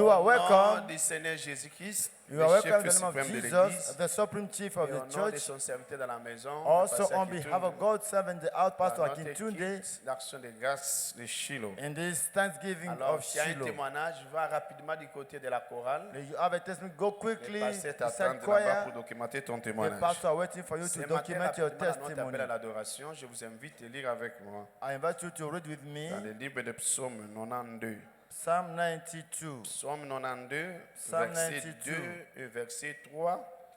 You are welcome. Au nom du Seigneur Jésus-Christ, You are le chef welcome in the name suprême of de Jesus, l'Église, the supreme chief et of au the nom de church. son serviteur dans la maison, Also le on pasteur behalf of God's servant, the out pastor notre Akintunde, équipe d'Action de grâce de Shiloh. in this Thanksgiving Alors, of s'il y a un Shiloh. témoignage, va rapidement du côté de la chorale. You have a testimony. Go quickly. Le pasteur The t'attend said là-bas pour choir. documenter ton The témoignage. pastor are waiting for you Ce to matin, document your rapidement, dans notre testimony. appel à l'adoration, je vous invite à lire avec moi I invite you to read with me dans le livre de Psaume 92. Psalm 92. Psaume 92, Psalm verset 92. 2 et verset 3.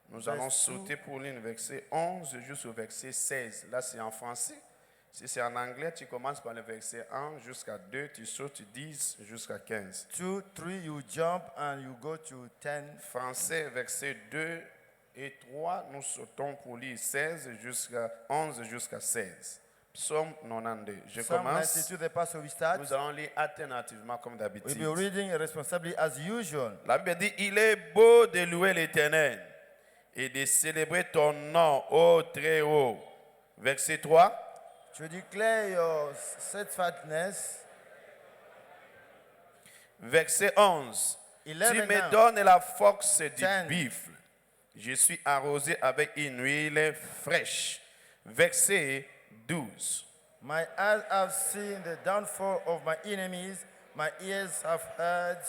Nous allons Verse sauter pour lire le verset 11 jusqu'au verset 16. Là, c'est en français. Si c'est en anglais, tu commences par le verset 1 jusqu'à 2, tu sautes 10 jusqu'à 15. 2, 3, you jump and you go to 10. Français, verset 2 et 3, nous sautons pour lire 16 jusqu'à 11 jusqu'à 16. Psaume 92. Je Psalm commence. 92, the pastor will start. Nous allons lire alternativement comme We'll d'habitude. be reading responsibly as usual. La Bible dit, il est beau de louer l'Éternel et de célébrer ton nom, ô très haut. Verset 3. To declare your steadfastness. Verset 11. 11 Tu me now. donnes la force du 10. buffle. Je suis arrosé avec une huile fraîche. Verset 12. My eyes have seen the downfall of my enemies. My ears have heard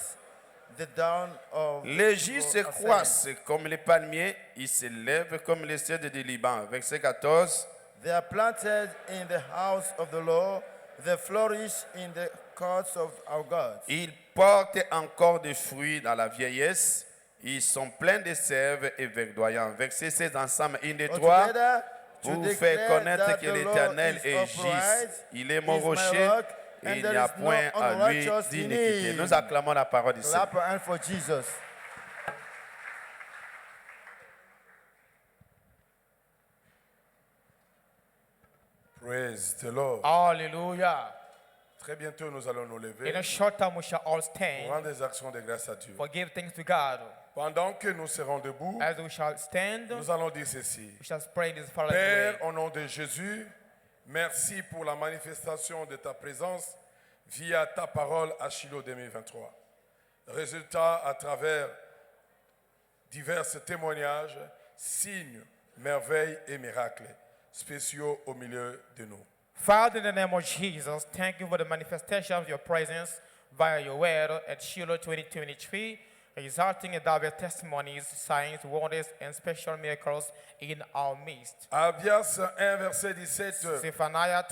the down of Les justes se evil croissent comme les palmiers, ils se lèvent comme les cèdres du Liban. Verset 14. They are planted in the house of the Lord. They flourish in the courts of our God. Ils portent encore des fruits dans la vieillesse. Ils sont pleins de sève et verdoyants. Verset 16 ensemble, 1, 2, 3. Altogether, to Pour declare faire connaître that que the l'Éternel Lord is est upright, juste. Il est mon is my rocher rock, et and il there n'y a is no point à lui unrighteous in d'iniquité. him. Nous acclamons la parole du Seigneur. Clap your hand for Jesus. Praise the Lord. Hallelujah. Très bientôt, nous allons nous In lever a short time, we shall all pour stand rendre des actions de grâce à Dieu. for give thanks to God. Pendant que nous serons debout, As we shall stand, nous allons dire ceci. we shall pray this following Père, way. au nom de Jésus, merci pour la manifestation de ta présence via ta parole à Shiloh 2023. Résultat à travers divers témoignages, signes, merveilles et miracles spéciaux au milieu de nous. Father, in the name of Jesus, thank you for the manifestation of your presence via your word at Shiloh 2023, resulting in diverse testimonies, signs, wonders, and special miracles in our midst. Abias 1, verset 17, Zephaniah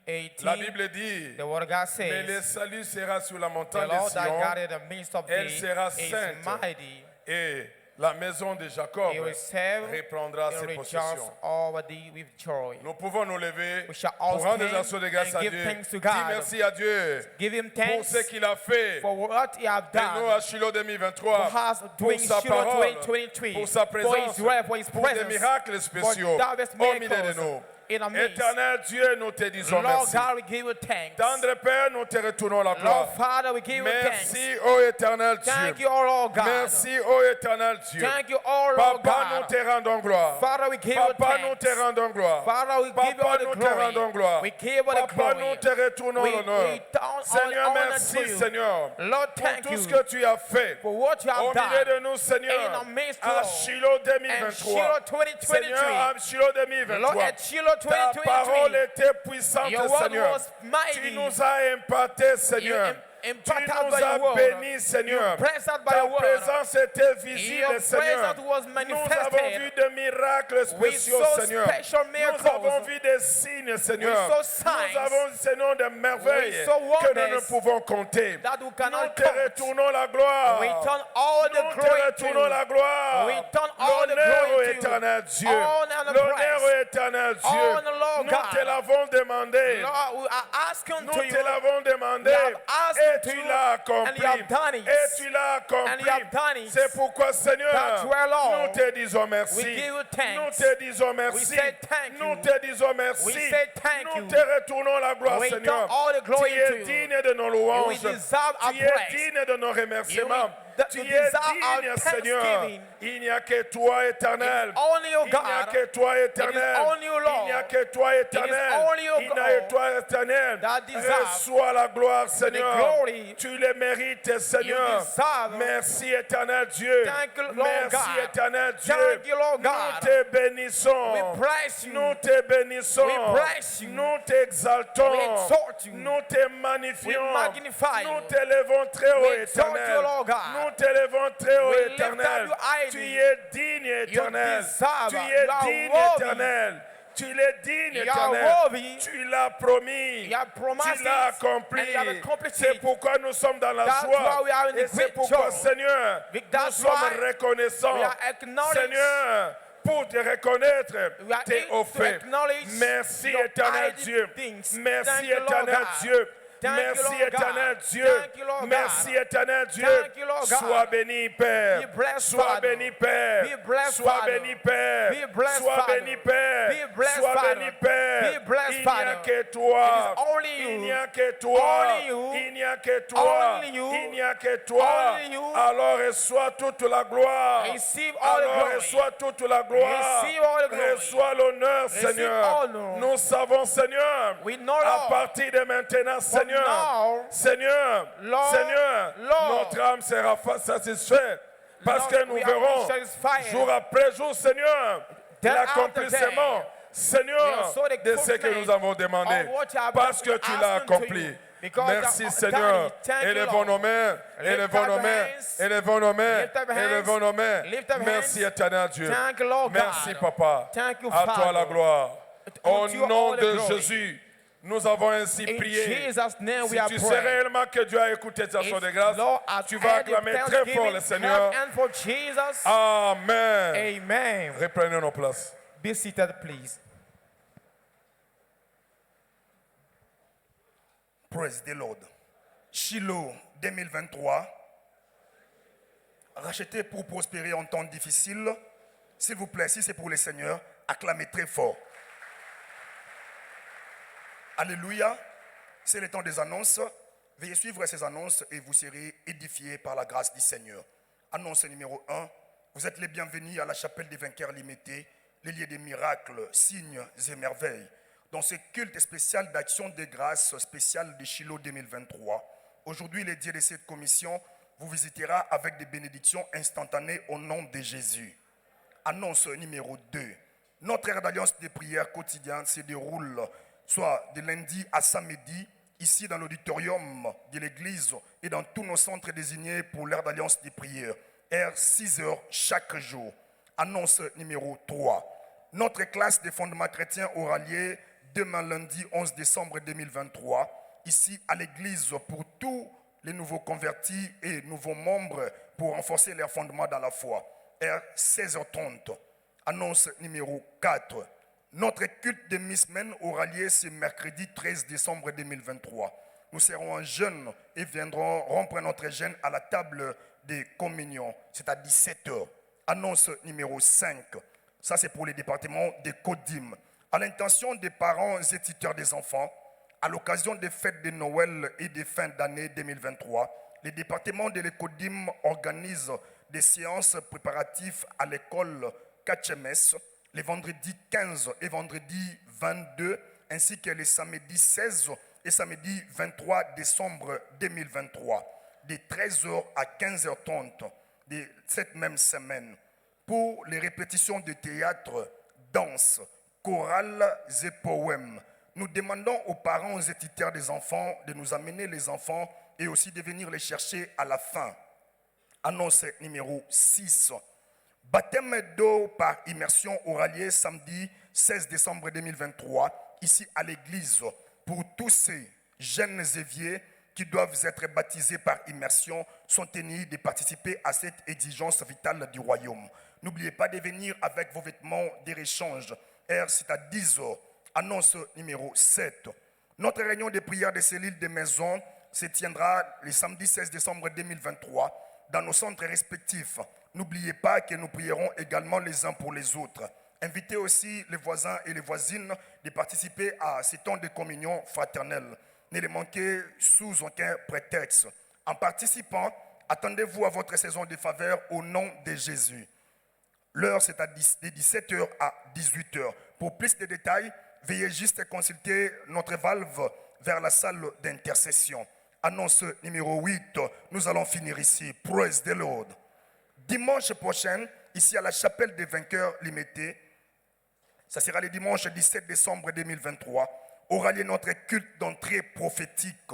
3:18, la Bible dit, the word of God mais le says, salut sera sur la the montagne de Lord thy God Sion in the midst of elle thee sera is sainte. mighty. et la maison de Jacob He will serve reprendra and ses rejoice possessions. over thee with joy. Nous pouvons nous lever We shall all pour rendre des stand actions de grâce and à give Dieu. thanks to Dis God. merci à Dieu Give him pour thanks ce qu'il a fait for what he has et nous à done, Shiloh for 2023 us pour doing sa Shiloh parole, 2023, pour sa for présence, his word, for his pour des presence, miracles spéciaux for diverse au milieu de miracles nous. in our midst. Éternel Dieu, nous te disons Lord merci. God, we give you thanks. Tendre Père, nous te retournons la Lord gloire. Father, we give you thanks. Merci, ô éternel Thank Dieu. you, O Lord God. Merci, ô éternel Dieu. Thank you, O Lord Papa, nous God. te rendons gloire. Father, we give you Papa, nous te thanks. rendons gloire. Father, we give you all Papa, the nous te rendons glory. gloire. We give you all the Papa, glory. nous te retournons We l'honneur. return all Seigneur, honor merci, to you. Seigneur, Lord, pour thank tout you ce que tu as fait for what you au have milieu de done nous, Seigneur, in our midst, à Lord. Shiloh And 2023. Shiloh 2023. Seigneur, à Shiloh Lord, 2023. at Shiloh Ta parole 2023, était puissante, your word Seigneur. was mighty. Tu nous as imparté, Seigneur. Tu Impacted nous by your as word. bénis, Seigneur. Blessed by Ta your word. présence était Your visible, Seigneur. presence was Nous manifested. avons vu des miracles We spéciaux, saw Seigneur. special Nous avons miracles. vu des signes, Seigneur. We saw signs. Nous avons, Seigneur, des merveilles We saw que nous ne wonders pouvons compter. that we Nous cannot te count. retournons la gloire. We turn all the Nous te glory to retournons la you. gloire. We turn all the L'honneur au glory to you. éternel Dieu. Honor and L'honneur praise. au éternel Dieu. Honor, Lord Nous God. te l'avons demandé. Lord, we are asking Nous to te you. l'avons demandé. We have asked Et to tu you, l'as and accompli. you have done it. Et tu l'as And you have done accompli. it. C'est pourquoi, Seigneur, That's where, Lord, nous te disons merci. we give you thanks. Nous te disons merci. We say thank Nous you. te disons merci. We say thank Nous you. te retournons la gloire, We Seigneur. turn all the glory Tu es to you. digne de nos We louanges. deserve our Tu es praise. digne de nos remerciements. Tu you es deserve our digne, Seigneur. thanksgiving. Il n'y a que toi, éternel. It's only you, Il n'y a God. que toi, It éternel. is only you, Lord. Il n'y a que toi, éternel. only you, Il n'y a que God, toi, éternel. that deserve Reçois la gloire, Seigneur. glory glory. Tu les mérites, Seigneur. deserve. Merci, éternel Dieu. Thank you, Lord Merci, God. éternel Dieu. Thank you, Lord Nous God. te bénissons. We praise you. Nous te bénissons. We praise you. Nous t'exaltons. We exalt you. Nous te magnifions. We magnify Nous you. t'élevons très haut, We exalt you, éternel. Lord God. Nous t'élevons très haut, We lift éternel. up you highly. Tu es digne, éternel. deserve. Tu You es are digne, worthy. éternel. Tu es digne, You are éternel. worthy. Tu l'as promis. You have promised Tu l'as it, accompli. and you have accomplished C'est it. pourquoi nous sommes dans la That's joie. why we are in Et the c'est great pourquoi, joy. Seigneur, nous That's sommes why reconnaissants. we are acknowledged. Seigneur, pour te reconnaître We are tes in hauts to faits. acknowledge Merci, your éternel mighty Dieu. things. Merci, Thank you, Lord éternel God. Dieu. Thank you, Merci, Lord éternel God. Dieu. Thank you, Lord Merci, God. éternel Dieu. Thank you, Lord God. Sois béni, Père. Be blessed, Sois Father. béni, Père. Be blessed, Sois Father. béni, Père. Be blessed, Sois Father. béni, Père. Be blessed, Sois Father. béni, Père. Be blessed, Il n'y a Father. que toi. It is only you. Il n'y a que toi. Only you. Il n'y a que toi. Only you. Il n'y a que toi. Only you. Alors reçois toute la gloire. Receive all the Alors glory. reçois toute la gloire. Receive all the glory. Reçois l'honneur, Receive Seigneur. honor. Nous savons, Seigneur, We know, à Lord, partir de maintenant, Seigneur, now, Seigneur, Lord, Seigneur, Lord, notre âme sera satisfaite parce Lord, que nous we are verrons satisfied. jour après jour, Seigneur, Day l'accomplissement, after day, Seigneur, we are so de ce que nous avons demandé, of what you have parce que tu l'as asked unto accompli. you. Because Merci, the- Seigneur. Thank you, Élevons Lord. nos mains, Lift élevons up nos your mains, hands. élevons nos mains, Lift up your hands. élevons nos mains. Lift up your Merci, hands. éternel Dieu. Thank you, Lord Merci, God. Papa. Thank you, À toi Father. la gloire. Au Unto you nom all the de glory. Jésus, nous avons ainsi In prié. Jesus' name Si we are tu sais praying. réellement que Dieu a écouté ta action de If grâce, Lord has tu vas heard the acclamer très fort le thanksgiving, Seigneur. clap and for Jesus. Amen. Amen. Reprenez nos places. Be seated, please. Praise the Lord. Shiloh 2023. Racheté pour prospérer en temps difficiles. S'il vous plaît, si c'est pour le Seigneur, acclamez très fort. Alléluia. C'est le temps des annonces. Veuillez suivre ces annonces et vous serez édifiés par la grâce du Seigneur. Annonce numéro 1. Vous êtes les bienvenus à la chapelle des vainqueurs limités, les lieux des miracles, signes et merveilles. Dans ce culte spécial d'action de grâce spécial de Shiloh 2023. Aujourd'hui, le Dieu de cette commission vous visitera avec des bénédictions instantanées au nom de Jésus. Annonce numéro 2. Notre heure d'alliance de prière quotidienne se déroule soit de lundi à samedi, ici dans l'auditorium de l'église et dans tous nos centres désignés pour l'heure d'alliance de prière. Heure 6 heures chaque jour. Annonce numéro 3. Notre classe de fondements chrétiens aura lieu demain lundi 11 décembre 2023, ici à l'église pour tous les nouveaux convertis et nouveaux membres pour renforcer leur fondement dans la foi. Heure 16h30. Annonce numéro 4. Notre culte de mi-semaine aura lieu ce mercredi 13 décembre 2023. Nous serons en jeûne et viendrons rompre notre jeûne à la table de communion. C'est à 17h. Annonce numéro 5. Ça, c'est pour les départements de Codim. À l'intention des parents et tuteurs des enfants, à l'occasion des fêtes de Noël et des fins d'année 2023, les départements de l'Ecodim organisent des séances préparatives à l'école KHMS les vendredis 15 et vendredi 22, ainsi que les samedis 16 et samedi 23 décembre 2023, de 13h à 15h30 de cette même semaine, pour les répétitions de théâtre, danse, chorale et poèmes. Nous demandons aux parents et tuteurs des enfants de nous amener les enfants et aussi de venir les chercher à la fin. Annonce numéro 6. Baptême d'eau par immersion aura lieu samedi 16 décembre 2023, ici à l'église, pour tous ces jeunes et vieux qui doivent être baptisés par immersion sont tenus de participer à cette exigence vitale du royaume. N'oubliez pas de venir avec vos vêtements de réchange. Heure, c'est à 10h. Annonce numéro 7. Notre réunion de prière des cellules de maison se tiendra le samedi 16 décembre 2023 dans nos centres respectifs. N'oubliez pas que nous prierons également les uns pour les autres. Invitez aussi les voisins et les voisines de participer à ces temps de communion fraternelle. Ne les manquez sous aucun prétexte. En participant, attendez-vous à votre saison de faveur au nom de Jésus. L'heure, c'est de 17h à 18h. Pour plus de détails, veuillez juste consulter notre valve vers la salle d'intercession. Annonce numéro 8. Nous allons finir ici. Praise the Lord. Dimanche prochain, ici à la chapelle des vainqueurs limités, ça sera le dimanche 17 décembre 2023, aura lieu notre culte d'entrée prophétique.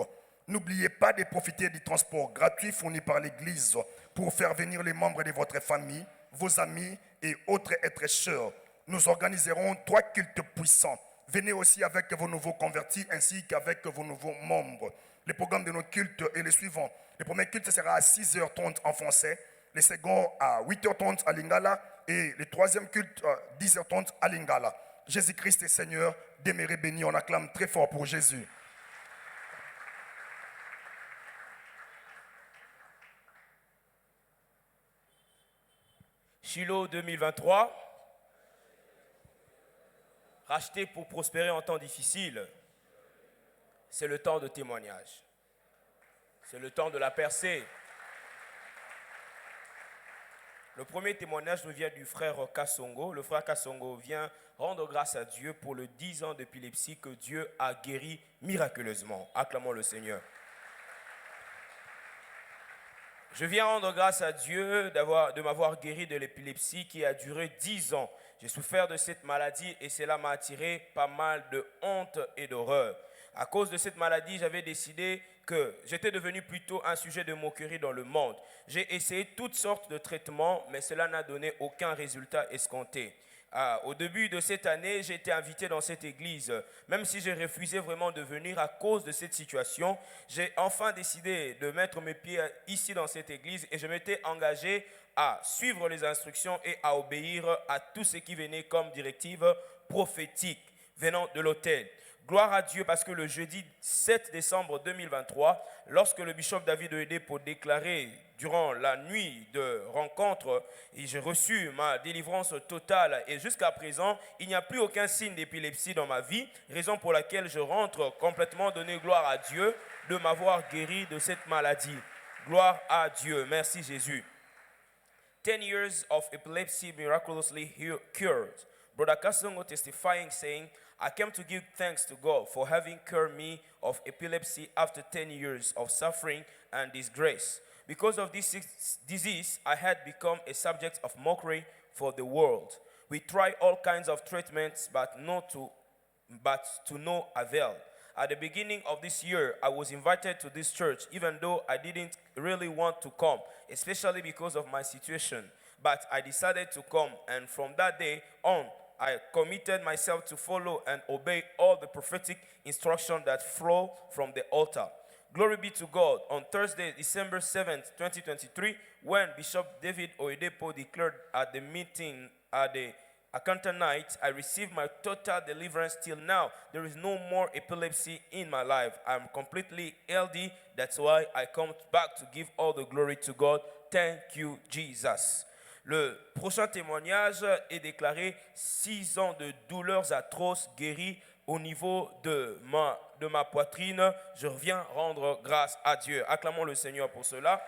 N'oubliez pas de profiter du transport gratuit fourni par l'Église pour faire venir les membres de votre famille, vos amis et autres êtres chers. Nous organiserons 3 cultes puissants. Venez aussi avec vos nouveaux convertis ainsi qu'avec vos nouveaux membres. Le programme de nos cultes est le suivant. Le premier culte sera à 6h30 en français, le second à 8h30 à Lingala et le troisième culte à 10h30 à Lingala. Jésus-Christ est Seigneur, demeurez béni. On acclame très fort pour Jésus. Shiloh 2023, racheté pour prospérer en temps difficile, c'est le temps de témoignage. C'est le temps de la percée. Le premier témoignage nous vient du frère Kassongo. Le frère Kassongo vient rendre grâce à Dieu pour le 10 ans d'épilepsie que Dieu a guéri miraculeusement. Acclamons le Seigneur. Je viens rendre grâce à Dieu de m'avoir guéri de l'épilepsie qui a duré 10 ans. J'ai souffert de cette maladie et cela m'a attiré pas mal de honte et d'horreur. À cause de cette maladie, j'avais décidé que j'étais devenu plutôt un sujet de moquerie dans le monde. J'ai essayé toutes sortes de traitements, mais cela n'a donné aucun résultat escompté. Au début de cette année, j'ai été invité dans cette église. Même si j'ai refusé vraiment de venir à cause de cette situation, j'ai enfin décidé de mettre mes pieds ici dans cette église et je m'étais engagé à suivre les instructions et à obéir à tout ce qui venait comme directive prophétique venant de l'autel. Gloire à Dieu parce que le jeudi 7 décembre 2023, lorsque le bishop David Oyedepo déclarait durant la nuit de rencontre, et j'ai reçu ma délivrance totale et jusqu'à présent, il n'y a plus aucun signe d'épilepsie dans ma vie, raison pour laquelle je rentre complètement donner gloire à Dieu de m'avoir guéri de cette maladie. Gloire à Dieu. Merci Jésus. 10 years of epilepsy miraculously cured. Brother Kassongo testifying saying, I came to give thanks to God for having cured me of epilepsy after 10 years of suffering and disgrace. Because of this disease, I had become a subject of mockery for the world. We tried all kinds of treatments, but to no avail. At the beginning of this year, I was invited to this church, even though I didn't really want to come, especially because of my situation. But I decided to come, and from that day on, I committed myself to follow and obey all the prophetic instruction that flow from the altar. Glory be to God. On Thursday, December 7th, 2023, when Bishop David Oyedepo declared at the meeting at the Akanta night, I received my total deliverance. Till now, there is no more epilepsy in my life. I'm completely healthy. That's why I come back to give all the glory to God. Thank you, Jesus. Le prochain témoignage est déclaré 6 ans de douleurs atroces guéries au niveau de ma poitrine. Je reviens rendre grâce à Dieu. Acclamons le Seigneur pour cela.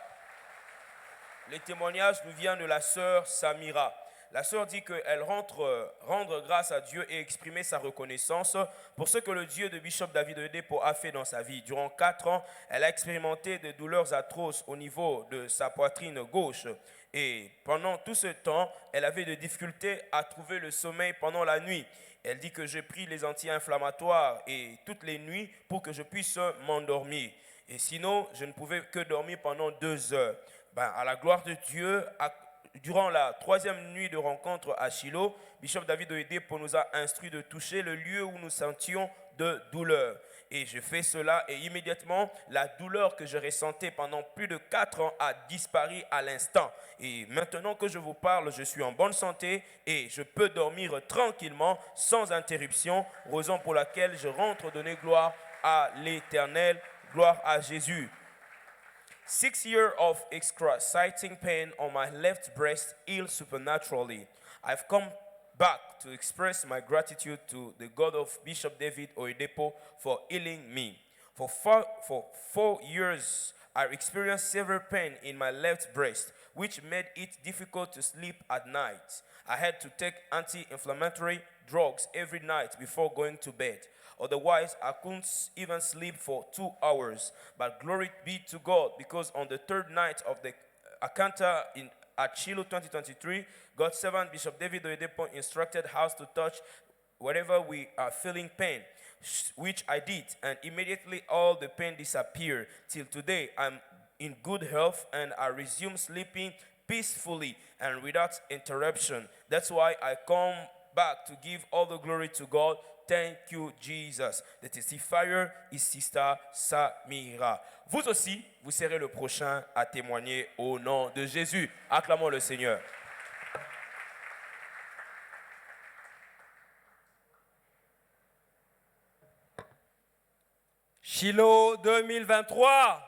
Le témoignage nous vient de la sœur Samira. La sœur dit qu'elle rentre rendre grâce à Dieu et exprimer sa reconnaissance pour ce que le Dieu de Bishop David Oyedepo a fait dans sa vie. Durant 4 ans, elle a expérimenté des douleurs atroces au niveau de sa poitrine gauche. Et pendant tout ce temps, elle avait des difficultés à trouver le sommeil pendant la nuit. Elle dit que j'ai pris les anti-inflammatoires et toutes les nuits pour que je puisse m'endormir. Et sinon, je ne pouvais que dormir pendant 2 heures. À la gloire de Dieu, durant la 3e nuit de rencontre à Shiloh, Bishop David Oyedepo nous a instruit de toucher le lieu où nous sentions de douleur. Et je fais cela et immédiatement, la douleur que je ressentais pendant plus de 4 ans a disparu à l'instant. Et maintenant que je vous parle, je suis en bonne santé et je peux dormir tranquillement, sans interruption, raison pour laquelle je rentre donner gloire à l'Éternel, gloire à Jésus. 6 years of excruciating pain on my left breast healed supernaturally. I've come back to express my gratitude to the God of Bishop David Oyedepo for healing me. For 4 years, I experienced severe pain in my left breast, which made it difficult to sleep at night. I had to take anti-inflammatory drugs every night before going to bed. Otherwise, I couldn't even sleep for 2 hours. But glory be to God, because on the third night of the encounter at Shiloh 2023, God's servant Bishop David Oyedepo instructed us to touch wherever we are feeling pain, which I did, and immediately all the pain disappeared. Till today, I'm in good health, and I resume sleeping peacefully and without interruption. That's why I come back to give all the glory to God. Thank you, Jesus. The testifier is Sister Samira. Vous aussi, vous serez le prochain à témoigner au nom de Jésus. Acclamons le Seigneur. Shiloh 2023.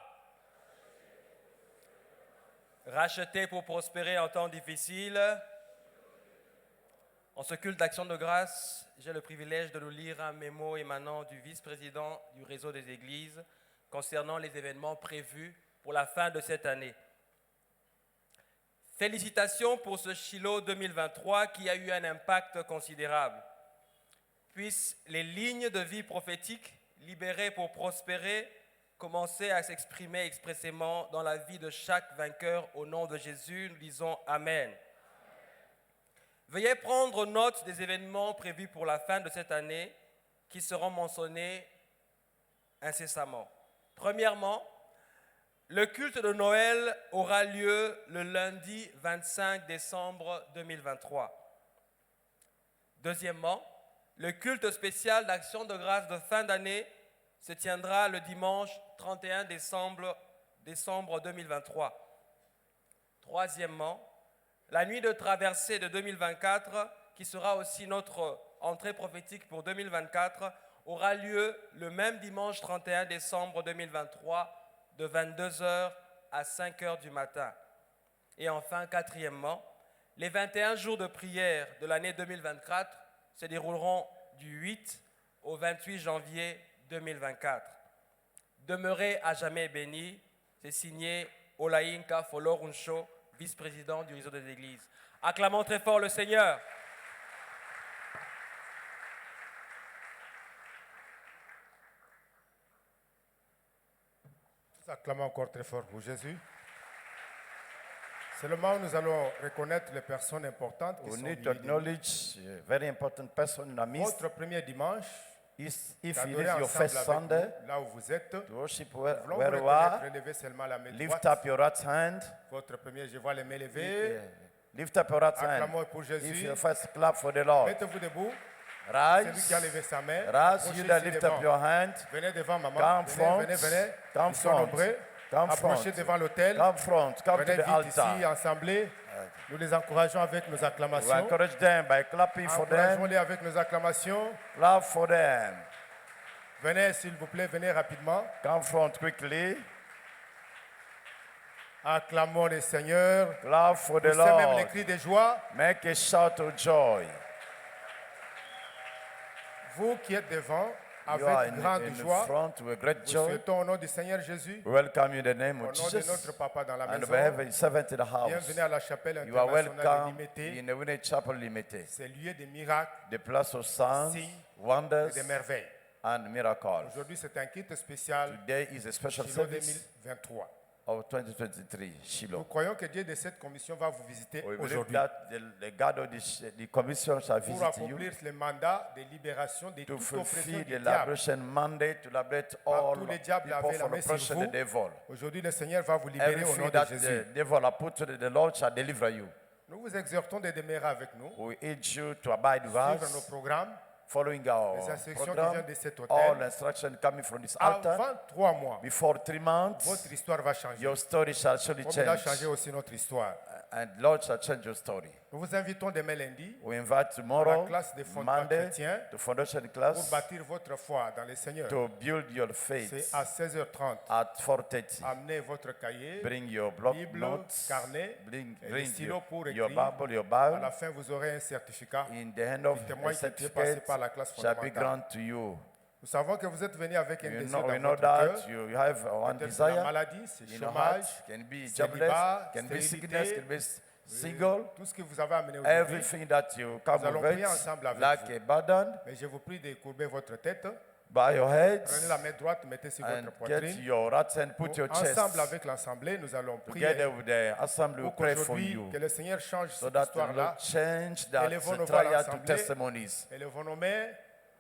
Racheté pour prospérer en temps difficile. En ce culte d'action de grâce, j'ai le privilège de nous lire un mémo émanant du vice-président du réseau des églises concernant les événements prévus pour la fin de cette année. Félicitations pour ce Shiloh 2023 qui a eu un impact considérable. Puissent les lignes de vie prophétiques libérées pour prospérer commencer à s'exprimer expressément dans la vie de chaque vainqueur au nom de Jésus. Nous disons Amen. Veuillez prendre note des événements prévus pour la fin de cette année qui seront mentionnés incessamment. Premièrement, le culte de Noël aura lieu le lundi 25 décembre 2023. Deuxièmement, le culte spécial d'action de grâce de fin d'année se tiendra le dimanche 31 décembre 2023. Troisièmement, la nuit de traversée de 2024, qui sera aussi notre entrée prophétique pour 2024, aura lieu le même dimanche 31 décembre 2023 de 22h à 5h du matin. Et enfin, quatrièmement, les 21 jours de prière de l'année 2024 se dérouleront du 8 au 28 janvier 2024. Demeurez à jamais bénis, c'est signé Olainka Folorunsho, vice-président du réseau des églises. Acclamons très fort le Seigneur. Acclamons encore très fort pour Jésus. C'est le moment où nous allons reconnaître les personnes importantes qui We sont need venues to de acknowledge a very important person in our nous. midst. Votre premier dimanche, If it d'adorer is your ensemble first avec Sunday nous, là où vous êtes. to worship Nous where voulons you vous are, reconnaître, relevez seulement la main lift droite. up your right hand. Votre premier, je vois les mains levées. Lift up your right hand. Acclamons pour If Jésus. you first clap for the Lord. Mettez-vous debout. Celui Rise. qui a levé sa main. Rise, Approchez you that ici lift devant. up your hand. Venez devant maman. Come Venez, front. venez, venez. Come Ils sont front. nombreux. Come Approchez front. devant l'autel. Come front. Come to Venez the vite ici, altar. assemblés. Nous les encourageons avec nos We acclamations. encourage them by clapping for them. Encourageons-les avec nos acclamations. Clap for them. Venez, s'il vous plaît, venez rapidement. Come front quickly. Acclamons le Seigneur. Clap for the Poussez même les Lord. cris de joie. Make a shout of joy. Vous qui êtes devant, You are avec grande in joie, front with great vous joy. souhaitons au nom du Seigneur Jésus, We welcome you in the name au of nom de notre Jesus. Papa dans la And maison, we have a servant in the house. bienvenue à la chapelle You are internationale de welcome Limité. in the Winnie Chapel Limited. C'est lieu des miracles The place of signs, signes et wonders, des merveilles. and miracles. Aujourd'hui, c'est un kit spécial Today is a special Shiloh service 2023. of 2023, Nous Shiloh. croyons que Dieu de cette commission va vous visiter We believe aujourd'hui that the God of the commission shall pour visit you accomplir le mandat de libération de to toute oppression fulfill du the diable. liberation mandate to liberate all tous les diables people avaient la from main the sur oppression of vous. the devil. Aujourd'hui, le Seigneur va vous libérer au nom Everything de that Jésus. the devil has put to the Lord shall deliver you. Nous vous exhortons de demeurer avec nous, We urge you to abide with suivre nos us, programmes, following our les instructions qui program, viennent de cet all hôtel. instruction coming from this altar. Avant 3 mois, Before 3 months, votre histoire va changer. your story shall surely Comme il a change, changé aussi notre histoire. and Lord shall change your story. Nous vous invitons demain lundi We invite tomorrow, la classe des fondements Monday, chrétiens the foundation pour class bâtir votre foi dans le Seigneur. to build your C'est faith à 16h30. at 4:30. Amenez votre cahier, Bring your block Bible, notes, carnet, bring et des stylos pour your écrire. Bible, your À la Bible. fin, vous aurez un certificat. In the hand of témoin a qui est passé certificate par la classe shall be fondamentale. granted to you. Nous savons que vous êtes venus avec un We désir know, dans we know votre that cœur. you have one Peut-être c'est la desire maladie, c'est le in your heart. chômage, Can be célibat, jobless, can be sickness, stérilité. can be single. Tout ce que vous avez amené aujourd'hui. Everything that you come Nous allons with prier ensemble avec like vous. a burden, Mais je vous prie de courber votre tête. bow your heads Prenez la main droite, mettez sur and votre get poitrine. your right hand, put your chest Ensemble avec l'Assemblée, nous allons together prier with the assembly. We pour pray for qu'aujourd'hui, you que le Seigneur change so cette that the histoire-là. Lord change that Élevons nos voix à trial to l'Assemblée. testimonies. Élevons nos mains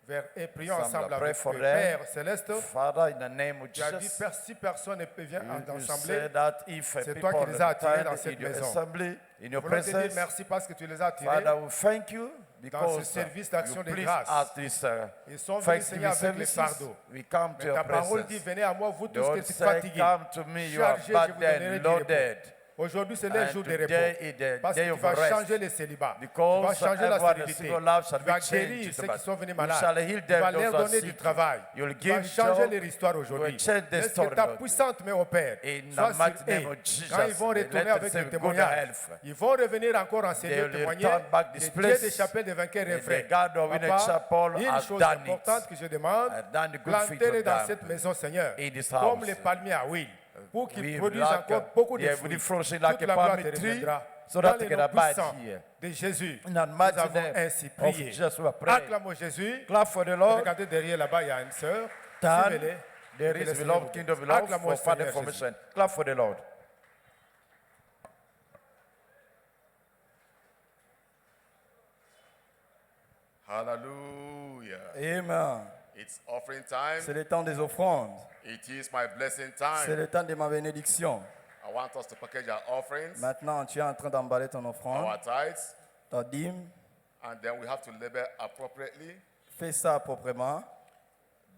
vers, et prions Ensemble, ensemble pray avec for le them. Père Céleste. Father, in the name of Tu as dit, Jesus, si personne ne vient you d'Assemblée, said that if c'est people toi qui les as attirés stand dans cette in your maison. assembly, in your nous voulons te dire presence, merci parce que tu les as attirés. Father, we thank you Dans ce because service d'action you de please grâce. at this Ils sont venus, thanksgiving Seigneur, avec les services. fardeaux. We come to Mais your ta parole dit, presence. venez à moi, vous The tous Lord qui êtes said, fatigués. come to me, you are Chargés, je vous donnerai burdened, du repos. loaded. Aujourd'hui, c'est le And jour de today repos. is the Parce que day tu of vas rest. changer le célibat. Tu vas Because changer la everyone in stérilité. single life shall Tu be vas changed. guérir ceux qui sont venus You malades. shall heal Tu them, vas those leur who are donner du sick. travail. You'll Tu vas give changer joy. leur histoire You aujourd'hui. will change the Laisse que story, ta Lord. puissante main opère. In Sois the sur mighty name eux. of Jesus, Quand ils vont let retourner them avec say le good témoignage, health. ils vont revenir encore en They Seigneur will témoigner return back que this Dieu place. des chapelles de vainqueurs est And vrai. the God of Winner Papa, Chapel une has chose done importante it. que je demande, Has done the good thing plantez-les for dans them cette maison, Seigneur, in this comme house. les palmiers à huile, pour qu'ils We produisent like, encore beaucoup de yeah, fruits. we flourishing Toute like a la gloire palm te tree, reviendra. so Dans that le they can nom abide puissant here. de Jésus, In the nous mighty avons name ainsi of prié. Jesus, we are praying. Acclamons Jésus. Clap for the Lord. Regardez derrière là-bas, il y a une sœur. Turn. Suivez-les. There Que is le Seigneur beloved vous King bénisse. of love Acclamons for le Father Seigneur Jésus. formation. Clap for the Lord. Hallelujah. Amen. It's offering time. C'est le temps des offrandes. It is my blessing C'est time. le temps de ma bénédiction. I want us to package our offerings, Maintenant, tu es en train d'emballer ton offrande, our tithes, ta dîme. and then we have to label appropriately. Fais ça proprement.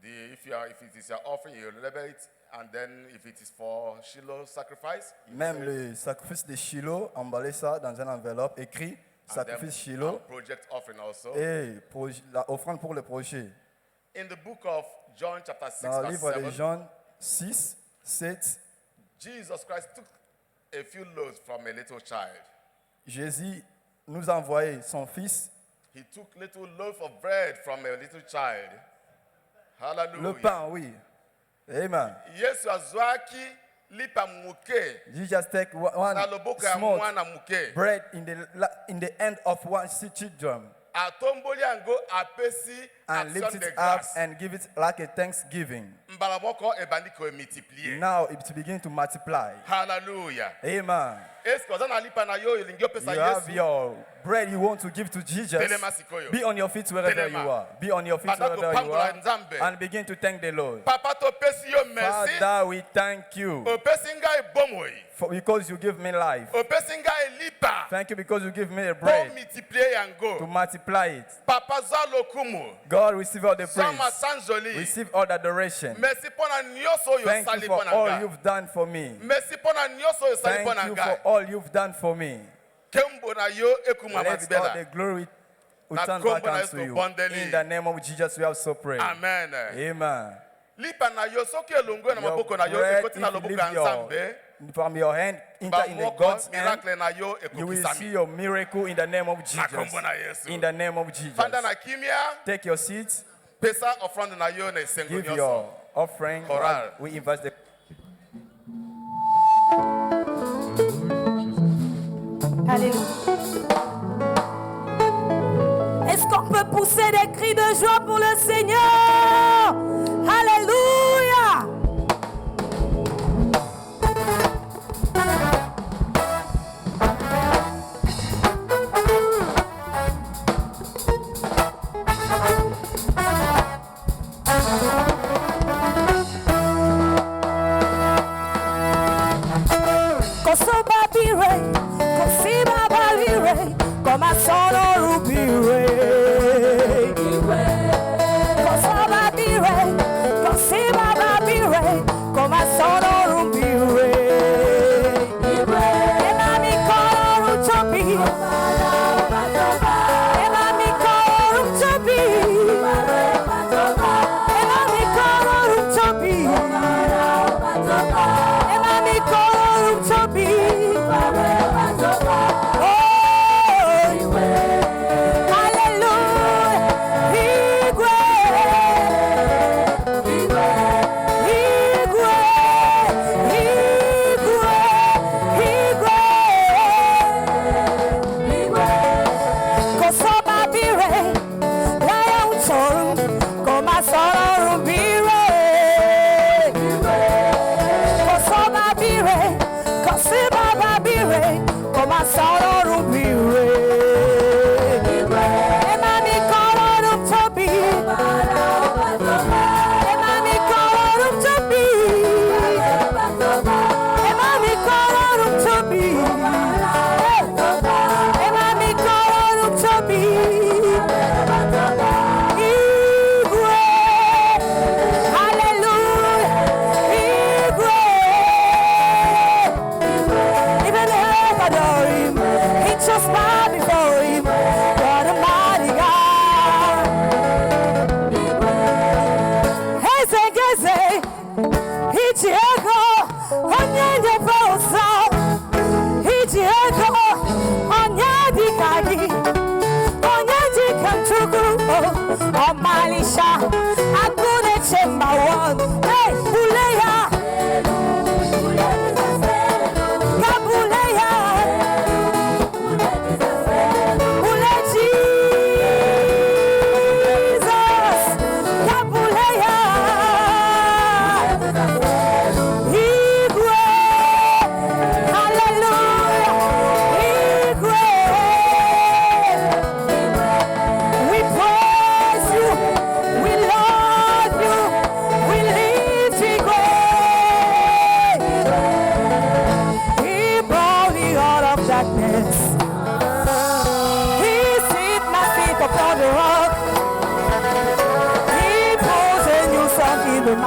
If it is your offering, you label it, and then if it is for Shiloh sacrifice, you Même say, le sacrifice de Shiloh, emballer ça dans une enveloppe, écrit and sacrifice then Shiloh project offering also. et l'offrande pour le projet. In the book of John chapter 6 Dans le verse livre de 7, Jean 6, 7, Jesus Christ took a few loaves from a little child. Jésus nous a envoyé son fils, He took little loaf of bread from a little child. le Hallelujah. pain, oui. Amen. Yesu azwaki lipa muke Jesus take one na loboko ya small mwana muke. bread in the end of one children Atomboli yango apesi and action lift de it up grâce. and give it like a thanksgiving. Mbala moko ebandi ko multiplier. Now it begin to multiply. Hallelujah. Amen. Est-ce que oza na lipa na yo elingi opesa You have Yesu? your bread you want to give to Jesus. Telema sikoyo. Be on your feet wherever Telema. you are. Be on your feet Papa, wherever you kopambola are. Nzambe. And begin to thank the Lord. Papa topesi yo merci. Father, we thank you Opesi ngai bomoi. because you give me life. Opesi ngai lipa. Thank you because you give me a Po bread multiplier to yango. multiply it. Papa za lokumu. God, receive all the Sama praise. sanjoli. Receive all the adoration. Merci pona nyonso oyo Thank osali you for pona all ngai. you've done for me. Merci pona nyonso oyo osali Thank pona you for ngai. all you've done for me. Kembo na yo ekuma Let all the mazibela. glory Na return kombo back na unto Yesu you. bondeli. In the name of Jesus, we have so prayed. Amen. Amen. Lipa na yo soki elongwe na Your maboko na yo bread, ekoti na if you loboko leave ya Nzambe. your, from your hand, enter in the Bamoko God's hand, miracle na yo you will see ekokisami. your miracle in the name of Jesus. kombo na Yesu. In the name of Jesus. Fanda na kimia, Take your seats. pesa offrande na yo na esengo Give nyonso. your offering. Choral. We invite the Alléluia. Est-ce qu'on peut pousser des cris de joie pour le Seigneur? Alléluia. Come a sono rubire. Cosa dire? Così va dire. Come a sono rubire. E l'amico non c'è più. E l'amico non c'è più. E l'amico non c'è più. E l'amico non c'è più. Hallelujah, Just bow before him, what a mighty God. Heze, Hichiego, Onyende Bosa, Hichiego, Onyadi Kagi, Onyadi Kantuku, Omalisha, Akune Chemba One, hey, Buleya, Kabuleya.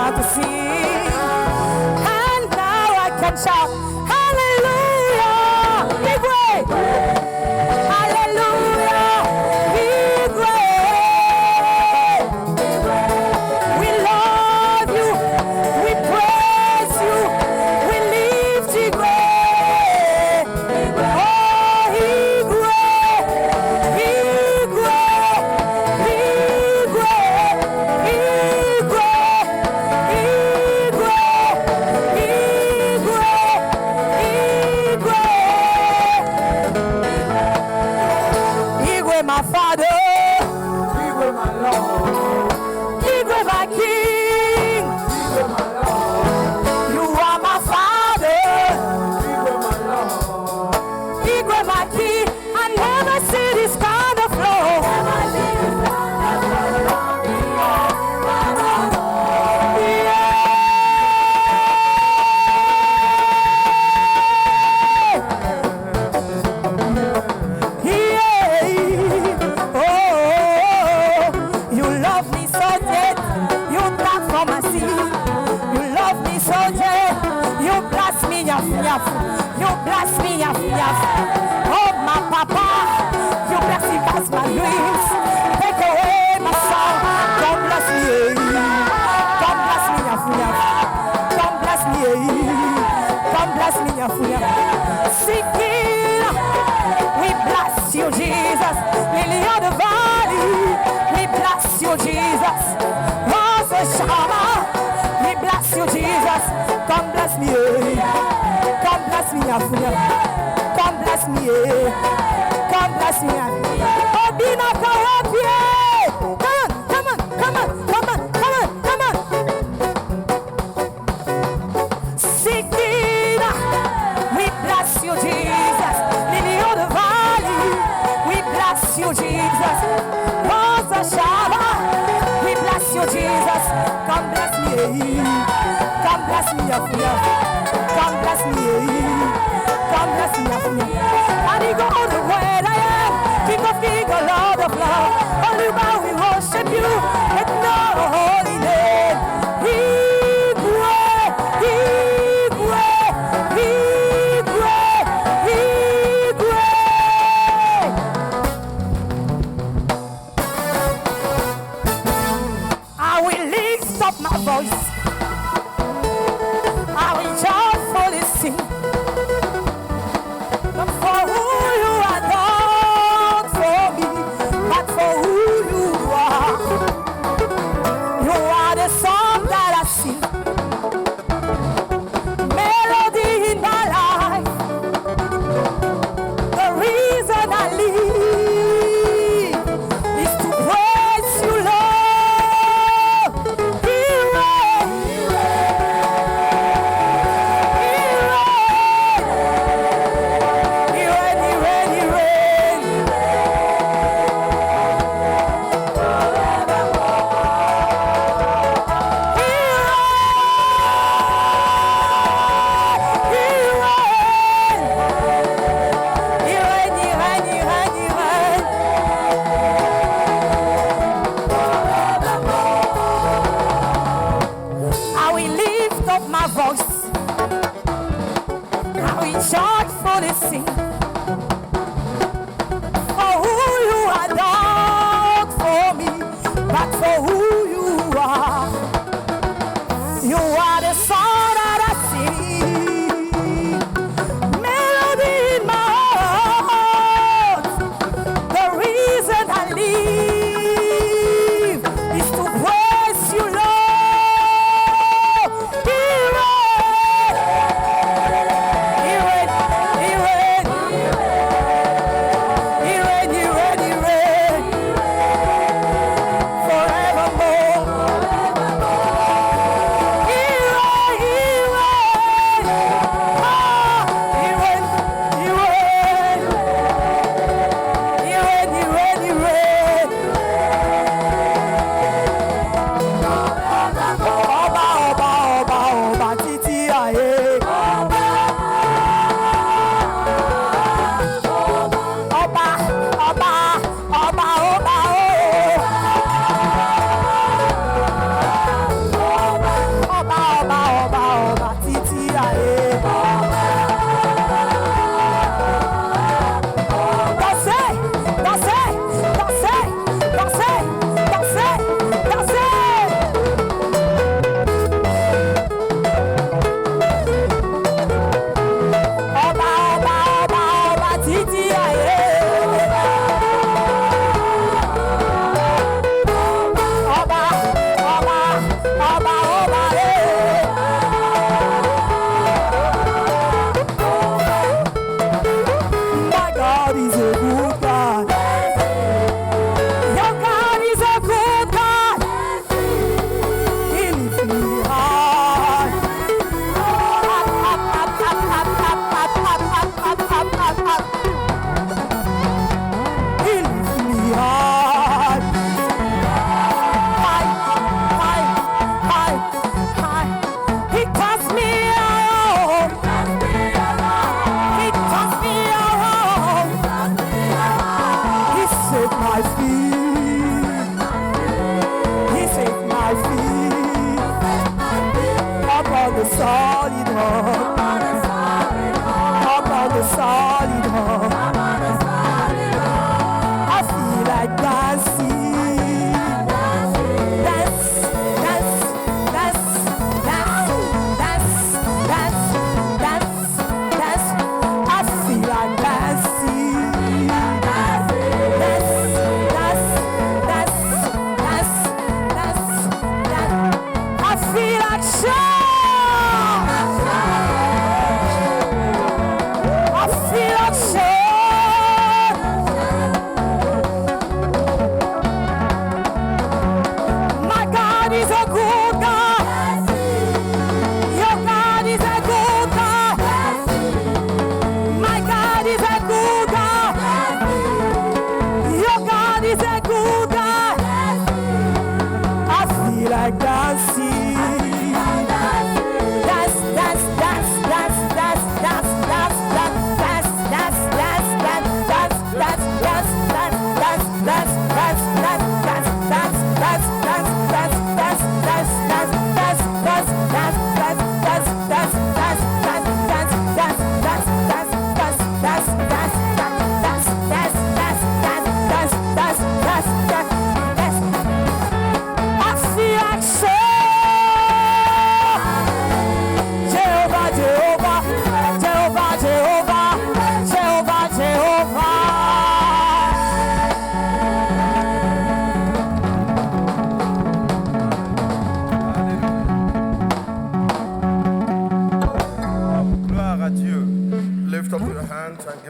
To see, and now I can shout hallelujah, big way, hallelujah, big way. We love you, we praise you, we lift you way. Oh, big way, big way, big way, big way. My father, Igwe my Lord, Igwe my king, Igwe my Lord. You are my father, Igwe my Lord, Igwe my king. I never see this kind of love. You bless me, oh my papa, you bless me past my dreams. Take away my song. God bless me, God bless me, God bless me, God bless me, Seeking, we bless you, Jesus. Lily of the valley, we bless you, Jesus. Rose of Shammah, we bless you, Jesus. God bless me, God bless me, God bless me, God bless me. Obina Kawapie, come on. Seeking, we bless you, Jesus. Lily of the valley, we bless you, Jesus. Rose of Shammah, we bless you, Jesus. God bless me, God bless me, God bless me, God bless me, and he go all the way I am, King of Kings, Lord of Lords. Only while we worship you, and no holy name. I will lift up my voice. I will joyfully sing.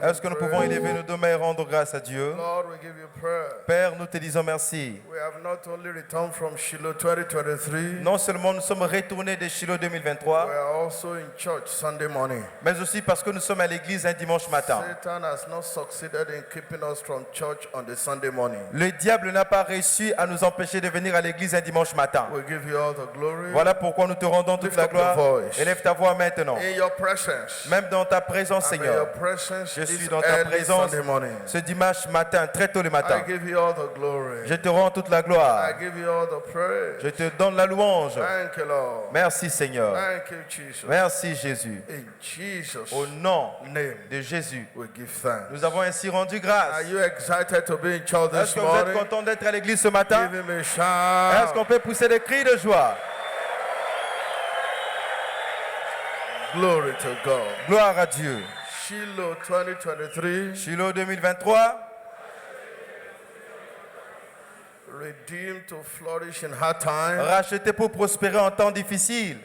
Est-ce que nous pouvons élever nos deux mains et rendre grâce à Dieu? Lord, we give you prayer. Père, nous te disons merci. We have not only returned from Shiloh 2023, Non seulement nous sommes retournés de Shiloh we 2023, are also in church Sunday morning. mais aussi parce que nous sommes à l'église un dimanche matin. Satan has not succeeded in keeping us from church on the Sunday morning. Le diable n'a pas réussi à nous empêcher de venir à l'église un dimanche matin. We give you all the glory. Voilà pourquoi nous te rendons toute Lift la up gloire. your voice. Élève ta voix maintenant. In your presence. Même dans ta présence, I'm in Seigneur. your presence Je this suis dans ta early présence Sunday morning. ce dimanche matin, très tôt le matin. I give you all the glory. Je te rends toute la gloire. I give you all the praise. Je te donne la louange. Thank you, Lord. Merci, Seigneur. Thank you, Jesus. Merci, Jésus. In Jesus' Au nom name, de Jésus, we give thanks. nous avons ainsi rendu Are grâce. you excited to be in church Est-ce this que vous êtes morning? content d'être à l'église ce matin? Give him a Est-ce qu'on shout. peut pousser des cris de joie? Glory to God. Gloire à Dieu. Shiloh 2023, Shiloh 2023, redeemed to flourish in hard times. racheté pour prospérer en temps difficiles.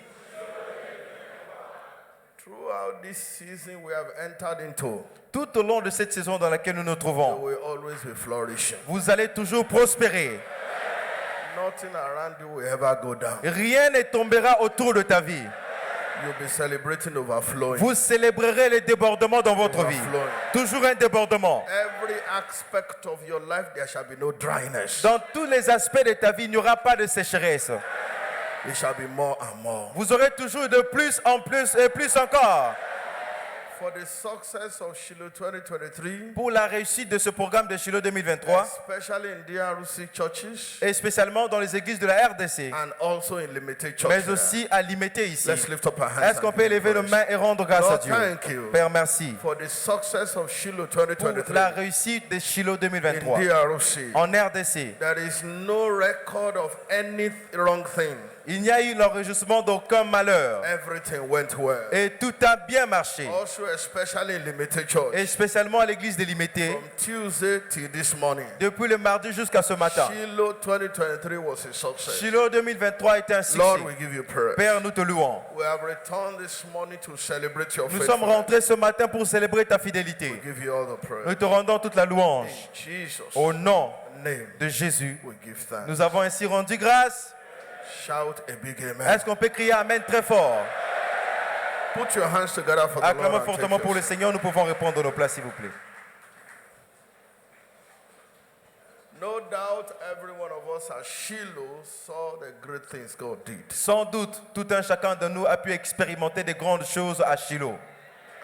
Throughout this season we have entered into, Tout au long de cette saison dans laquelle nous nous you trouvons, will always be flourishing. vous allez toujours prospérer. Nothing around you will ever go down. Rien ne tombera autour de ta vie. You'll be celebrating overflowing. Vous célébrerez les débordements dans votre vie. Overflowing. Toujours un débordement. Every aspect of your life, there shall be no dryness. Dans tous les aspects de ta vie, il n'y aura pas de sécheresse. It shall be more and more. Vous aurez toujours de plus en plus et plus encore. For the success of Shiloh 2023, Pour la réussite de ce programme de Shiloh 2023, especially in DRC churches et spécialement dans les églises de la RDC, and also in limited churches. mais aussi à limiter ici. Let's lift up our hands. Est-ce qu'on and peut give élever nos praise. mains et rendre grâce à Lord, Dieu? thank you Père, merci for the success of Shiloh pour 2023 la réussite de Shiloh in 2023 DRC. en RDC. There is no record of any wrong thing. Il n'y a eu l'enregistrement d'aucun malheur Everything went well. et tout a bien marché. Also, especially in limited church. Et spécialement à l'église délimitée, From Tuesday till this morning, depuis le mardi jusqu'à ce matin. Shiloh 2023 was a success. Shiloh 2023 est un succès. Lord, we give you praise. Père, nous te louons. We have returned this morning to celebrate your Nous sommes faithfulness. rentrés ce matin pour célébrer ta fidélité. We give you all the praise. Nous te rendons toute la louange. In Jesus' Au nom name, de Jésus, we give thanks. nous avons ainsi rendu grâce. Shout a big amen. Est-ce qu'on peut crier Amen très fort? Put your hands together for the Lord. Acclamons and take fortement your pour le seat. Seigneur. Nous pouvons répondre à nos places, s'il vous plaît. No doubt every one of us at Shiloh saw the great things God did. Sans doute, tout un chacun de nous a pu expérimenter de grandes choses à Shiloh.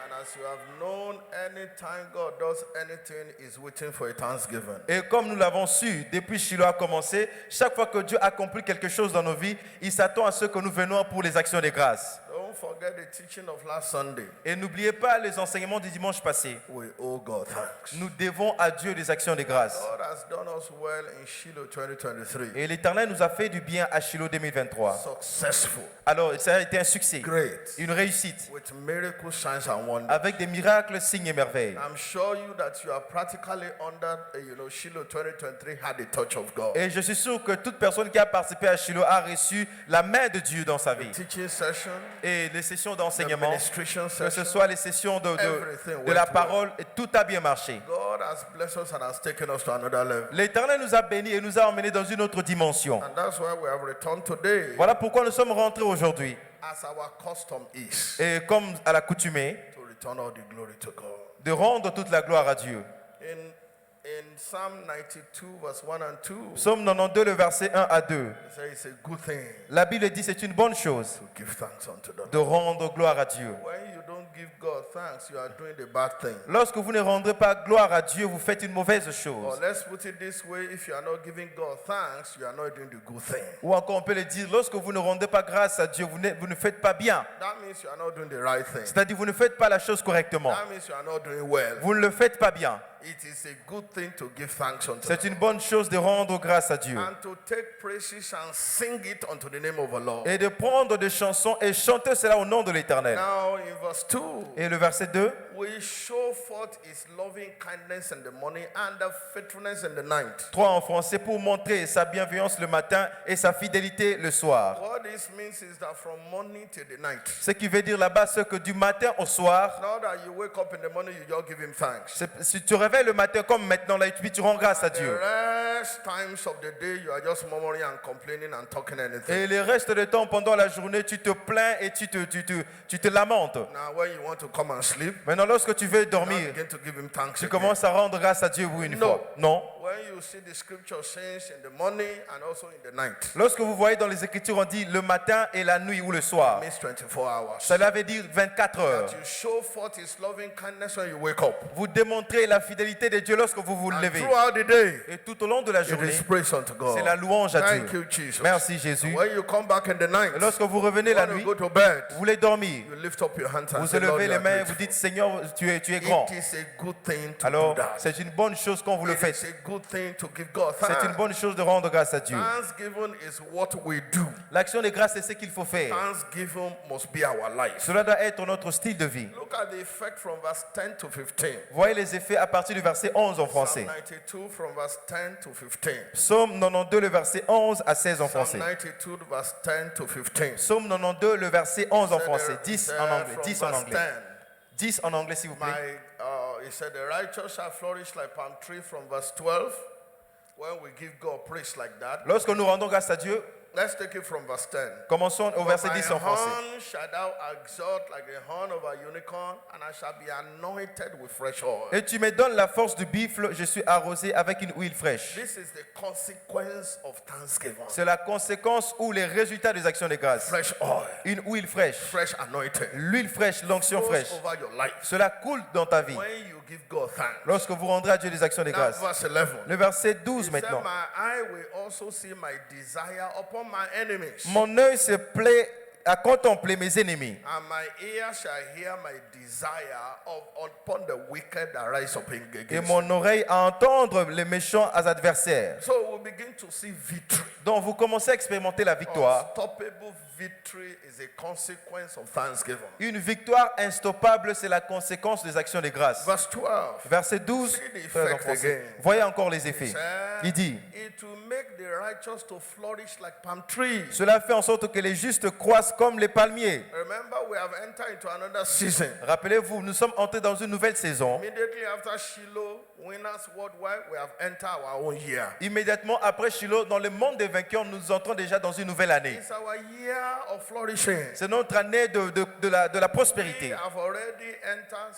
And as you have known, anytime God does anything, is waiting for a thanksgiving. Et comme nous l'avons su, depuis Shiloh a commencé, chaque fois que Dieu accomplit quelque chose dans nos vies, il s'attend à ce que nous venons pour les actions de grâce. Don't forget the teaching of last Sunday. Et n'oubliez pas les enseignements du dimanche passé. We owe God thanks. Nous devons à Dieu des actions de grâce. God has done us well in Shiloh 2023. Et l'Éternel nous a fait du bien à Shiloh 2023. Successful, Alors, ça a été un succès, great, une réussite, with miracles, signs, and wonders. avec des miracles, signes et merveilles. I'm sure you that you are practically under, Shiloh 2023 had a touch of God. Et je suis sûr que toute personne qui a participé à Shiloh a reçu la main de Dieu dans sa vie. Teaching session, Et les sessions the d'enseignement, ministration que ce session, soit les sessions everything de la went parole, et tout a bien marché. God has blessed us and has taken us to another level. L'Éternel nous a bénis et nous a emmenés dans une autre dimension. And that's why we have returned today, Voilà pourquoi nous sommes rentrés aujourd'hui. as our custom is, Et comme à l'accoutumée, to return all the glory to God. de rendre toute la gloire à Dieu. In Psalm 92, verse 1 and 2, Psaume 92, le verset 1 à 2. it says it's a good thing La Bible dit c'est une bonne chose to give thanks unto the Lord. de rendre gloire à Dieu. When you don't give God thanks, you are doing the bad thing. Lorsque vous ne rendrez pas gloire à Dieu, vous faites une mauvaise Or chose. let's put it this way, if you are not giving God thanks, you are not doing the good thing. Ou encore on peut le dire, lorsque vous ne rendez pas grâce à Dieu, vous ne faites pas bien. That means you are not doing the right thing. C'est-à-dire vous ne faites pas la chose correctement. That means you are not doing well. Vous ne le faites pas bien. It is a good thing to give thanks unto C'est the une bonne chose de rendre grâce à Dieu. Lord, and to take praises and sing it unto the name of the Lord. Et de prendre des chansons et chanter cela au nom de l'Éternel. Now in verse 2, Et le verset 2. we show forth his loving kindness in the morning and the faithfulness in the night. 3 en français, pour montrer sa bienveillance le matin et sa fidélité le soir. What this means is that from morning till the night, Ce qui veut dire là-bas, c'est que du matin au soir, now that you wake up in the morning, you just give him thanks. si tu te réveilles le matin comme maintenant, là, et puis tu rends grâce à The Dieu. rest times of the day, you are just murmuring and complaining and talking anything. Et le reste du temps, pendant la journée, tu te plains et tu te lamentes. Now when you want to come and sleep, Maintenant, lorsque tu veux you dormir, begin to give him thanks tu again. commences à rendre grâce à Dieu pour une No. fois. Non. When you see the scripture says in the morning and also in the night, Lorsque vous voyez dans les Écritures, on dit le matin et la nuit ou le soir. it means 24 hours. Cela veut dire 24 heures. That you show forth his loving kindness when you wake up. Vous démontrez la fidélité de Dieu lorsque vous vous And levez. throughout the day, Et tout au long de la it journée, is praise unto God. c'est la louange à Thank Dieu. you, Jesus. Merci Jésus. When you come back in the night, Et lorsque vous revenez you la want to nuit, go to bed, vous voulez dormir, you lift up your hands and vous say, Lord, élevez you les are mains, vous grateful. dites Seigneur, tu es grand. It is a good thing to Alors, do that. c'est une bonne chose quand vous le It faites. is a good thing to give God C'est une thanks. bonne chose de rendre grâce à Dieu. Thanksgiving is what we do. L'action de grâce, c'est ce qu'il faut faire. Thanksgiving must be our life. Cela doit être notre style de vie. Look at the effect from verse 10 to 15. Voyez les effets à partir du verset 11 en français. Psalm 92 from verse 10 to 15. Psaume 92, le verset 11 à 16 en Psalm français. 92 verse 10 to 15. Psaume 92, le verset 11 en français. He 10 said en anglais. from 10 en verse anglais. 10 en anglais, s'il vous plaît. He said, the righteous shall flourish like palm tree from verse 12. When we give God praise like that, Lorsque nous rendons grâce à Dieu, let's take it from verse 10. commençons au verset My 10 en français. horn shall thou exalt like the horn of a unicorn, and I shall be anointed with fresh oil. Et tu me donnes la force du buffle, je suis arrosé avec une huile fraîche. This is the consequence of thanksgiving. C'est la conséquence ou les résultats des actions de grâce. Fresh oil, Une huile fraîche, fresh anointing. l'huile fraîche, l'onction Flows fraîche. over your life. Cela coule dans ta vie. When you give God thanks. Lorsque vous rendrez à Dieu des actions de Now, grâce. verse 11. Le verset He 12 said, maintenant. my eye will also see my desire upon my enemies, Mon œil se plaît à contempler mes ennemis. and my ear shall hear my desire upon the wicked that rise up Et against me. mon oreille à entendre les méchants adversaires. So we begin to see victory. Donc vous commencez à expérimenter la victoire. Unstoppable victory is a consequence of thanksgiving. Une victoire instoppable, c'est la conséquence des actions de grâce. Verse 12. Verset 12, See the en effect français. again. Voyez encore les effets. Il dit, It will make the righteous to flourish like palm trees. cela fait en sorte que les justes croissent comme les palmiers. Remember, we have entered into another season. Rappelez-vous, nous sommes entrés dans une nouvelle saison. Immediately after Shiloh, winners worldwide, we have entered our own year. Immédiatement après Shiloh, dans le monde des vainqueurs, nous entrons déjà dans une nouvelle année. It's our year of flourishing. C'est notre année de la prospérité. We have already entered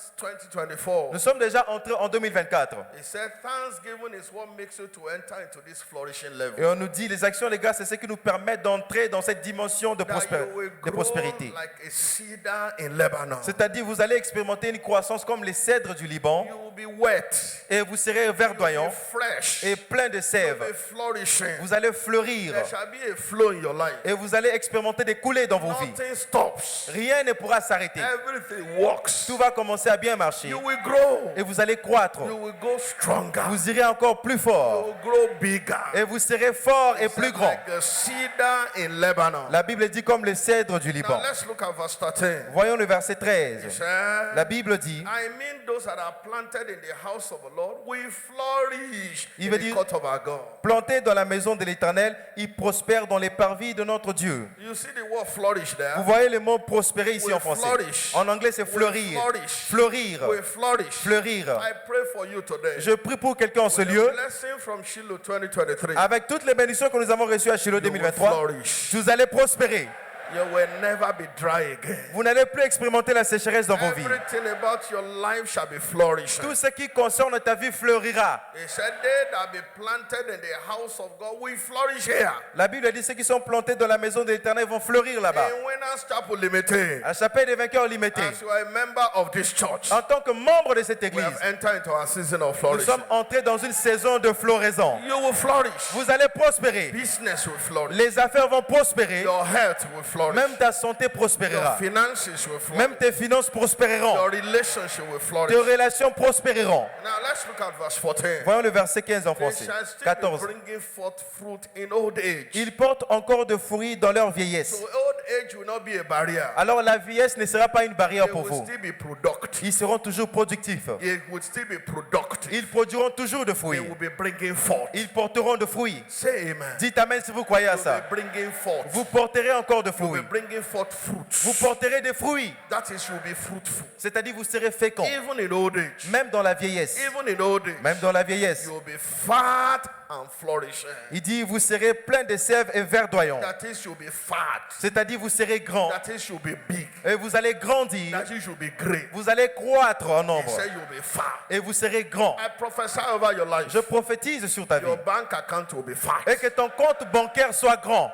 2024. Nous sommes déjà entrés en 2024. He said, thanksgiving is what makes you to enter into this flourishing level. Et on nous dit, les actions de grâce, c'est ce qui nous permet d'entrer dans cette dimension de, That you will grow prospérité. like a cedar in Lebanon. C'est-à-dire, vous allez expérimenter une croissance comme les cèdres du Liban. You will be wet. Et vous serez You will verdoyant be fresh. et plein de You sève. will be flourishing. Vous allez fleurir. There shall be a flow in your life. Et vous allez expérimenter des coulées dans vos vies. Nothing stops. Rien ne pourra s'arrêter. Everything works. Tout va commencer à bien marcher. You will grow. Et vous allez croître. You will go stronger. Vous irez encore plus You fort. will grow bigger. Et vous serez fort et plus grand. Like a cedar in Lebanon. La Bible dit comme les cèdres du Now Liban. let's look at verse 13. Voyons le verset He 13. said, La Bible dit, I mean those that are planted in the house of the Lord will flourish Il in veut the dire- court of our God. plantés dans la maison de l'Éternel, ils prospèrent dans les parvis de notre Dieu. You see the word flourish there? Vous voyez le mot prospérer ici Will en français. flourish. En anglais, c'est Will fleurir. flourish. Fleurir. Will flourish. Fleurir. I pray for you today. Je prie pour quelqu'un en ce With the lieu. blessing from Shiloh 2023. Avec toutes les bénédictions que nous avons reçues à Shiloh You will 2023, flourish. vous allez prospérer. You will never be dry again. Vous n'allez plus expérimenter la sécheresse dans vos vies. Everything about your life shall be flourishing. Tout ce qui concerne ta vie fleurira. He said, they that be planted in the house of God will flourish here. La Bible dit ceux qui sont plantés dans la maison de l'Éternel vont fleurir là-bas. In Winners Chapel Limited, À Chapelle des vainqueurs limités. as you are a member of this church, En tant que membre de cette we église, have entered into our season of nous flourishing. sommes entrés dans une saison de floraison. You will flourish. Vous allez prospérer. Business will flourish. Les affaires vont prospérer. Your health will flourish. Même ta santé Your prospérera. finances will flourish. Même tes finances prospéreront. Your relationship will flourish. Tes relations prospéreront. Now let's Let's look at verse 14. Voyons le verset 15 en They français. shall still 14. be bringing forth fruit in old age. Ils portent encore de fruits dans leur vieillesse. So old age will not be a barrier. Alors la vieillesse ne sera pas une barrière They pour will vous. still be productive. Ils seront toujours productifs. It will still be productive. Ils produiront toujours de They fruits. will be bringing forth. Ils porteront de fruits. Say amen. Dites amen si vous croyez à You'll ça. be bringing forth. Vous porterez encore de You'll fruits. be bringing forth Vous fruits. porterez des fruits. That is, you'll be fruitful. C'est-à-dire vous serez féconds. Even in old age. Même dans la vieillesse. Even in old age. Même dans la vieillesse. You'll be fat and flourishing. Il dit vous serez plein de sève et verdoyants. That is, you'll be fat. C'est-à-dire vous serez grands. That is, you'll be big. Et vous allez grandir. That is, you'll be great. Vous allez croître en He nombre. said you'll be fat. Et vous serez grands. I prophesy over your life. Je prophétise sur ta vie. Your bank account will be fat. Et que ton compte bancaire soit grand.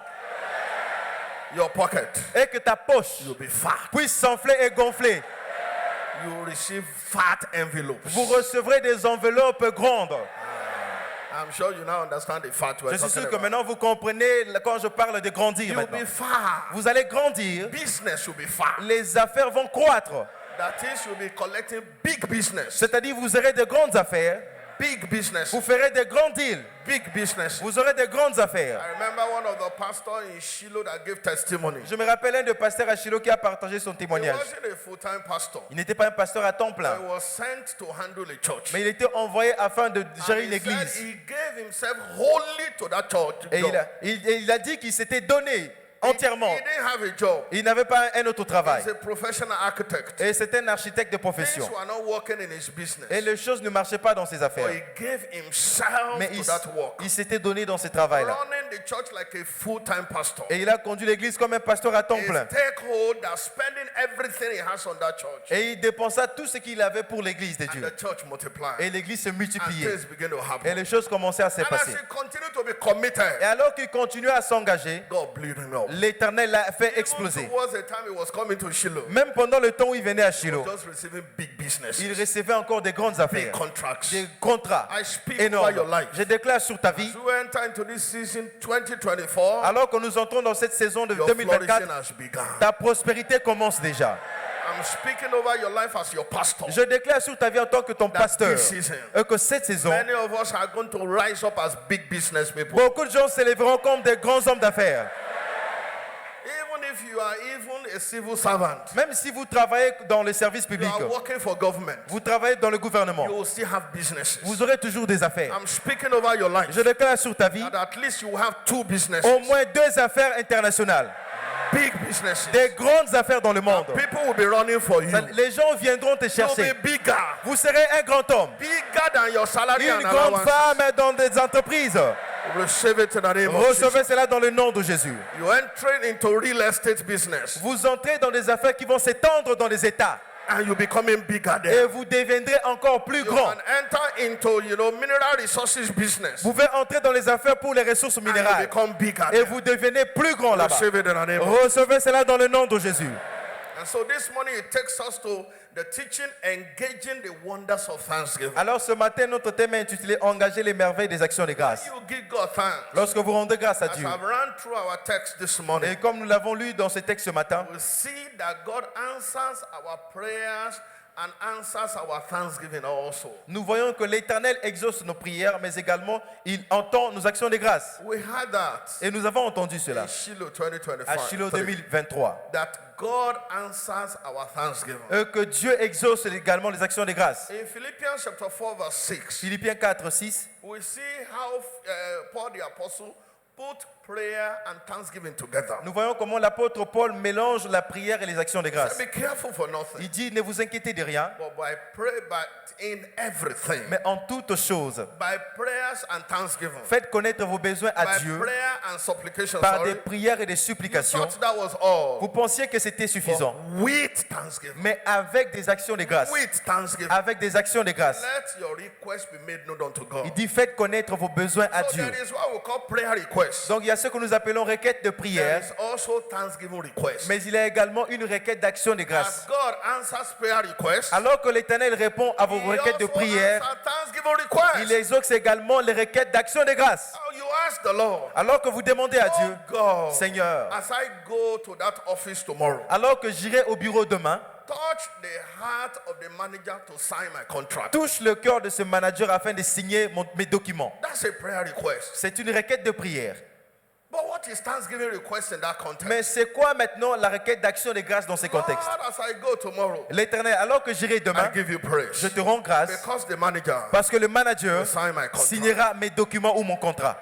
Your pocket, Et que ta poche you'll be fat. puisse s'enfler et gonfler. You will receive fat envelopes. Vous recevrez des enveloppes grandes. I'm sure you now understand the fat we're Je suis talking sûr que about. maintenant vous comprenez quand je parle de grandir You'll maintenant. be fat. Vous allez grandir. Business will be fat. Les affaires vont croître. That is, you'll be collecting big business. C'est-à-dire vous aurez de grandes affaires. Big business. Vous ferez de grands deals. Big business. Vous aurez de grandes affaires. I remember one of the pastors in Shiloh that gave testimony. Je me rappelle un de pasteur à Shiloh qui a partagé son He témoignage. wasn't a full-time pastor. Il n'était pas un pasteur à temps He plein, was sent to handle a church. mais il était envoyé afin de gérer une And he said église. he gave himself wholly to that church. Et job. il a dit qu'il s'était donné entièrement. He didn't have a job. Il n'avait pas un autre travail. He's a professional architect. Et c'était un architecte de Things profession. were not working in his business. Et les choses ne marchaient pas dans ses But affaires. he gave himself Mais to that work. il s'était donné dans ce travail-là. Running the church like a full-time pastor. Et il a conduit l'église comme un pasteur à temps A plein. stakeholder spending everything he has on that church. Et il dépensa tout ce qu'il avait pour l'église de And Dieu. the church multiplied. Et l'église se And multipliait. things began to Et happen. les choses commençaient à se And as passer. he continued to be committed, Et alors qu'il continuait à s'engager, God blew him up. l'Éternel l'a fait Even exploser. towards the time he was coming to Shiloh, Même pendant le temps où il venait à he Shiloh, was just receiving big business, il recevait encore des grandes big affaires, contracts. des contrats I speak over your énormes. life. Je déclare sur ta vie, As we enter into this season 2024, alors que nous entrons dans cette saison de your 2024, flourishing has begun. ta prospérité commence déjà. I'm speaking over your life as your pastor. Je déclare sur ta vie en tant que ton pasteur this season, que cette saison, many of us are going to rise up as big business people. beaucoup de gens s'élèveront comme des grands hommes d'affaires. Even if you are even a civil servant, Même si vous travaillez dans le service you public, are working for government, vous travaillez dans le you gouvernement, will still have businesses. vous aurez toujours des affaires. I'm speaking over your life Je déclare sur ta vie that at least you will have two businesses, au moins 2 affaires internationales, big businesses. des grandes affaires dans le monde. People will be running for you. Les gens viendront te You'll chercher. be bigger, Vous serez un grand homme, bigger than your salary une and grande allowance. femme dans des entreprises. Receive it in the name of Jesus. Recevez cela dans le nom de Jésus. You entering into real estate business Vous entrez dans des affaires qui vont s'étendre dans les États and you becoming bigger et there. vous deviendrez encore plus You grand. can enter into, mineral resources business Vous pouvez entrer dans les affaires pour les ressources and you minérales become bigger et there. vous devenez plus grand là-bas. Receive it in the name of Recevez cela dans le nom de Jésus. And so this morning it takes us to the teaching, engaging the wonders of thanksgiving. Alors ce matin, notre thème est intitulé Engager les merveilles des actions de grâce. You give God thanks. Lorsque vous rendez grâce à As Dieu, I've run through our text this morning, et comme nous l'avons lu dans ce texte ce matin, we see that God answers our prayers and answers our thanksgiving also. nous voyons que l'Éternel exauce nos prières, mais également il entend nos actions de grâce. We had that Et nous avons entendu cela in Shiloh 2025. à Shiloh 2023. That God answers our thanksgiving. Que Dieu exauce également les actions de grâce. In Philippians chapter 4 verse 6, Philippiens 4, 6, we see how Paul the apostle put prayer and thanksgiving together. nous voyons comment l'apôtre Paul mélange la prière et les actions de grâce. So be careful for nothing. Il dit, ne vous inquiétez de rien, But in everything, mais en toutes choses, by prayers and thanksgiving, faites connaître vos besoins à by Dieu prayer and supplication, par des sorry, prières et des you supplications. thought that was all. Vous pensiez que c'était suffisant, With thanksgiving, mais avec des actions de grâce. with thanksgiving, Avec des actions de grâce. let your request be made known unto God. Il dit, faites connaître vos besoins à So Dieu. there is what we call prayer requests. Donc il y a ce que nous appelons requête de There prière, is also thanksgiving requests. mais il y a également une requête d'action de As grâce. God answers prayer requests, Alors que l'Éternel répond à vos He requêtes de also prière, answers thanksgiving requests. il exauce également les requêtes d'action de grâce. So you ask the Lord, Alors que vous demandez à Dieu, God, Seigneur, as I go to that office tomorrow, alors que j'irai au bureau demain, touch the heart of the manager to sign my contract. Touche le cœur de ce manager afin de signer mes documents. That's a prayer request. C'est une requête de prière. But what is Thanksgiving request in that context? Mais c'est quoi maintenant la requête d'action de grâce dans ces contextes? Lord, as I go tomorrow, L'Éternel, alors que j'irai I demain, give you praise. je te rends grâce Because the manager parce que le manager will sign my contract. signera mes documents ou mon contrat.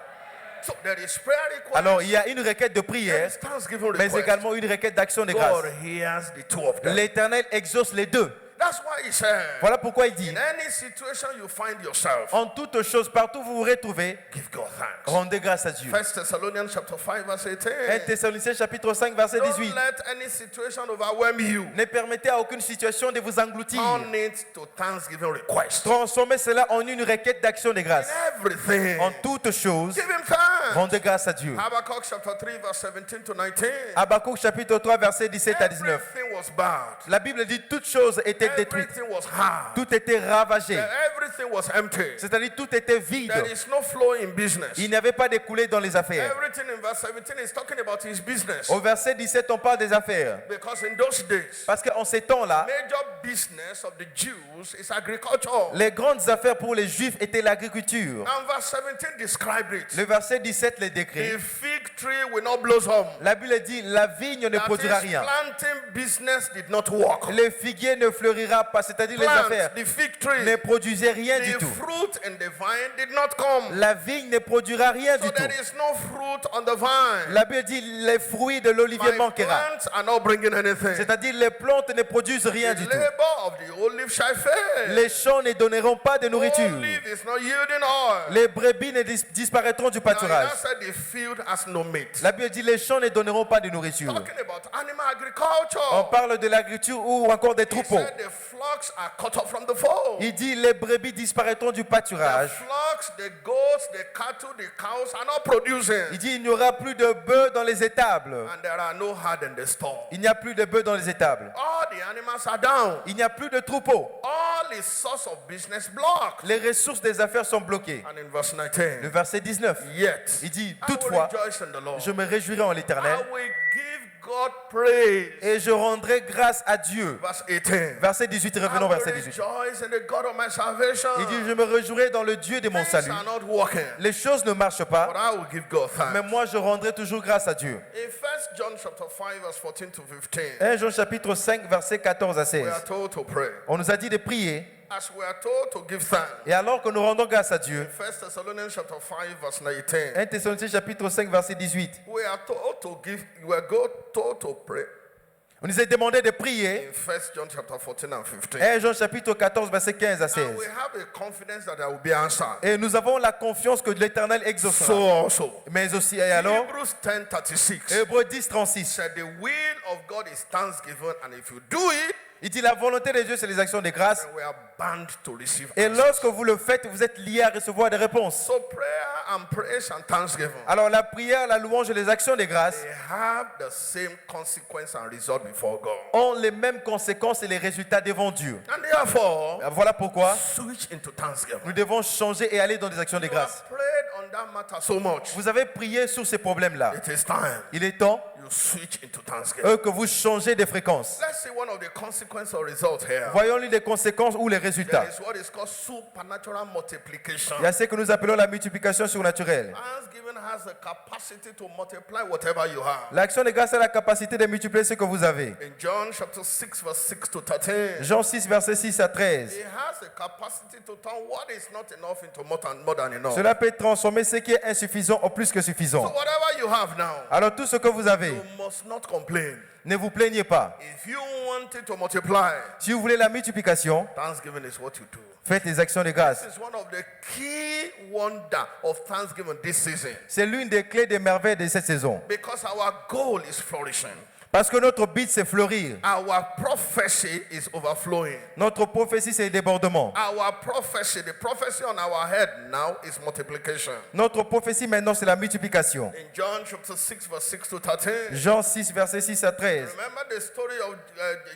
So there is prayer request. Alors il y a une requête de There prière, is Thanksgiving mais request. également une requête d'action de grâce. God hears the two of them. L'Éternel exauce les deux. That's why he said, Voilà pourquoi il dit, in any situation you find yourself, en toutes choses, partout où vous vous retrouvez, give God thanks. rendez grâce à Dieu. 1 Thessalonians chapter 5 verse 18. 1 Thessaloniciens chapitre 5 verset Don't 18. let any situation overwhelm you. Ne permettez à aucune situation de vous engloutir. Turn it to thanksgiving request. Transformez cela en une requête d'action de grâce. In everything, En toutes choses, give him thanks. rendez grâce à Dieu. Habakkuk chapter 3 verse 17 to 19. Habakkuk chapitre 3 verset 17 à 19. Everything was bad. La Bible dit toutes choses étaient détruites. Everything was hard. Tout était ravagé. Everything was empty. C'est-à-dire tout était vide. There is no flow in business. Il n'y avait pas d'écoulé dans les affaires. Everything in verse 17 is talking about his business. Au verset 17, on parle des affaires. Because in those days, Parce qu'en ces temps-là, major business of the Jews is agriculture. les grandes affaires pour les Juifs étaient l'agriculture. And verse 17 described it. Le verset 17 les décrit. The fig tree will not blossom. La Bible dit, la vigne ne That produira is, rien. planting business did not work. Le figuier ne fleurira pas, c'est-à-dire les Plant, affaires the fig tree, ne produisaient rien du the tout. fruit and the vine did not come. La vigne ne produira rien So du tout. there is no fruit on the vine. La Bible dit, les fruits de l'olivier My manquera. plants are not bringing anything. C'est-à-dire les plantes ne produisent rien The du tout. labor of the olive shall fail. Les champs ne donneront pas de nourriture. Olive is not yielding oil. Les brebis ne disparaîtront du Now, it pâturage. now said the field has no meat. La Bible dit les champs ne donneront pas de nourriture. Talking about animal agriculture. On parle de l'agriculture ou encore des He troupeaux. said the flocks are cut off from the fold. Il dit les brebis disparaîtront du The pâturage. flocks, the goats, the cattle, the cows are not producing. Il dit il n'y aura plus de bœufs dans les étables. And there are no herd in the store. Il n'y a plus de bœufs dans les étables. All the animals are down. Il n'y a plus de troupeaux. All the source of business blocked. Les ressources des affaires sont bloquées. And in verse Le 19, verset 19. yet Il dit I will toutefois, rejoice in the Lord. je me réjouirai en l'Éternel I will give God praise. et je rendrai grâce à Dieu. Verse 18. Verset 18, I revenons au will verset 18. rejoice in the God of my salvation. Il dit je me réjouirai dans le Dieu de mon Things salut. are not working, Les choses ne marchent pas, but I will give God mais thanks. moi je rendrai toujours grâce à Dieu. In 1 John chapter 5 verse 14 to 15, 1 Jean chapitre 5 verset 14 à we 16. are told to pray. On nous a dit de prier As we are told to give thanks. et alors que nous rendons grâce à Dieu. 1 Thessalonians chapter 5 verse 19, 1 Thessaloniciens chapitre 5 verset 18. we are told to give, we are told to pray. On nous a demandé de prier. In 1 John chapter 14 and 15. 1 Jean chapitre 14 verset 15 à And 16. we have a confidence that there will be answer. Et nous avons la confiance que l'Éternel exaucera. So also, Mais aussi, et alors, Hebrews 10:36 Hébreux 10, 36. said the will of God is thanksgiving, and if you do it, Il dit la volonté de Dieu, c'est les actions de grâce. then we are bound to receive Et answers. lorsque vous le faites, vous êtes liés à recevoir des réponses. So prayer and praise and thanksgiving, Alors la prière, la louange et les actions de grâce they have the same consequence and result before God. ont les mêmes conséquences et les résultats devant Dieu. And therefore, Voilà pourquoi switch into thanksgiving. nous devons changer et aller dans des actions de You grâce. have prayed on that matter so much. Vous avez prié sur ces problèmes-là. It is time Il est temps you switch into thanksgiving. que vous changez de fréquence. Let's see one of the consequences or results here. Voyons les conséquences ou les résultats. There is what is called supernatural multiplication. Il y a ce que nous appelons la multiplication surnaturelle. Thanksgiving has the capacity to multiply whatever you have. L'action de grâce a la capacité de multiplier ce que vous avez. In John chapter 6 verse 6 to 13, Jean 6, verset 6 à 13. it has the capacity to turn what is not enough into more than enough. Cela peut transformer ce qui est insuffisant en plus que So suffisant. whatever you have now, Alors tout ce que vous avez, you must not complain. ne vous plaignez pas. If you want it to multiply, Si vous voulez la multiplication, thanksgiving is what you do. faites les actions de grâce. This is one of the key wonder of thanksgiving this season, C'est l'une des clés des merveilles de cette saison. because our goal is flourishing. Parce que notre but, c'est fleurir. Our prophecy is overflowing. Notre prophétie, c'est le débordement. Our prophecy, the prophecy on our head now is multiplication. Notre prophétie maintenant, c'est la multiplication. In John chapter 6 verse 6 to 13, Jean 6, verset 6 à 13. remember the story of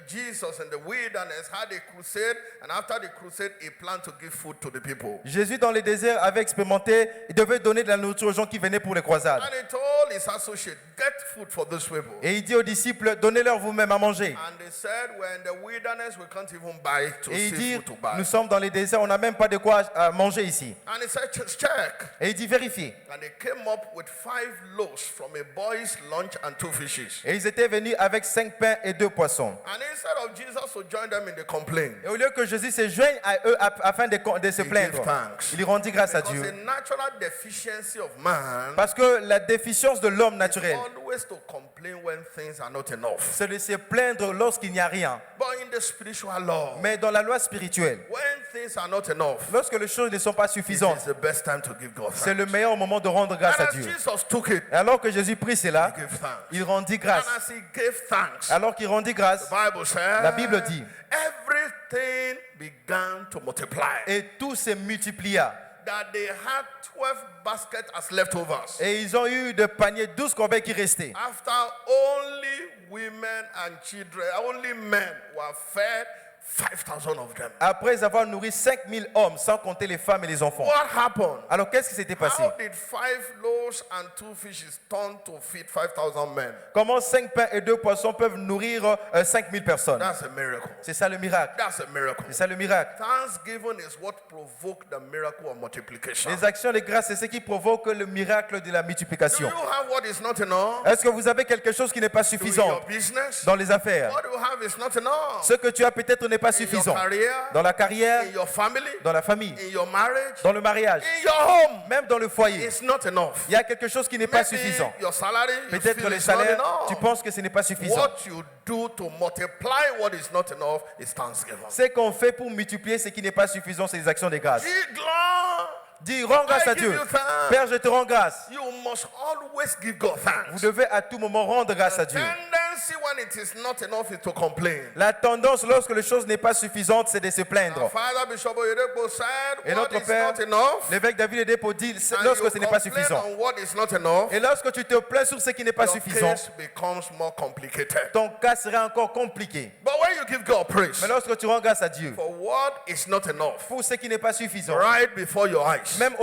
Jesus in the wilderness, had a crusade, and after the crusade, he planned to give food to the people. Jésus, dans le désert, avait expérimenté, il devait donner de la nourriture aux gens qui venaient pour les croisades. And he told told his associate, get food for those people. Et il dit aux disciples, donnez-leur vous-même à manger. And they said, we're in the wilderness, we can't even buy to Et il see dit, food to buy. nous sommes dans les déserts, on n'a même pas de quoi manger ici. And he said, check. Et il dit, vérifiez. And they came up with 5 loaves from a boy's lunch and 2 fishes. Et ils étaient venus avec 5 pains et 2 poissons. And instead of Jesus to join them in the complaint, Et au lieu que Jésus se joigne à eux afin de se He plaindre, gave thanks. il rendit grâce à because Dieu. the natural deficiency of man Parce que la déficience de l'homme is naturel, always to complain when things are not enough. c'est de se plaindre lorsqu'il n'y a rien. But in the spiritual law, Mais dans la loi spirituelle, when things are not enough, lorsque les choses ne sont pas it suffisantes, is the best time to give God c'est thanks. le meilleur moment de rendre grâce And à as Dieu. Jesus took it, Et alors que Jésus prit cela, he gave thanks. il rendit And grâce. as he gave thanks, Alors qu'il rendit grâce, the Bible says, la Bible dit, everything began to multiply. et tout se multiplia. That they had 12 baskets as leftovers. Et ils ont eu de paniers 12 corbeilles qui restaient. After only women and children, only men were fed, 5,000 of them. Après avoir nourri 5000 hommes, sans compter les femmes et les enfants. What happened? Alors qu'est-ce qui s'était passé? How did 5 loaves and 2 fishes turn to feed 5,000 men? Comment 5 pains et 2 poissons peuvent nourrir 5000 personnes? That's a miracle. C'est ça le miracle. That's a miracle. C'est ça le miracle. Thanksgiving is what provoked the miracle of multiplication. Les actions de grâce, c'est ce qui provoque le miracle de la Do multiplication. you have what is not enough? Est-ce que vous avez quelque chose qui n'est pas Do in suffisant your business? dans les affaires? What you have is not enough. Ce que tu as peut-être n'est pas In your suffisant career, dans la carrière, in your family, dans la famille, in your marriage, dans le mariage, in your home. même dans le foyer. It's not enough. Il y a quelque chose qui n'est pas Maybe suffisant. your salary, you Peut-être feel le it's not salaire, enough. tu penses que ce n'est pas suffisant. What you do to multiply what is not enough is thanksgiving. Ce qu'on fait pour multiplier ce qui n'est pas suffisant, c'est les actions de grâce. Give glory. Dis, rends grâce I à give Dieu. you thanks. Père, je te rends grâce. You must always give God Vous thanks. devez à tout moment rendre grâce à Dieu. Tendency when it is not enough is to complain. La tendance lorsque les choses n'est pas suffisante, c'est de se Our plaindre. Father Bishop Oyedepo said, Et what notre is Père, not enough, l'évêque David Oyedepo dit, and lorsque you ce n'est pas complain suffisant. on what is not enough, Et lorsque tu te plains sur ce qui n'est pas your suffisant, case becomes more complicated. ton cas sera encore compliqué. But when you give God praise Mais lorsque tu rends grâce à Dieu for what is not enough, pour ce qui n'est pas suffisant, right before your eyes, même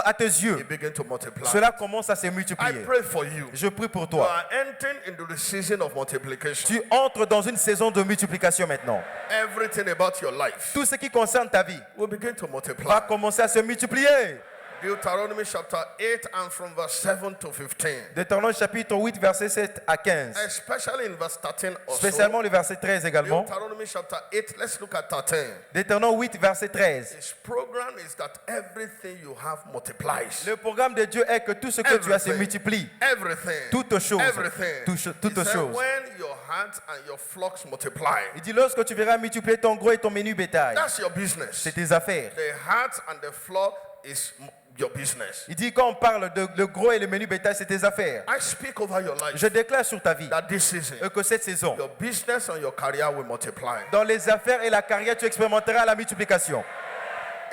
à tes it yeux, begins to multiply. cela commence à se I multiplier. pray for you. Je prie pour You toi. are entering into the season of multiplication. Tu entres dans une saison de multiplication maintenant. Everything about your life Tout ce qui concerne ta vie will begin to multiply. va commencer à se multiplier. Deuteronomy chapter 8 and from verse 7 to 15. Deutéronome chapitre 8, verset 7 à 15. Especially in verse 13 also. Spécialement le verset 13 également. Deuteronomy chapter 8, let's look at 13. Deutéronome 8, verset 13. His program is that everything you have multiplies. Le programme de Dieu est que tout ce que tu as se multiplie. Everything. Toutes choses. Everything. Toutes He said, choses. when your herds and your flocks multiply, Il dit lorsque tu verras multiplier ton gros et ton menu bétail, that's your business. c'est tes affaires. The herds and the flock is your business. Il dit quand on parle de le gros et le menu bétail, c'est tes affaires. I speak over your life Je déclare sur ta vie that this season, que cette saison, your business and your career will multiply. dans les affaires et la carrière, tu expérimenteras la multiplication.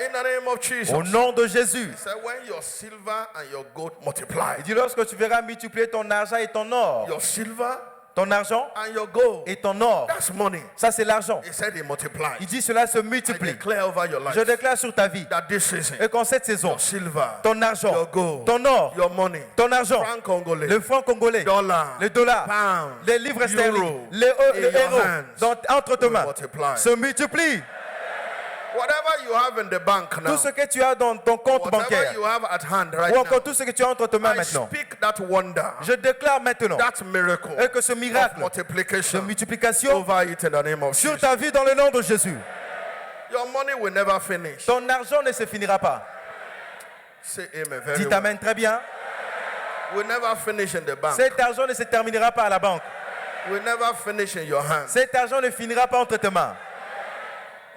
In the name of Jesus. Au nom de Jésus. He said, when your silver and your gold multiply, Il dit lorsque tu verras multiplier ton argent et ton or, your silver ton argent and your gold, et ton or, that's money. ça c'est l'argent. He said it multiplies. Il dit cela se I multiplie. declare over your life Je déclare sur ta vie that this season, et qu'en cette saison, your silver, ton argent, your gold, ton or, your money, ton argent, franc congolais, le franc congolais, dollar, le dollar, pound, les livres sterling, euro, les in your euros hands entre tes will mains multiply. se multiplient. Whatever you have in the bank now, Tout ce que tu as dans ton compte whatever bancaire, you have at hand right ou encore now, tout ce que tu as entre tes mains I maintenant, speak that wonder, je déclare maintenant that miracle et que ce of miracle de multiplication multiplication over it in the name of sur Jesus. ta vie dans le nom de Jésus. Your money will never finish. Ton argent ne se finira pas. Say amen. Very Dis well. amen très bien. Will never finish in the bank. Cet argent ne se terminera pas à la banque. Will never finish in your hands. Cet argent ne finira pas entre tes mains.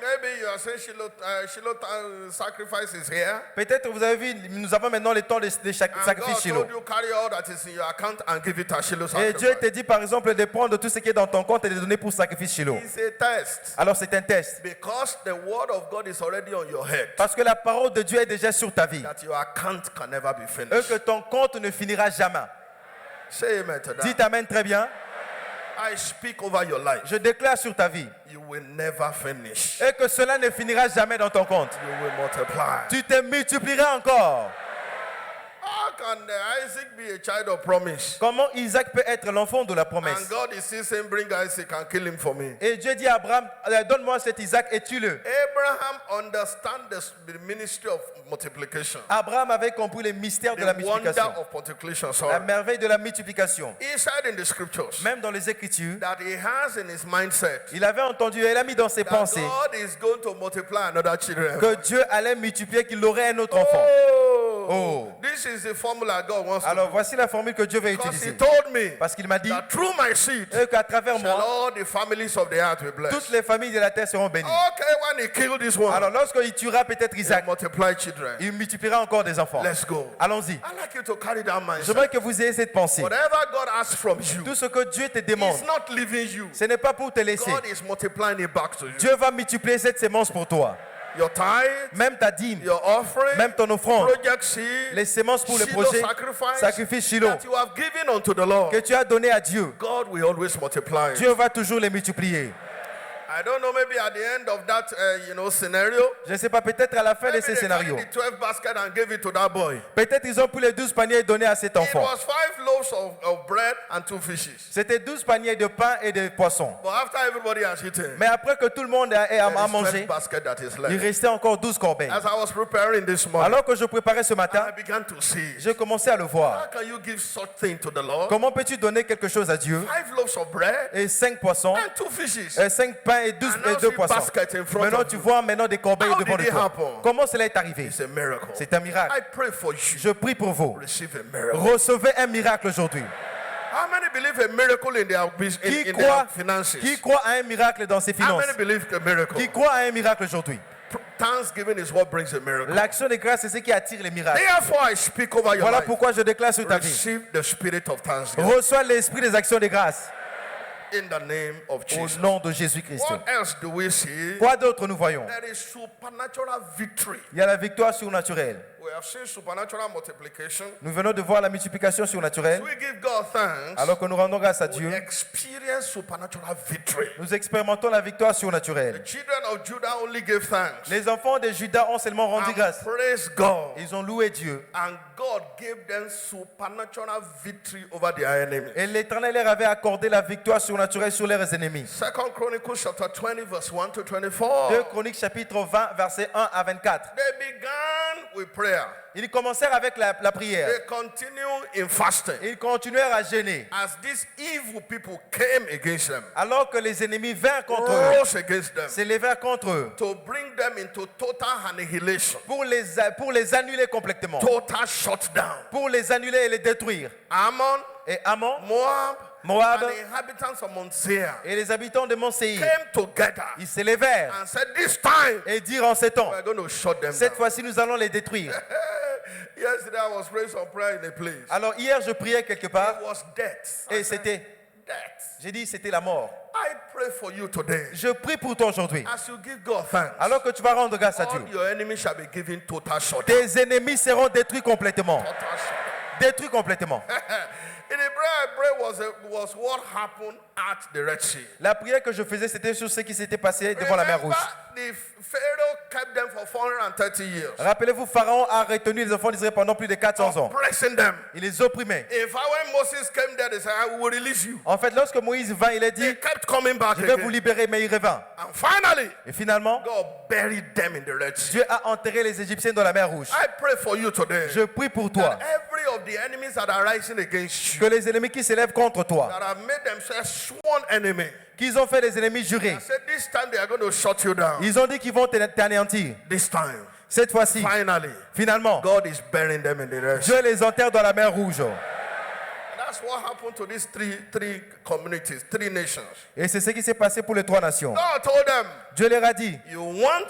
Maybe you are saying Shiloh sacrifice is here. Peut-être vous avez vu, nous avons maintenant le temps de And sacrifice God Shiloh. told you carry all that is in your account and give it to Shiloh Et Dieu sacrifice. te dit par exemple de prendre tout ce qui est dans ton compte et de donner pour sacrifice Shiloh. It's a test. Alors c'est un test. Because the word of God is already on your head. Parce que la parole de Dieu est déjà sur ta vie. That your account can never be Et finished. que ton compte ne finira jamais. Say amen to Dis that. amen très bien. I speak over your life. Je déclare sur ta vie. You will never finish. Et que cela ne finira jamais dans ton compte. You will multiply. Tu te multiplieras encore. Oh can Isaac be a child of promise? Comment Isaac peut être l'enfant de la And promesse? God is still saying, bring Isaac and kill him for me. Et Dieu dit à Abraham, donne-moi cet Isaac et tue-le. Abraham understands the ministry of multiplication. Abraham avait compris les mystères de la The wonder multiplication, of multiplication, la sorry. merveille de la multiplication. He said in the scriptures Même dans les Écritures, that he has in his mindset il avait entendu, il a mis dans ses that pensées God is going to multiply another children. que Dieu allait multiplier, qu'il aurait un autre enfant. Oh. This is the formula God wants Alors to do. voici la formule que Dieu veut Because he utiliser. told me Parce qu'il m'a dit that through my seed qu'à travers shall moi, all the families of the earth be blessed. toutes les familles de la terre seront bénies. Okay, when he killed this one, Alors lorsqu'il tuera peut-être he Isaac, multiply children. il multipliera encore des enfants. Let's go. Allons-y. I like you to carry that mindset. J'aimerais que vous ayez cette pensée. Whatever God asks from you, Tout ce que Dieu te demande, He's not leaving you. ce n'est pas pour te laisser. God is multiplying it back to you. Dieu va multiplier cette sémence pour toi. Your tithe, Même ta dîme, your offering, même ton offrande, project seed, les sémences pour le Shiloh projet, sacrifice sacrifice Shiloh, that you have given unto the Lord, que tu as donné à Dieu. God will always multiply it. Dieu va toujours les multiplier. I don't know, maybe at the end of that, scenario, Je ne sais pas, peut-être à la fin de maybe ces they carried scénarios, the 12 basket and gave it to that boy. peut-être ils ont pris les 12 paniers et donné à cet It enfant. was 5 loaves of bread and 2 fishes. C'était 12 paniers de pain et de poissons. But after everybody has eaten, Mais après que tout le monde a there is 12 mangé, basket that is il left. restait encore 12 corbeilles. As I was preparing this morning, Alors que je préparais ce I matin, began to see, j'ai commencé à le how voir. can you give such thing to the Lord? Comment peux-tu donner quelque chose à Dieu 5 loaves of bread et 5 poissons, and 2 fishes. et 5 pains et 2 And now see poissons. basket in front Maintenant of tu you. vois maintenant des corbeilles How devant did de it toi. happen? Comment cela est arrivé? It's a miracle. C'est un miracle. I pray for you. Je prie pour vous. Receive a miracle. Recevez un miracle aujourd'hui. How many believe a miracle in their business, Qui in their croit, finances? qui croit à un miracle dans ses How finances? many believe a miracle? Qui croit à un miracle aujourd'hui? Thanksgiving is what brings a miracle. L'action de grâce, c'est ce qui attire les miracles. Therefore, I speak over your Voilà life. pourquoi je déclare sur ta vie. Receive the spirit of thanksgiving Reçois l'esprit des actions de grâce in the name of au Jesus. nom de Jésus-Christ. What else do we see? Quoi d'autre nous voyons? There is supernatural victory. Il y a la victoire surnaturelle. We have seen supernatural multiplication. Nous venons de voir la multiplication surnaturelle. We give God thanks. Alors que nous rendons grâce à We Dieu, experience supernatural victory. nous expérimentons la victoire The surnaturelle. children of Judah only gave thanks Les enfants de Juda ont seulement rendu and grâce. praise God. Ils ont loué Dieu. And God gave them supernatural victory over their enemies. Et l'Éternel leur avait accordé la victoire surnaturelle sur leurs ennemis. 2 Chronicles chapter 20 verse 1 to 24. 2 Chroniques chapitre 20 versets 1 à 24. They began with prayer. Ils commencèrent avec la prière. They continued in fasting. Ils continuèrent à jeûner. As these evil people came against them, Alors que les ennemis vinrent contre eux, rose against them, s'élevèrent contre eux, to bring them into total annihilation, pour les annuler complètement, total shutdown. pour les annuler et les détruire. Ammon, Et Ammon, Moab, Moab and the inhabitants of Mount Seir et les habitants de Mont Séir, came together ils s'élevèrent and said, this time et dirent en ces temps, we're going to shut them cette down. fois-ci nous allons les détruire. Yesterday I was praying some prayer in a place. Alors hier je priais quelque part It was death. I et said, c'était, death. j'ai dit c'était la mort. I pray for you today. Je prie pour toi aujourd'hui. As you give God thanks, Alors que tu vas rendre grâce à Dieu, all your enemies shall be given total shutdown. tes ennemis seront détruits complètement. Total shutdown. Détruits complètement. In the prayer I prayed was what happened at the Red Sea. La prière que je faisais, c'était sur ce qui s'était passé devant la mer Remember, Rouge. the Pharaoh kept them for 430 years, Rappelez-vous, Pharaon a retenu les enfants d'Israël pendant plus de 400 ans. oppressing them. Il les opprimait. In fact, when Moses came there, they said, I will release you. En fait, lorsque Moïse vint, il a They dit, kept coming back je vais vous again. libérer, mais il revint. And finally, Et finalement, God buried them in the Red Sea. Dieu a enterré les Égyptiens dans la mer Rouge. I pray for you today. Je prie pour toi, That every of the enemies that are rising against you, que les ennemis qui s'élèvent contre toi, that have made themselves sworn enemy, qu'ils ont fait des ennemis jurés, I said this time they are going to shut you down. ils ont dit qu'ils vont t'anéantir. This time, Cette fois-ci, finally, finalement, God is burying them in the Red Sea. Dieu les enterre dans la mer Rouge. That's what happened to these three communities, 3 nations. Et c'est ce qui s'est passé pour les 3 nations. God told them, Dieu leur a dit, you want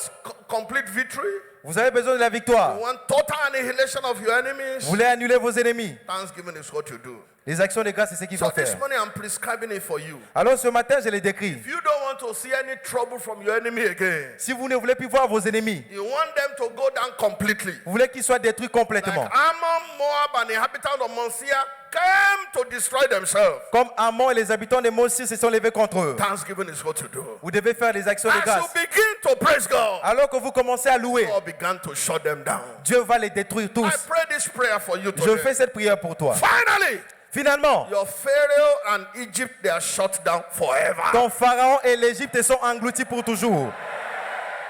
complete victory? vous avez besoin de la victoire. You want total annihilation of your enemies? Vous voulez annuler vos ennemis. Thanksgiving is what you do. Les actions de grâce, c'est ce qu'il So faut this faire. morning I'm prescribing it for you. Alors ce matin, je les décris. If you don't want to see any trouble from your enemy again, Si vous ne voulez plus voir vos ennemis, you want them to go down completely. vous voulez qu'ils soient détruits complètement. Like Ammon, Moab, and the inhabitants of Mount Seir came to destroy themselves. Comme Ammon et les habitants de Moïse se sont levés contre eux. Thanksgiving is what you do. Vous devez faire des actions de As you grâce. begin to praise God, Alors que vous commencez à louer, God began to shut them down. Dieu va les détruire I tous. pray this prayer for you Je today. fais cette prière pour toi. Finally, Finalement, your Pharaoh and Egypt, they are shut down forever. ton Pharaon et l'Égypte sont engloutis pour toujours.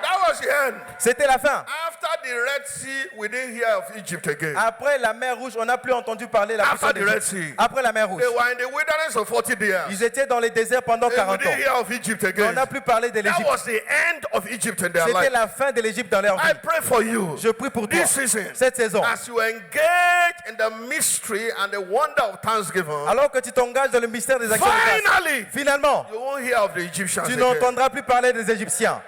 That was the end. C'était la fin. After the Red Sea, we didn't hear of Egypt again. Après la mer Rouge, on n'a plus entendu parler la After puissance the Red d'Égypte. Sea, Après la mer Rouge, they were in the wilderness for 40 years. ils étaient dans les déserts pendant And we 40 didn't ans. hear of Egypt On again. n'a plus parlé de That l'Égypte. was the end of Egypt in their C'était life. la fin de l'Égypte dans leur I vie. pray for you Je prie pour toi. this season, Cette saison, as you engage in the mystery and the wonder of thanksgiving, alors que tu t'engages dans le mystère des actions de grâce, finally, finalement, you won't hear of the Egyptians tu again. n'entendras plus parler des Égyptiens.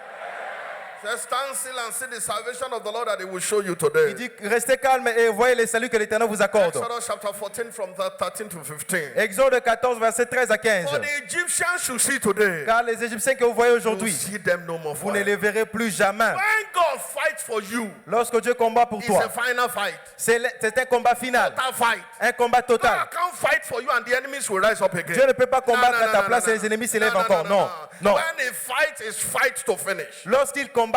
Just stand still and see the salvation of the Lord that He will show you Il today. dit, restez calme et voyez les saluts que l'Éternel vous accorde. Exodus chapter 14 from 13 to 15. Exode 14, verset 13 à 15. For the Egyptians you see today, Car les Égyptiens que vous voyez you aujourd'hui, see them no more vous ne forever. les verrez plus jamais. When God fights for you, Lorsque Dieu combat pour it's toi, a final fight. c'est un combat final, Total fight. un combat God total. can't fight for you and the enemies will rise up again. Dieu ne peut pas combattre à ta no, place no, et les ennemis no, s'élèvent no, encore. no, Non, non. When he fights, it's fight to finish. Lorsqu'il combat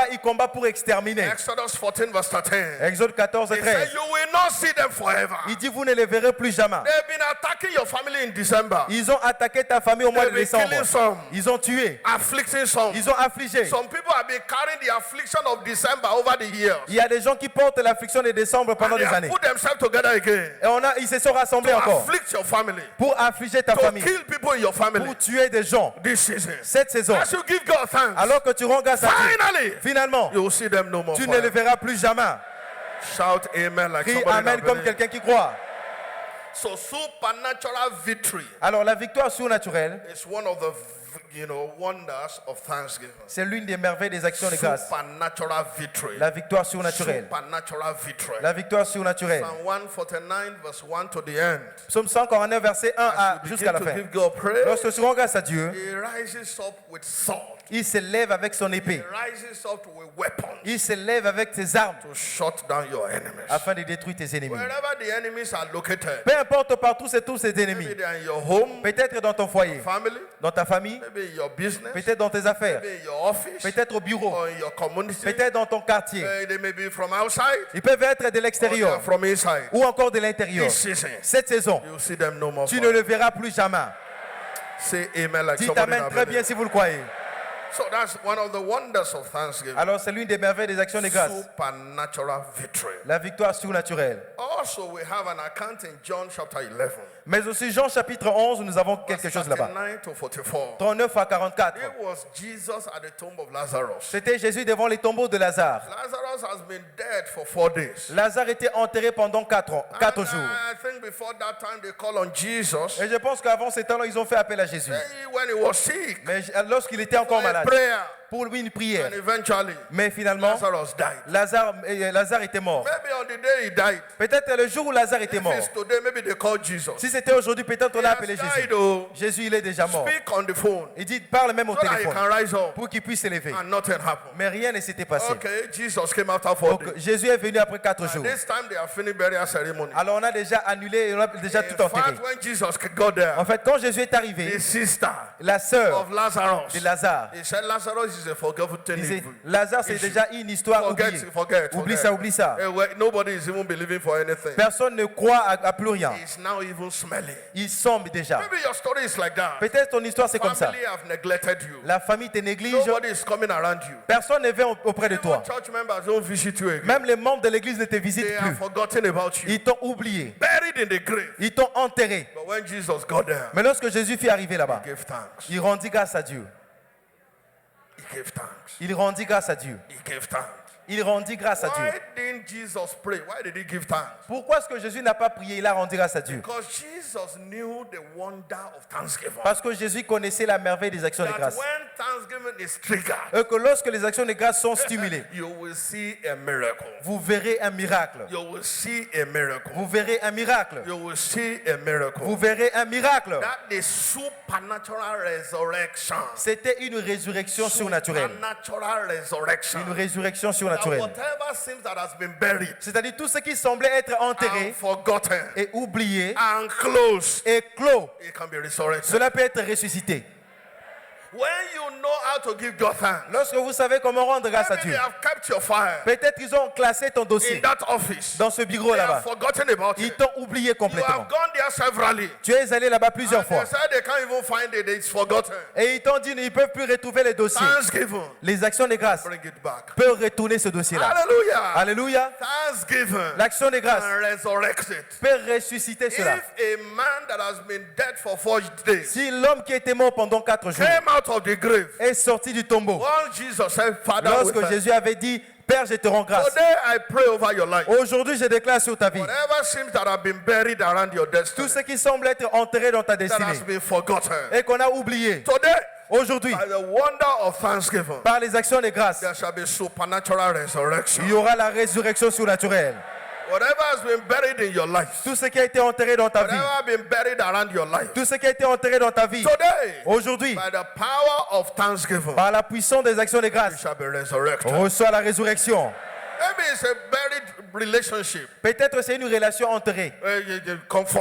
pour exterminer. Exodus 14 verse 13. Exode 14, He said, 13. you will not see them forever. Il dit, vous ne les verrez plus jamais. They've been attacking your family in December, Ils ont attaqué ta famille au mois de They've been décembre. killing some. Ils ont tué. afflicting some. Ils ont affligé. Some people have been carrying the affliction of December over the years. Il y a des gens qui portent l'affliction de décembre pendant And they des have années. put themselves together again Et ils se sont rassemblés to encore afflict your family, pour affliger ta to famille, kill people in your family pour tuer des gens. this season. Cette saison, As you give God thanks, alors que tu rends grâce à Dieu, finally, finalement, you will see them no more. tu ne les forever. verras plus jamais. Shout amen like Crie somebody Amen that comme believes. quelqu'un qui croit. So supernatural victory Alors la victoire surnaturelle, is one of the wonders of thanksgiving. c'est l'une des merveilles des actions de grâce. Supernatural victory. La victoire surnaturelle. Supernatural victory. La victoire surnaturelle. Psalm 149 verse 1 to the end. Psaume 149, verset 1 As you jusqu'à la begin fin. to give God praise, Lorsque tu rends grâce à Dieu, He rises up with sword. il se lève avec son He épée. rises up with weapons Il se lève avec ses armes to shut down your enemies. afin de détruire tes ennemis. Wherever the enemies are located, Peu importe partout, c'est tous ses ennemis. maybe they are in your home, Peut-être dans ton foyer, family, dans ta famille, maybe in your business, peut-être dans tes affaires, maybe in your office, peut-être au bureau, or in your community. peut-être dans ton quartier. They may be from outside, Ils peuvent être de or they are l'extérieur from inside. ou encore de l'intérieur. This season, Cette saison, you'll see them no more. tu ne forever. le verras plus jamais. Say amen like Dites somebody Amen that très bien believes. si vous le croyez. So that's one of the wonders of thanksgiving. Alors c'est l'une des merveilles des actions de grâce. Supernatural victory. La victoire surnaturelle. Also, we have an account in John chapter 11, Mais aussi Jean chapitre 11, nous avons quelque chose là-bas. 39 to 44. 39 à 44. It was Jesus at the tomb of Lazarus. C'était Jésus devant les tombeaux de Lazare. Lazarus has been dead for 4 days. Lazare était enterré pendant 4 And, jours. I think before that time they call on Jesus. Et je pense qu'avant ce temps-là, ils ont fait appel à Jésus. When he was sick, Mais lorsqu'il était encore a malade, prayer, pour lui une prière. and eventually Mais finalement, Lazarus died. Lazare était mort. Maybe on the day he died, Peut-être le jour où Lazare était if mort. it's today, maybe they call Jesus. Si c'était aujourd'hui, peut-être on He a has appelé died, Jésus. oh. Jésus, il est déjà mort. Speak on the phone Il dit, parle même au so that he téléphone can rise up pour qu'il puisse s'élever. and nothing happened. Mais rien ne s'était passé. Okay, Jesus came after 4 Donc days. Jésus est venu après 4 jours. This time they are finished burial ceremony. Alors on a déjà annulé, on a déjà tout In enterré. fact, when Jesus got there, En fait, quand Jésus est arrivé, the sister la sœur of Lazarus, de Lazare he said, Lazarus is a forgetful thing. disait, Lazare c'est déjà une histoire oubliée. Oublie ça, oublie ça. Nobody is even believing for anything. Personne ne croit à plus rien. He's now even smelling. Il sombre déjà. Maybe your story is like that. Peut-être ton histoire c'est comme ça. Family have neglected you. La famille te néglige. Nobody is coming around you. Personne ne vient auprès de Even toi. church members don't visit you again. Même les membres de l'église ne te visitent They have plus. forgotten about you. Ils t'ont oublié. Buried in the grave. Ils t'ont enterré. But when Jesus got there, Mais lorsque Jésus fut arrivé là-bas, he gave thanks. il rendit grâce à Dieu. He gave thanks. Il rendit grâce à Dieu. He gave thanks. Il rendit grâce à Dieu. Why didn't Jesus pray? Why did he give thanks? Pourquoi est-ce que Jésus n'a pas prié? Il a rendu grâce à Dieu. Because Jesus knew the wonder of thanksgiving. Parce que Jésus connaissait la merveille des actions de That grâce. when thanksgiving is triggered, Et que lorsque les actions de grâce sont stimulées, you will see a miracle. vous verrez un miracle. You will see a miracle. Vous verrez un miracle. You will see a miracle. Vous verrez un miracle. That is supernatural resurrection. C'était une résurrection surnaturelle. Supernatural resurrection. Une résurrection That surnaturelle. whatever seems that has been buried C'est-à-dire tout ce qui semblait être enterré and forgotten et oublié and closed, et clos, it can be resurrected. cela peut être ressuscité. When you know how to give God thanks, Lorsque vous savez comment rendre grâce à maybe Dieu, they have kept your file peut-être ils ont classé ton in dossier that office. dans ce bureau They have là-bas. forgotten about Ils it. t'ont oublié You complètement. have gone there severally. Tu es allé là-bas plusieurs And fois. they said they can't even find it. It's forgotten. Et ils t'ont dit qu'ils ne peuvent plus retrouver les dossiers. Thanksgiving. Les actions de grâce Bring it back. peuvent retourner ce dossier-là. Hallelujah. Alléluia. Thanksgiving. L'action de grâce And resurrect it. peut ressusciter cela. If a man that has been dead for 4 days Si l'homme qui était mort pendant 4 jours came out of the grave, est sorti du tombeau, once Jesus said, Father, we lorsque thank Jésus avait dit, Père, je te rends grâce. Today I pray over your life. Aujourd'hui, je déclare sur ta vie. Whatever seems that have been buried around your destiny, Tout ce qui semble être enterré dans ta that destinée has been forgotten, et qu'on a oublié, today, aujourd'hui, by the wonder of thanksgiving, par les actions de grâce, there shall be supernatural resurrection. il y aura la résurrection surnaturelle. Whatever has been buried in your life, Tout ce qui a été enterré dans ta vie, whatever has been buried around your life, tout ce qui a été enterré dans ta vie, today, aujourd'hui, by the power of thanksgiving, par la puissance des actions de it grâce, shall be resurrected. reçoit la résurrection. Maybe it's a buried relationship, Peut-être c'est une relation enterrée.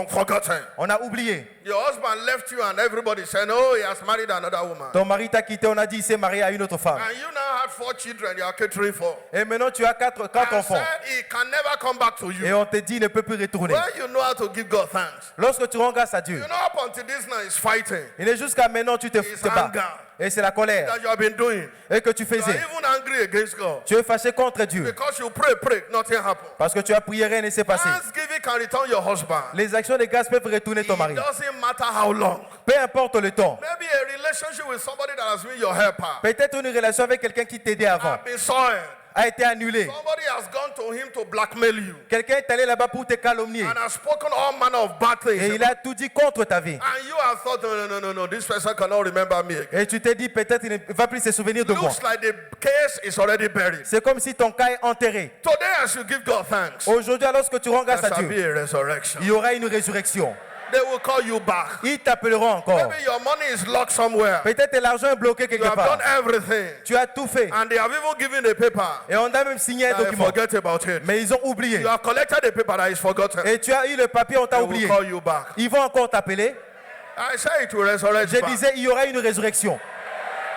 forgotten. On a oublié. Your husband left you and everybody said, oh, he has married another woman. Ton mari t'a quitté, on a dit il s'est marié à une autre femme. And you now have 4 children you are catering for. Et maintenant tu as quatre And enfants. said he can never come back to Et you. on te dit il ne peut plus retourner. When you know how to give God thanks. Lorsque tu rends grâce à Dieu, You know up until this now is fighting. il est jusqu'à maintenant tu te It's bats. anger Et c'est la colère that you have been doing. et que tu You are faisais. even angry against God. Tu es fâché contre Dieu Because you pray, nothing happens. parce que tu as prié, rien ne s'est passé. Thanksgiving can return your husband. Les actions de grâce peuvent retourner ton It mari. doesn't matter how long. Peu importe le temps. Maybe a relationship with somebody that has been your helper Peut-être une relation avec quelqu'un qui t'aidait avant have been soiled. a été annulée. Somebody has gone to him to blackmail you Quelqu'un est allé là-bas pour te calomnier. and has spoken all manner of bad Et things. il a tout dit contre ta vie. And you have thought, no, this person cannot remember me again. Et tu t'es dit peut-être il ne va plus se souvenir de moi. Looks like the case is already buried. C'est comme si ton cas est enterré. Today, as you give God thanks, Aujourd'hui, lorsque tu rends grâce there à shall Dieu, be a resurrection. il y aura une résurrection. They will call you back. Ils t'appelleront encore. Maybe your money is locked somewhere. Peut-être que l'argent est bloqué You quelque have part. done everything. Tu as tout fait. And they have even given a paper. Et on a même signé un I document. forget about it. Mais ils ont oublié. You have collected a paper that is forgotten. Et tu as eu le papier, on t'a They will oublié. call you back. Ils vont encore t'appeler. I say it will resurrect Je back. disais, il y aura une résurrection.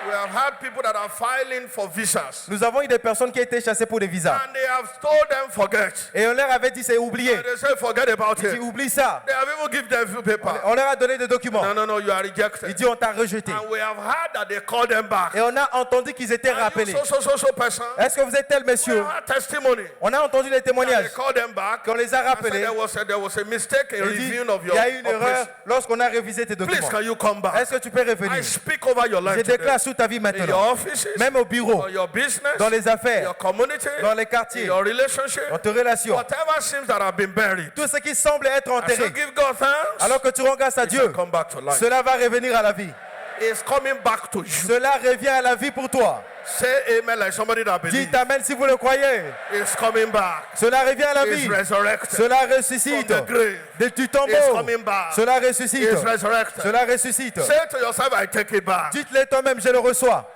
We have had people that are filing for visas. Nous avons eu des personnes qui ont été chassées pour des visas. And they have told them forget. Et on leur avait dit, c'est oublié. And they say forget about Tu it. oublies ça. They have even given them a paper. On leur a donné des documents. No, you are Il rejected. dit, on t'a rejeté. And we have heard that they called them back. Et on a entendu qu'ils étaient Are you rappelés. so person? Est-ce que vous êtes tel, We monsieur? have testimony. On a entendu les That they témoignages. called them back. Qu'on les a And said rappelés. there was a mistake in Il dit, reviewing of il your y a eu une erreur operation. lorsqu'on a révisé tes Please, documents. can you come back? Est-ce que tu peux I revenir? speak over your Je life today. déclare sur ta vie In maintenant. your offices, Même au bureau, or your business, dans les affaires, your community, dans les in quartiers, your relationship, dans tes relations. whatever seems that have been buried. Tout ce qui semble être As you enterré, give God thanks, alors que tu rends grâce à it shall Dieu, come back to life. cela va revenir à la vie. It's coming back to you. Cela revient à la vie pour toi. Say amen like somebody that believes. Dites amen si vous le croyez. It's coming back. Cela revient à la It's vie. resurrected. Cela ressuscite. From the grave. Du It's tombeau. coming back. Cela ressuscite. It's resurrected. Cela ressuscite. Say to yourself, I take it back. Dites-le toi-même, je le reçois.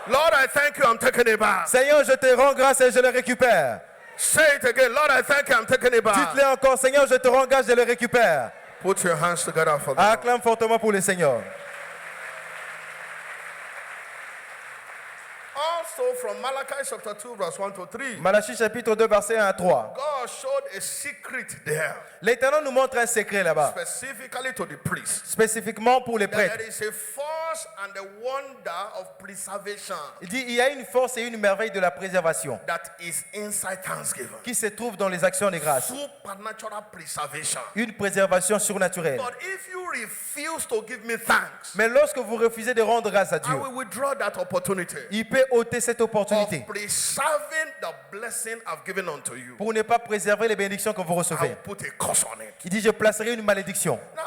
Lord, I thank you, I'm taking it back. Seigneur, je te rends grâce et je le récupère. Say it again. Lord, I thank you, I'm taking it back. Dites-le encore, Seigneur, je te rends grâce, je le récupère. Put your hands together for me. Acclame fortement pour le Seigneur. Also from Malachi chapter 2, verse 1 to 3, Malachie chapitre 2, verset 1 à 3. God showed a secret there, L'Éternel nous montre un secret là-bas, specifically to the priests. spécifiquement pour les That prêtres. there is a force and a wonder of preservation Il dit, il y a une force et une merveille de la préservation that is inside Thanksgiving. qui se trouve dans les actions de grâce. Supernatural preservation. Une préservation surnaturelle. But if you refuse to give me thanks, Mais lorsque vous refusez de rendre grâce à I Dieu, will withdraw that opportunity il peut ôter cette opportunité of preserving the blessing I've given unto you. pour ne pas préserver les bénédictions que vous I recevez. will put a curse on it. Il dit, je placerai une malédiction. Now,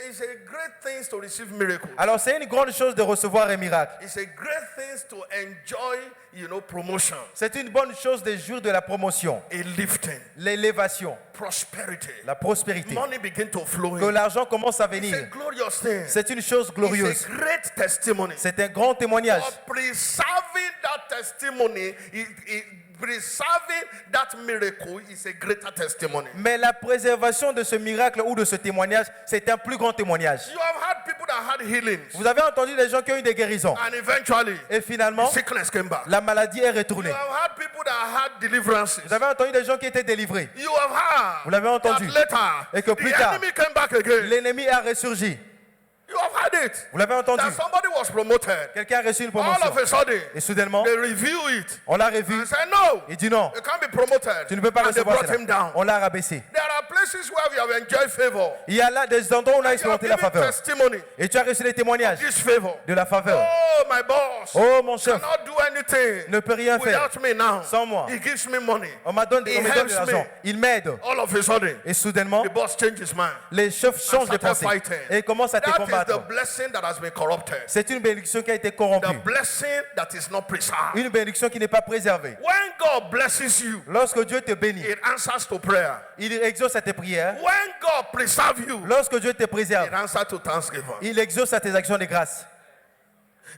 it's a great thing to receive miracles. Alors c'est une grande chose de recevoir un miracle. It's a great thing to enjoy, promotion, C'est une bonne chose de jouir de la promotion, a lifting, l'élévation, prosperity. la prospérité. Money begin to flow Que in. l'argent commence à It's a venir. glorious thing. C'est une chose glorieuse. It's a great testimony. C'est un grand témoignage. But preserving that testimony, preserving that miracle is a greater testimony. Mais la préservation de ce miracle ou de ce témoignage, c'est un plus grand témoignage. You have had people that had healings, Vous avez entendu des gens qui ont eu des guérisons. and eventually Et finalement, sickness came back. la maladie est You retournée. have had people that had deliverances. Vous avez entendu des gens qui étaient délivrés. You have heard Vous l'avez entendu. that later Et que plus the tard, enemy came back again. l'ennemi a ressurgi. You have heard it. Vous l'avez entendu. That somebody was promoted. Quelqu'un a reçu une All promotion. of a sudden, Et soudainement, they review it on l'a revu. and say, no, Il dit non, you can't be promoted. tu ne peux pas And they recevoir brought him cela. down. On l'a rabaissé. There are places where we have enjoyed favor. Il y a là des endroits où on a You have expérimenté la given faveur. testimony Et tu as reçu les témoignages of this favor. de la faveur. Oh, my boss Oh, mon chef cannot do anything ne peut rien faire without me now. sans moi. He gives me money. On me donne de He l'argent. helps me. Il m'aide. All of a sudden, Et soudainement, the boss changes his mind. les chefs changent de And started pensée. fighting. Et ils commencent à te That is combattre. the blessing that has been corrupted. C'est une bénédiction qui a été The corrompue. blessing that is not preserved. Une bénédiction qui n'est pas préservée. When God blesses you, Lorsque Dieu te bénit, it answers to prayer. il exauce à tes prières. When God preserves you, Lorsque Dieu te préserve, it answers to thanksgiving. il exauce à tes actions de grâce.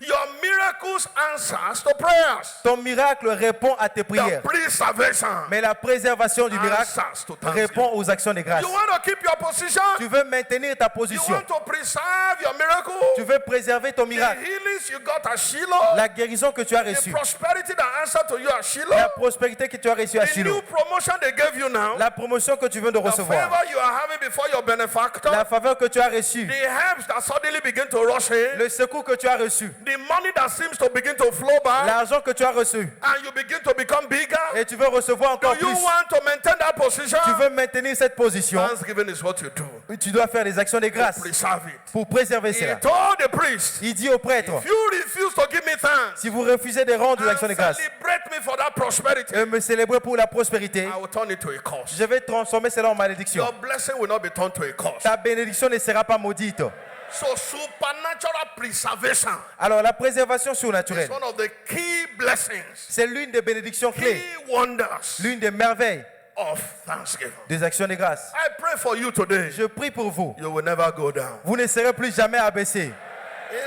Your miracles answers to prayers. Ton miracle répond à tes The prières. preservation Mais la préservation du miracle answers to thanksgiving. répond aux actions de grâce. You want to keep your position? Tu veux maintenir ta You position. want to preserve your miracle? Tu veux préserver ton The miracle. healings you got at Shiloh, La guérison que tu as the reçue. prosperity that answered to you at La Shiloh, prospérité que tu as reçue à the new Shiloh. promotion they gave you now, La promotion que tu viens de the recevoir. favor you are having before your benefactor, La faveur que tu as reçue. the helps that suddenly begin to rush in, Le secours que tu as reçu. the money that seems to begin to flow back, L'argent que tu as reçu. and you begin to become bigger. Et tu veux recevoir Do encore you plus. want to maintain that position? Tu veux maintenir cette position. Thanksgiving is what you do. Tu dois faire des actions de grâce Preserve it. pour préserver He cela. told the priest, Il dit au prêtre, if you refuse to give me thanks si vous refusez de rendre des actions de and grâce celebrate me for that prosperity, et me célébrer pour la prospérité, I will turn it to a curse. je vais transformer cela en malédiction. Your blessing will not be turned to a curse. Ta bénédiction ne sera pas maudite. So supernatural preservation Alors la préservation is surnaturelle, one of the key blessings, c'est l'une des bénédictions clés, key wonders l'une des merveilles of thanksgiving. des actions de grâce. I pray for you today. Je prie pour vous. You will never go down. Vous ne serez plus jamais abaissés.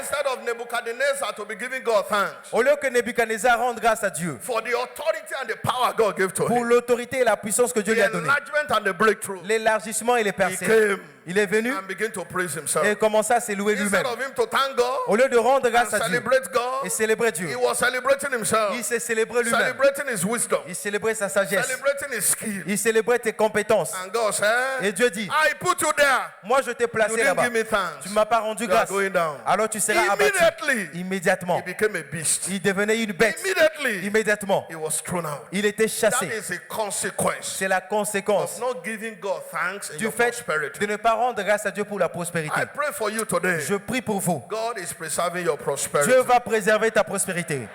Instead of Nebuchadnezzar to be giving God thanks Au lieu que Nebuchadnezzar rende grâce à Dieu for the authority and the power God gave to pour him, l'autorité et la puissance que Dieu lui the a donnée, enlargement and the breakthrough, l'élargissement et les he percées, came il est venu and began to praise et himself. commença à se louer Instead lui-même. of him to thank God Au lieu de rendre and grâce à Dieu celebrate God, et célébrer he Dieu, was celebrating himself, il s'est célébré lui-même. celebrating his wisdom, Il célébrait sa sagesse. celebrating his skill. Il célébrait tes compétences. And God said, Et Dieu dit, I put you there. moi je t'ai You placé didn't là-bas. give me thanks. Tu ne m'as pas rendu You are grâce. going down. Alors tu seras abattu. Immediately, Immédiatement. he became a beast. Il devenait une bête. Immediately, Immédiatement. he was thrown out. Il était That chassé. is a consequence C'est la of conséquence not giving God thanks in du your fait prosperity. de ne pas rendre grâce à Dieu pour la prospérité. I pray for you today. Je prie pour vous. God is preserving your prosperity. Dieu va préserver ta prospérité.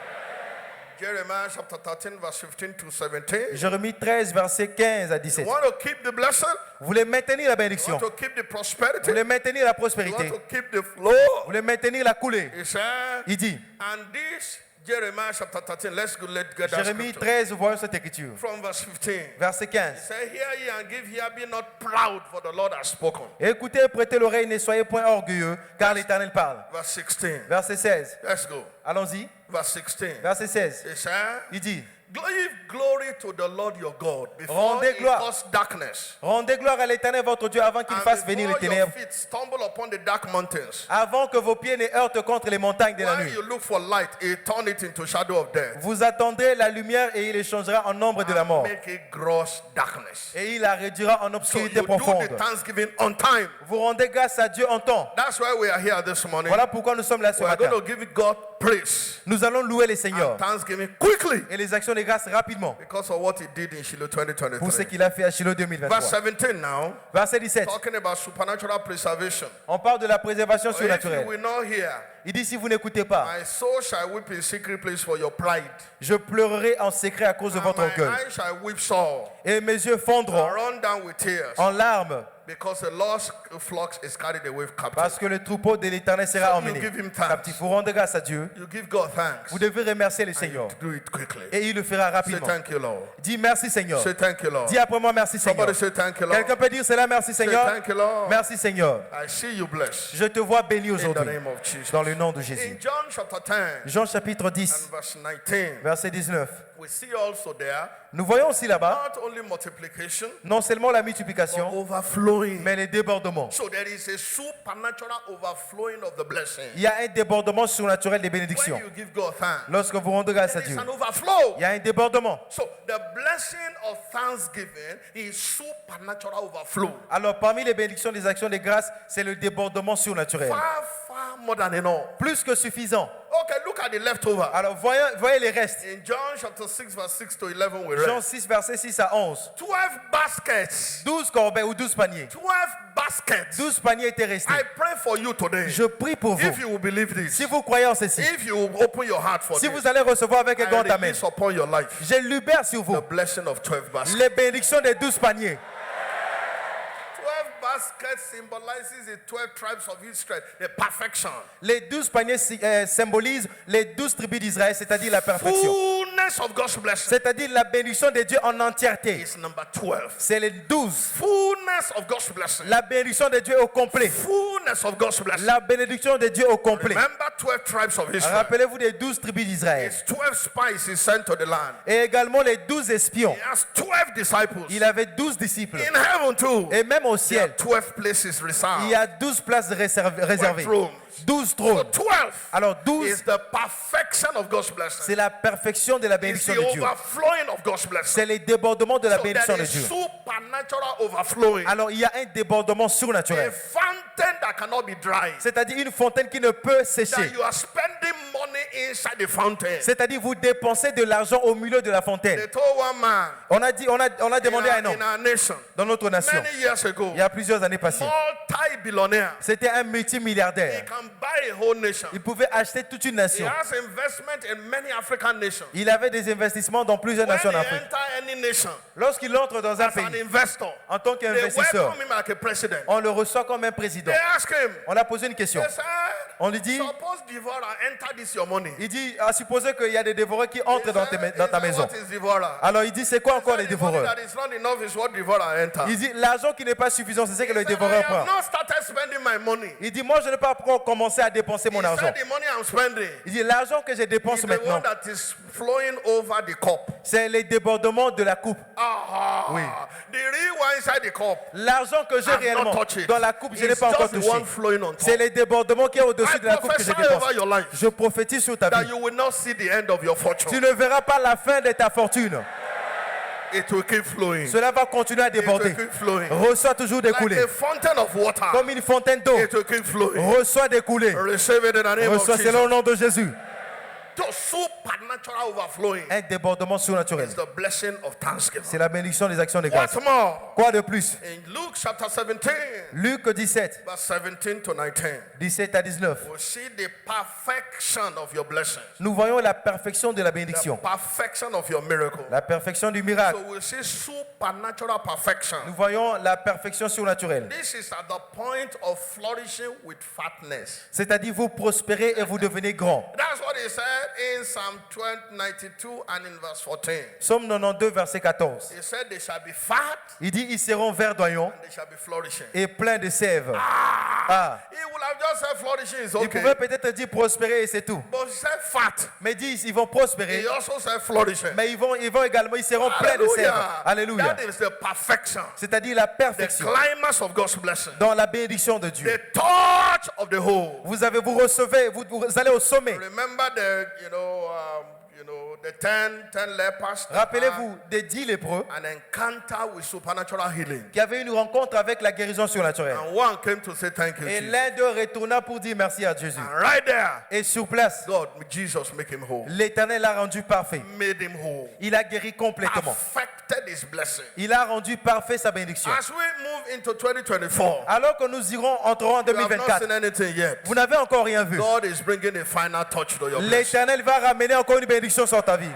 Jeremiah chapter 13, verse 15 to 17. Jérémie 13, versets 15 à You 17. want to keep the blessing? Vous voulez maintenir la You bénédiction. want to keep the Vous prosperity? voulez maintenir la You want prospérité. to keep the flow? Vous voulez maintenir la coulée. He said, Il dit, and this Jeremiah chapter 13. Let's get that Jérémie scripture. 13, voyons cette écriture. From verse 15. Verset 15. Say, hear ye and give ear, be not proud, for the Lord has spoken. Écoutez, prêtez l'oreille, ne soyez point orgueilleux, car l'Éternel parle. Verse 16. Verset 16. Let's go. Allons-y. Verse 16. Verset 16. He said, Il dit, give glory to the Lord your God before Rendez he gloire. cause darkness. rendez gloire à l'Éternel votre Dieu avant qu'il And fasse venir les before your ténèbres, feet stumble upon the dark mountains. avant que vos pieds ne heurtent contre les montagnes de la When nuit. you look for light, he turn it into shadow of death. Vous attendrez la lumière et il les changera en ombre de la mort. Make it gross darkness. Et il la réduira en So you obscurité do profonde. the thanksgiving on time. Vous rendez grâce à Dieu en temps. That's why we are here this morning. Voilà pourquoi nous sommes là ce We are matin. going to give God praise Nous allons louer les Seigneurs and thanksgiving quickly et les actions de grâce rapidement because of what he did in Shiloh pour ce 2023. qu'il a fait à Shiloh Verse 2023. 17 now, Verset 17. talking about supernatural preservation. On parle de la préservation If you surnaturelle. will not hear, Il dit si vous n'écoutez pas, my soul shall weep in secret place for your pride. je pleurerai en secret à cause de And votre my orgueil. eyes shall weep sore Et mes yeux fondront and run down with tears en larmes because the lost flocks is carried away captive. parce que le troupeau de l'Éternel sera So you emmené. give him thanks. Captif, vous rendez grâce à Dieu. You give God thanks. Vous devez remercier le And Seigneur. you do it quickly. Et il le fera Say rapidement. thank you, Lord. Dis merci Seigneur. Say thank you, Lord. Dis après moi merci Seigneur. Somebody say thank you, Lord. Quelqu'un peut dire cela merci Seigneur. Say thank you, Lord. Merci Seigneur. I see you blessed. Je te vois béni In the aujourd'hui name of Jesus. dans le nom de In Jésus. John chapter 10 Jean chapitre and 10, verse 19, verset 19. we see also there Nous voyons aussi là-bas, not only multiplication, non seulement la but multiplication, overflowing. mais les débordements. So there is a supernatural overflowing of the blessing. Il y a un débordement surnaturel des When bénédictions. you give God thanks, Lorsque vous rendez grâce à there is Dieu, an overflow. il y a un débordement. So the blessing of thanksgiving is supernatural overflow. Alors parmi les bénédictions des actions de grâce, c'est le débordement surnaturel. Far more than enough. Plus que suffisant. Okay, look at the leftover. Alors voyez les restes. In John chapter 6, verse 6 to 11, we read Jean 6, verset 6 à 11. 12 baskets. 12 corbeilles ou 12 paniers. 12 baskets. 12 paniers étaient restés. I pray for you today. Je prie pour vous. If you will believe this, Si vous croyez en ceci, if you will open your heart for si this, vous allez recevoir avec un I grand amen, release upon your life je libère sur vous the blessing of 12 baskets. les bénédictions des 12 paniers. 12 baskets symbolizes the 12 tribes of Israel, the perfection. Les 12 paniers symbolisent les 12 tribus d'Israël, c'est-à-dire la perfection. Fullness of God's blessing C'est-à-dire la bénédiction de Dieu en entièreté. is number 12. C'est les 12. Fullness of God's blessing. La bénédiction de Dieu au complet. Fullness of God's blessing. La bénédiction de Dieu au complet. Remember 12 tribes of Israel. Rappelez-vous des 12 tribus d'Israël. His 12 spies he sent to the land. Et également les 12 espions. He has 12 disciples. Il avait 12 disciples. In heaven too. Et même au There are ciel, 12 places reserved. il y a 12 places réservées. 12 rooms. 12 So trônes. 12 Alors 12, is the perfection of God's blessing. c'est la perfection de la It's bénédiction the de Dieu. overflowing of God's blessing. C'est les débordements de la So bénédiction there de is Dieu. supernatural overflowing. Alors il y a un débordement A surnaturel. fountain that cannot be dry. C'est-à-dire une fontaine qui ne peut That sécher. you are spending money inside the fountain. C'est-à-dire vous dépensez de l'argent au milieu de la fontaine. They told one man On a demandé à un homme in our nation dans notre nation, many years ago, il y a plusieurs années passées. multi-billionaire. C'était un He multimilliardaire. can buy a whole nation. Il pouvait acheter toute une He nation. has investment in many African nations. Il avait des investissements dans plusieurs When nations he d'Afrique. enter any nation Lorsqu'il entre dans un as an pays, investor, en tant they qu'investisseur, welcome him like a president. on le reçoit comme un président. They ask him, On a posé une question. they said, On lui dit, suppose Devourer enter this your money. il dit, à supposer qu'il y a des dévoreurs qui entrent dans ta maison. What is Devourer? Alors il dit, c'est quoi encore les The money dévoreurs? that is not enough is what Devourer enter. Il dit, l'argent qui n'est pas suffisant, c'est ce que le He said, I dévoreur prend. have not started spending my money. Il dit, moi je n'ai pas encore commencé à dépenser mon He argent. said, the money I'm spending Il dit, l'argent que je dépense is the maintenant, one that is flowing over the cup. c'est les débordements de la coupe. Oui. The real one inside the cup. L'argent que j'ai I've réellement not touched it. dans la coupe, je n'ai It's pas encore just the touché. one flowing on top. C'est les débordements qui est au-dessus I de la coupe que je prophesy dépense. over your life Je prophétise sur ta that vie. you will not see the end of your fortune. Tu ne verras pas la fin de ta fortune. It will keep flowing. Cela va continuer à It will déborder. keep flowing. Reçoit toujours des Like coulées. a fountain of water. Comme une fontaine d'eau. It will keep flowing. Reçoit des coulées. Receive it in the name of Reçoit Jesus. selon le nom de Jésus. The supernatural overflowing Un débordement surnaturel. is the blessing of thanksgiving. C'est la bénédiction des actions de grâce. What more? Quoi de plus? In Luke chapter 17, Luc 17, verse 17 to 19, 17 à 19. we see the perfection of your blessings, Nous voyons la perfection de la the bénédiction. perfection of your miracle. La perfection du miracle. So we see supernatural perfection. Nous voyons la perfection surnaturelle. This is at the point of flourishing with fatness. C'est-à-dire vous prospérez et vous devenez grand. That's what he said in Psalm 92 and in verse 14. Psaume 92, verset 14. He said they shall be fat Il dit, ils seront verdoyants and they shall be flourishing. et pleins de sève. Ah. He would have just said flourishing is Il okay. pouvait peut-être dire prospérer et c'est tout. But he said fat. Mais ils vont prospérer. He also said flourishing. Mais ils vont également, ils seront pleins de sève. Alléluia. That is the perfection. C'est-à-dire la The perfection climax of God's blessing. dans la bénédiction de Dieu. The touch of the whole. Vous recevez, vous allez au sommet. Remember the 10 lepers. that Rappelez-vous des 10 lépreux had an encounter with supernatural healing. qui avaient une rencontre avec la guérison surnaturelle. And one came to say thank you. Et Jesus. l'un d'eux retourna pour dire merci à Jésus. And right there, Et sur place, Jesus make him whole. l'Éternel l'a rendu parfait. Made him whole. Il a guéri complètement. Perfected his blessing. Il a rendu parfait sa bénédiction. As we move into 2024, Alors que nous entrerons en you have not 2024, seen anything yet. vous n'avez encore rien vu. God is bringing a final touch to your blessing. L'Éternel va ramener encore une bénédiction sur ta vie.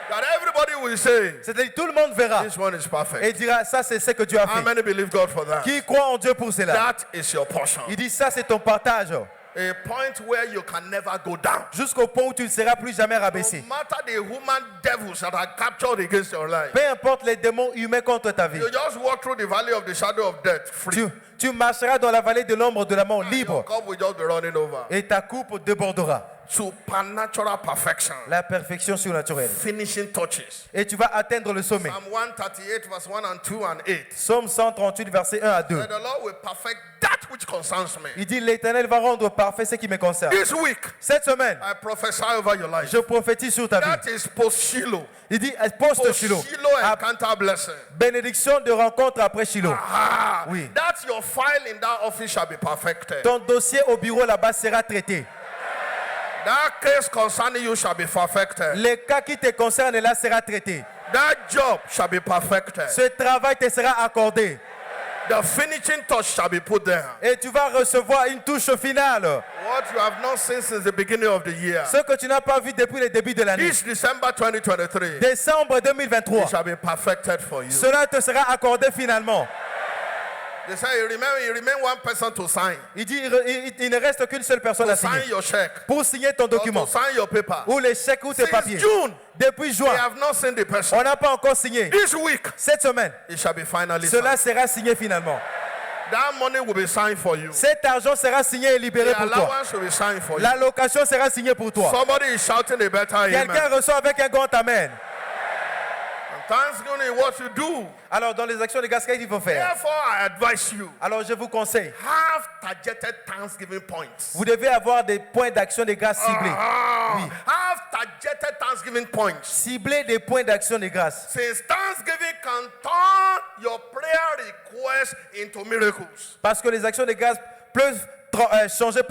That everybody will say, C'est-à-dire tout le monde verra this one is perfect. et dira, ça c'est ce que Dieu a How fait. many believe God for that? Qui croit en Dieu pour cela? That is your portion. Il dit, ça c'est ton partage. A point where you can never go down. Jusqu'au point où tu ne seras plus jamais rabaissé. No matter the human devils that are captured against your life, Peu importe les démons humains contre ta vie. you just walk through the valley of the shadow of death free. Tu marcheras dans la vallée de l'ombre de la mort Your libre cup will just be running over. et ta coupe débordera. supernatural perfection. La perfection surnaturelle. Finishing touches. Et tu vas atteindre le sommet. Psalm 138, verse 1 and 2 and 8. Psaume 138, verset 1 à 2. That the Lord will perfect that which concerns me. Il dit, l'Éternel va rendre parfait ce qui me concerne. This week, Cette semaine, I prophesy over your life. je prophétise sur ta vie. That is post-Shiloh. Il dit, poste Shiloh. Post-Shiloh encounter blessing. Bénédiction de rencontre après Shiloh. Ah, Oui. that your file in that office shall be perfected. Ton dossier au bureau là-bas sera traité. That case concerning you shall be perfected. Le cas qui te concerne là sera traité. That job shall be perfected. Ce travail te sera accordé. The finishing touch shall be put there. Et tu vas recevoir une touche finale. What you have not seen since the beginning of the year. Ce que tu n'as pas vu depuis le début de l'année. This December 2023. Décembre 2023. It shall be perfected for you. Cela te sera accordé finalement. They say you remain one person to sign. Il dit il ne reste qu'une seule personne To à signer. sign your check. Pour signer ton Or document. to sign your paper. Ou les chèques ou tes Since papiers. June, Depuis they juin, have not seen the person. on n'a pas encore signé. This week, Cette semaine, it shall be finally cela signed. sera signé finalement. That money will be signed for you. Cet argent sera signé et libéré The pour toi. allowance will be signed for you. L'allocation sera signée pour toi. Somebody is shouting a better Quelqu'un amen. reçoit avec un grand amen. Thanksgiving is what you do. Alors, dans les actions de grâce, qu'est-ce qu'il faut faire? Therefore, I advise you, Alors, je vous conseille, have targeted Thanksgiving points. vous devez avoir des points d'action de grâce ciblés. Ah, Oui. have targeted Thanksgiving points. Cibler des points d'action de grâce. Since Thanksgiving can turn your prayer requests into miracles. Parce que les actions de grâce peuvent changer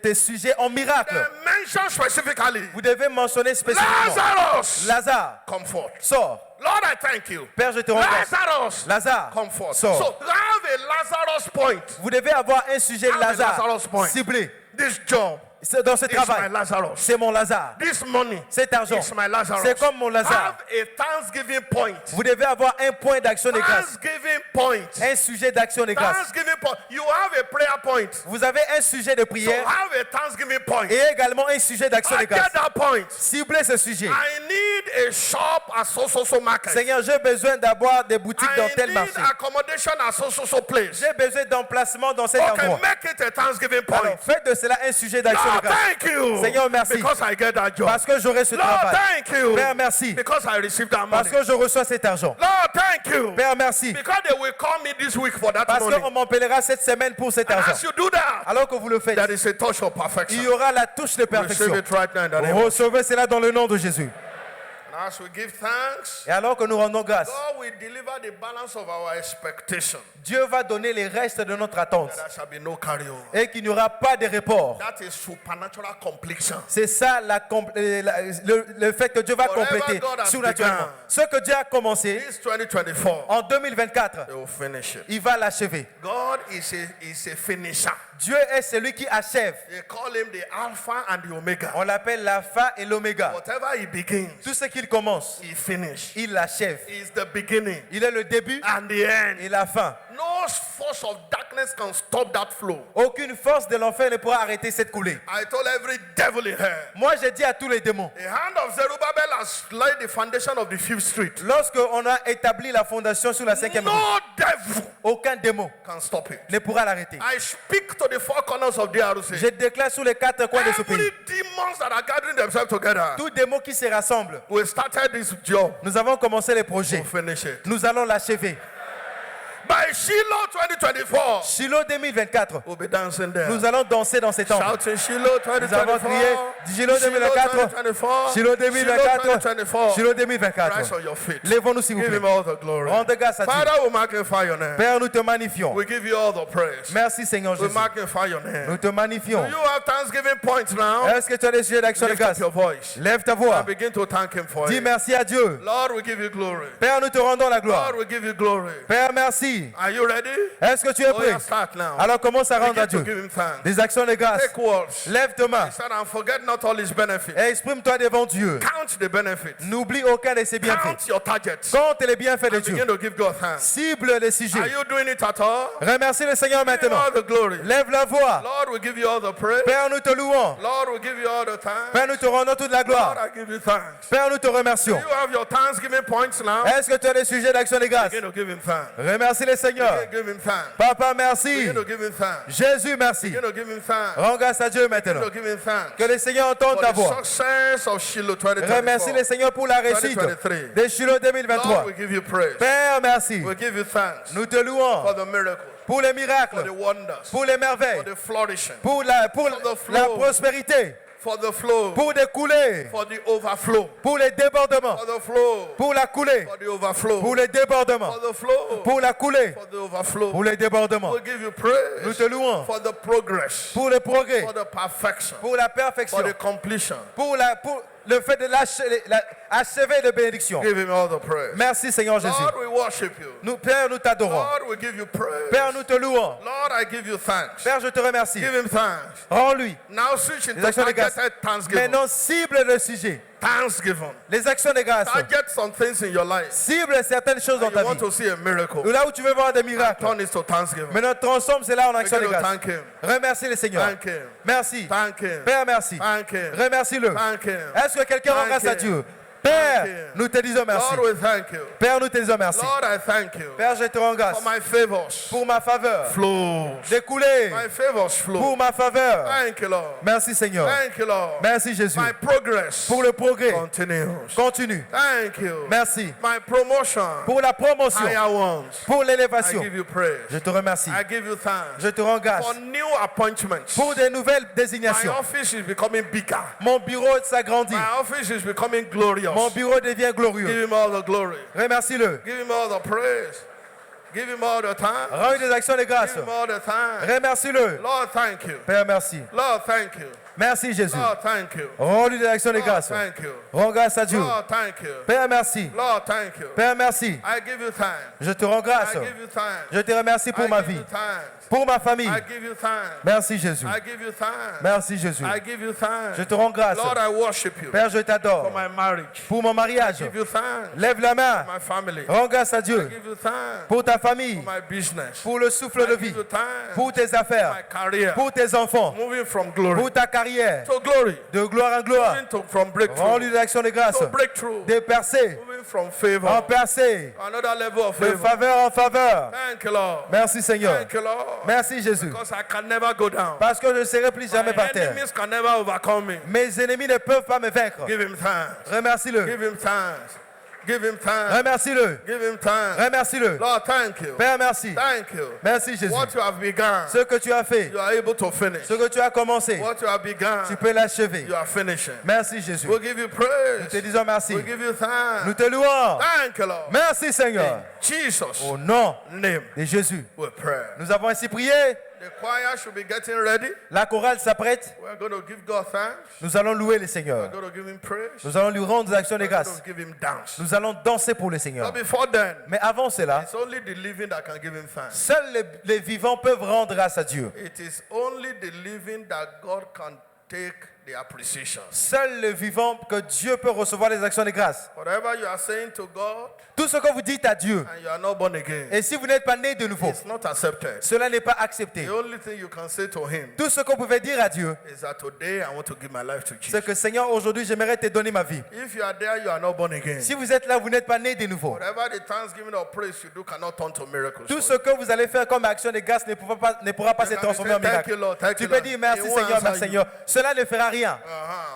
tes sujets en miracle. Then mention specifically Vous devez mentionner spécifiquement. Lazarus, Lazare, come forth. sors. Lord, I thank you. Père, je te rends grâce. Lazarus, Lazare, come forth. sors. So have a Lazarus point. Vous devez avoir un sujet Have a Lazare Lazarus point. ciblé. This job C'est dans ce is my travail. Lazarus. C'est mon Lazare. This money Cet argent, is my Lazarus. c'est comme mon Lazare. Have a Thanksgiving point. Vous devez avoir un point d'action de grâce. Thanksgiving point. Un sujet d'action de grâce. Thanksgiving point. You have a prayer point. Vous avez un sujet de So prière have a Thanksgiving point. et également un sujet d'action de I grâce. get that point. Ciblez ce sujet. I need a shop at so market. Seigneur, j'ai besoin d'avoir des boutiques dans I tel need marché. accommodation at so place. J'ai besoin d'emplacement dans cet Okay, endroit. make it a Thanksgiving point. Alors, faites de cela un sujet d'action Lord, de grâce. thank you. Seigneur, merci. Because I get that job. Parce que j'aurai ce Lord, travail. thank you. Père, merci. Because I received that Parce money. que je reçois cet argent. Lord, thank you. Père, merci. Because they will call me this week for that Parce money. qu'on m'appellera cette semaine pour cet And argent. as you do that, Alors que vous le faites, there is a touch of il y perfection. aura la touche de Receive perfection. it right now in the name of Recevez cela dans le nom de Jésus. And as we give thanks, Et alors que nous rendons grâce, God will deliver the balance of our expectation. Dieu va donner les restes de notre attente There shall be no carryover. et qu'il n'y aura pas de report. That is supernatural completion. C'est ça le fait que Dieu va Whatever compléter God has surnaturellement. begun. Ce que Dieu a commencé This 2024, en 2024, they will finish it. il va l'achever. God is a finisher. Dieu est celui qui achève. They call him the Alpha and the Omega. On l'appelle l'alpha et l'oméga. Whatever he begins, Tout ce qu'il commence, he finishes. il l'achève. He is the beginning Il est le début and the end. et la fin. No force of darkness can stop that flow. Aucune force de l'enfer ne pourra arrêter cette coulée. I told every devil in here. Moi, j'ai dit à tous les démons, The hand of Zerubbabel has laid the foundation of the 5th street. lorsque on a établi la fondation sur la 5e rue, No devil aucun démon can stop it. ne pourra l'arrêter. I speak to the four corners of the ROC. Je déclare sur les 4 coins de ce pays, Every demons that are gathering themselves together. tous démons qui se rassemblent. We started this job. Nous avons commencé les projets. We'll finish it. Nous allons l'achever. By Shiloh 2024, Shiloh 2024, we'll be dancing there. nous allons danser dans cet temple. Shouting Shiloh Nous avons 2024. crié Shiloh 2024, Shiloh 2024, Shiloh 2024. Rise on your feet. Lèvons-nous s'il vous Give plaît. him all the glory. Rendez grâce à Dieu. Father, we magnify your name. Père, nous te magnifions. We give you all the praise. Merci Seigneur We Jésus. magnify your name. Nous te magnifions. Do you have Thanksgiving points now? Est-ce que tu as des sujets d'action de Lift up grâce? your voice Lève ta voix. and begin to thank him for Dis it. merci à Dieu. Lord, we give you glory. Père, nous te rendons la gloire. Lord, we give you glory. Père, merci. Are you ready? Est-ce que tu es Oh, prêt? yeah, start now. Alors commence à rendre à Begin to Dieu give him thanks. des actions de grâce. Take words. Lève tes mains He said, and forget not all his benefits. et exprime-toi devant Dieu. Count the benefits. N'oublie aucun de ses bienfaits. Count your targets. Compte les bienfaits de And Dieu. begin to give God thanks. Cible les sujets. Are you doing it at all? Remercie le Seigneur Give you maintenant. all the glory. Lève la voix. Lord, we give you all the praise. Père, nous te louons. Lord, we give you all the thanks. Père, nous te rendons toute la Lord, gloire. I give you thanks. Père, nous te Do remercions. you have your thanksgiving points now? Est-ce que tu as des sujets d'action de grâce? Begin to give him thanks. Remercie le Seigneur. Seigneur. Begin to give him thanks. Papa, merci. Begin to give him thanks. Jésus, merci. Begin to give him thanks. Rends grâce à Dieu Begin maintenant. to give him thanks. Que le Seigneur entende For ta the voix. success of Shiloh 2024. Remercie le Seigneur pour la réussite 2023. de Shiloh 2023. Lord, we give you praise. Père, merci. We give you thanks Nous te louons for the miracles, pour les for miracles, the wonders, pour les for merveilles, the flourishing, pour la prospérité, for the flow, pour découler, for the overflow, pour les débordements, for the flow, pour la coulée, for the overflow, pour les débordements, for the flow, pour la coulée, for the overflow. pour les débordements. We give you praise Nous te louons for the progress, pour le progrès, for the perfection, pour la for perfection, the completion. pour le fait de achever de bénédiction. Give him all the praise. Merci Seigneur Jésus. Lord, we worship you. Père, nous t'adorons. Lord, we give you praise. Père, nous te louons. Lord, I give you thanks. Père, je te remercie. Give him thanks. Rends-lui Now switch les into actions de grâce. targeted thanksgiving. Maintenant, cible le sujet. Thanksgiving. Les actions de grâce. Target some things in your life. Cible certaines choses dans And ta you want vie. to see a miracle. Là où tu veux voir des miracles. Turn it to thanksgiving. Maintenant, transforme cela en action de Begin to grâce. thank him. Remercie le Seigneur. Thank him. Merci. Thank him. Père, merci. Thank him. Remercie-le. Thank him. Est-ce que quelqu'un rend Thank grâce à him. Dieu? Père, Thank him. nous te disons merci. Lord, we thank you. Père, nous te disons merci. Lord, I thank you Père, je te rends grâce for my favors. pour ma faveur. Flows. Découler My favors flow. pour ma faveur. Thank you, Lord. Merci Seigneur. Thank you, Lord. Merci Jésus. My progress Pour le progrès. continues. Continue. Thank you. Merci. My promotion. Pour la promotion. Higher ones. Pour I l'élévation. give you praise. Je te remercie. I give you thanks. Je te rends grâce For new appointments. pour de nouvelles My désignations. office is becoming bigger. Mon bureau s'agrandit. My office is becoming glorious. Mon bureau devient Give glorieux. him all the glory. Remercie-le. Give him all the praise. Give him all the time. Rends-lui des actions de grâce. Give him all the time. Remercie-le. Lord, thank you. Père, merci. Lord, thank you. Merci Jésus. Lord, thank you. Rends-lui des actions de Lord, grâce. thank you. Rends grâce à Dieu. Lord, thank you. Père, merci. Lord, thank you. Père, merci. I give you thanks. Je te rends grâce. I give you thanks. Je te remercie pour I ma give vie, you thanks. pour ma famille. I give you thanks. Merci Jésus. I give you thanks. Merci Jésus. I give you thanks. Je te rends grâce. Lord, I worship you Père, je for t'adore. my marriage. Pour mon mariage, Give you thanks. lève la main. For my family. Rends grâce à Dieu. Give you thanks. Pour ta famille, For my business. pour le souffle de I vie, give you thanks. pour tes My affaires, career. pour tes enfants, Moving from glory pour ta carrière, to glory. de gloire en gloire. Moving from breakthrough Rends-lui des actions de grâce. to breakthrough. Des percées Moving from en favor percées, to another level of de favor. faveur en faveur. Thank you, Lord. Merci Seigneur. Thank you, Lord. Merci Jésus. Because I can never go down. Parce que je ne serai plus jamais My par terre. enemies can never overcome me. Mes ennemis ne peuvent pas me vaincre. Give him thanks. Remercie-le. Give him thanks. Give him thanks. Remercie-le. Give him thanks. Remercie-le. Lord, thank you. Père, merci. Thank you. Merci Jésus. What you have begun, Ce que tu as fait, you are able to finish. ce que tu as commencé, What you have begun, tu peux l'achever. you are finishing. Merci Jésus. We'll give you Nous praise. te disons merci. We'll give you thanks. Nous te louons. Thank you, Lord. Merci Seigneur. Jesus' Au nom name, de Jésus. we pray. Nous avons ainsi prié. The choir should be getting ready. La chorale s'apprête. We're going to give God thanks. Nous allons louer le We're Seigneur. going to give him praise. Nous allons lui rendre des actions de We're going grâce. to give him dance. Nous allons danser pour le Seigneur. But before then, Mais avant cela, it's only the living that can give him thanks. seuls les vivants peuvent rendre grâce à Dieu. It is only the living that God can take the appreciation. Seul le vivant que Dieu peut recevoir les actions de grâce. Whatever you are saying to God Tout ce que vous dites à Dieu, and you are not born again, et si vous n'êtes pas né de nouveau, it's not accepted. cela n'est pas accepté. The only thing you can say to him Tout ce que vous pouvez dire à Dieu, is that today I want to give my life to c'est Jesus. que Seigneur, aujourd'hui, j'aimerais te donner ma vie. If you are there, you are not born again. Si vous êtes là, vous n'êtes pas né de nouveau. Whatever the thanksgiving or praise you do cannot turn to miracles. Tout for ce you. que vous allez faire comme action de grâce ne pourra pas se You can transformer en say, thank miracle. you, Lord, thank Tu you, peux Lord. dire merci He won't Seigneur, answer merci you. Seigneur. Cela ne fera rien.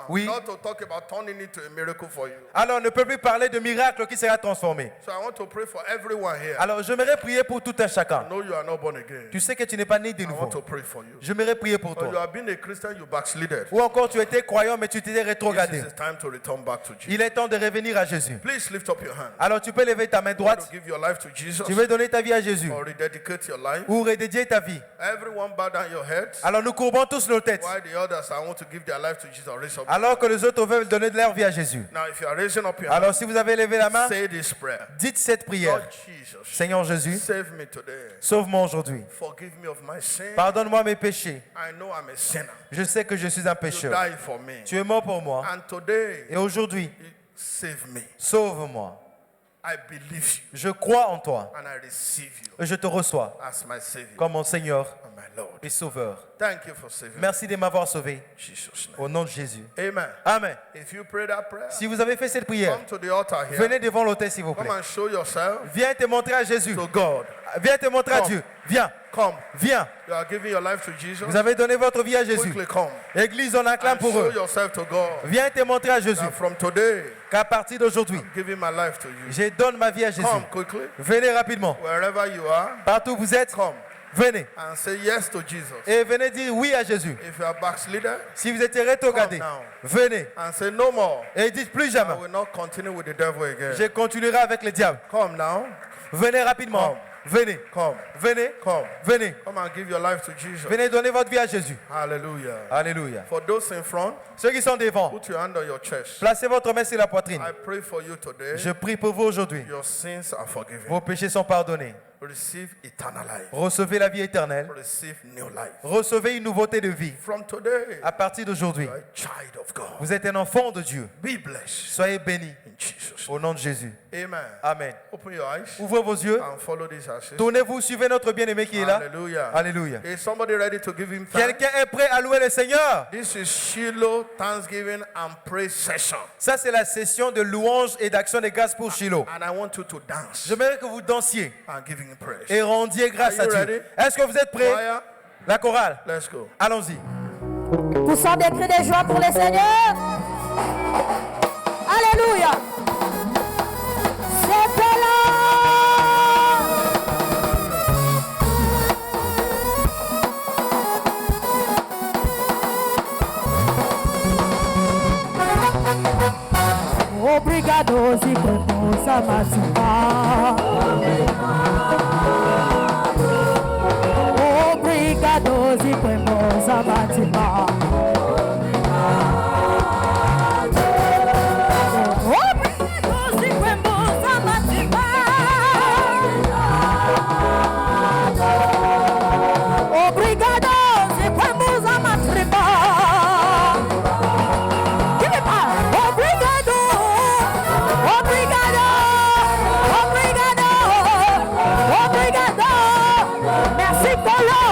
Oui. Not to talk about turning into a miracle for you. Alors, on ne peut plus parler de miracle qui sera transformé. So I want to pray for everyone here. Alors, j'aimerais prier pour tout un chacun. I know you are not born again. Tu sais que tu n'es pas né de I want nouveau. to pray for you. J'aimerais prier pour Or you toi. have been a Christian, you backslided. Ou encore, tu étais croyant, mais tu t'étais This rétrogradé. is the time to return back to Jesus. Il est temps de revenir à Jésus. Please lift up your hand. Alors, tu peux lever ta main You want to droite. give your life to Jesus Tu veux donner ta vie à Jésus. or rededicate your life. Ou redédier ta vie. Everyone bow down your heads. Alors, nous courbons tous nos têtes. While the others I want to give their life to Jesus. Raise up. Alors que les autres veulent donner de leur vie à Jésus. Now, if you are raising up your hand, Alors, si vous avez levé la main, say this prayer. dites cette prière. Lord Jesus, Seigneur Jésus, save me today. sauve-moi aujourd'hui. Forgive me of my sin. Pardonne-moi mes péchés. I know I'm a sinner. Je sais que je suis un You pécheur. died for me. Tu es mort pour moi. And today, Et aujourd'hui, save me. sauve-moi. I believe you Je crois en toi. and I receive you Et je te reçois as my Savior comme mon Seigneur and my Lord. et Sauveur. Thank you for saving me. Merci de m'avoir sauvé. In Jesus' name. Au nom de Jésus. Amen. Amen. If you pray that prayer, Si vous avez fait cette prière, come to the altar here. venez devant l'autel s'il vous Come plaît. and show yourself Viens te montrer à Jésus, to God Viens te montrer à Come. Dieu. Viens. Come. Viens. You are giving your life to Jesus. Vous avez donné votre vie à Jésus. Quickly come. Église, on acclame And pour show eux. yourself to God. Viens te montrer à Jésus. That from today, Qu'à partir d'aujourd'hui, giving my life to you. je donne ma vie à Jésus. Come quickly. Venez rapidement. Wherever you are, Partout où vous êtes, come venez. and say yes to Jesus. Et venez dire oui à Jésus. If you are backslider, Si vous êtes rétrogradé, Come now. venez. and say no more. Et dites plus I jamais. will not continue with the devil again. Je continuerai avec le diable. Come now. Venez rapidement. Come. Venez. Come. Venez. Come. Venez. Come and give your life to Jesus. Venez donner votre vie à Jésus. Hallelujah. Alléluia. For those in front, Ceux qui sont devant, put your hand on your chest. placez votre main sur la poitrine. I pray for you today. Je prie pour vous aujourd'hui. Your sins are forgiven. Vos péchés sont pardonnés. Receive eternal life. Recevez la vie éternelle. Receive new life. Recevez une nouveauté de vie. From today, À partir d'aujourd'hui, you are a child of God. vous êtes un enfant de Dieu. Be blessed Soyez bénis in Jesus' au nom de Jésus. name. Amen. Amen. Open your eyes Ouvrez vos yeux. and follow this assist. Tournez-vous, suivez notre bien-aimé qui est là. Hallelujah. Alléluia. Is somebody ready to give him thanks? Quelqu'un est prêt à louer le Seigneur? This is Shiloh Thanksgiving and Praise session. Ça, c'est la session de louange et d'action de grâce pour Shiloh. And I want you to dance J'aimerais que vous dansiez and give him praise. et rendiez grâce Are à you Dieu. ready? Est-ce que vous êtes prêts? Choir, La chorale. let's go. Allons-y. Poussons des cris de joie pour le Seigneur. Alléluia. C'était là. Obrigado, Zico, Samazumba. Obrigado, Zico, Samazumba. Obrigado, Zico, Samazumba. Obrigado, Zico, Samazumba. Give me power. Obrigado, obrigado, obrigado, obrigado. Merci Paulo,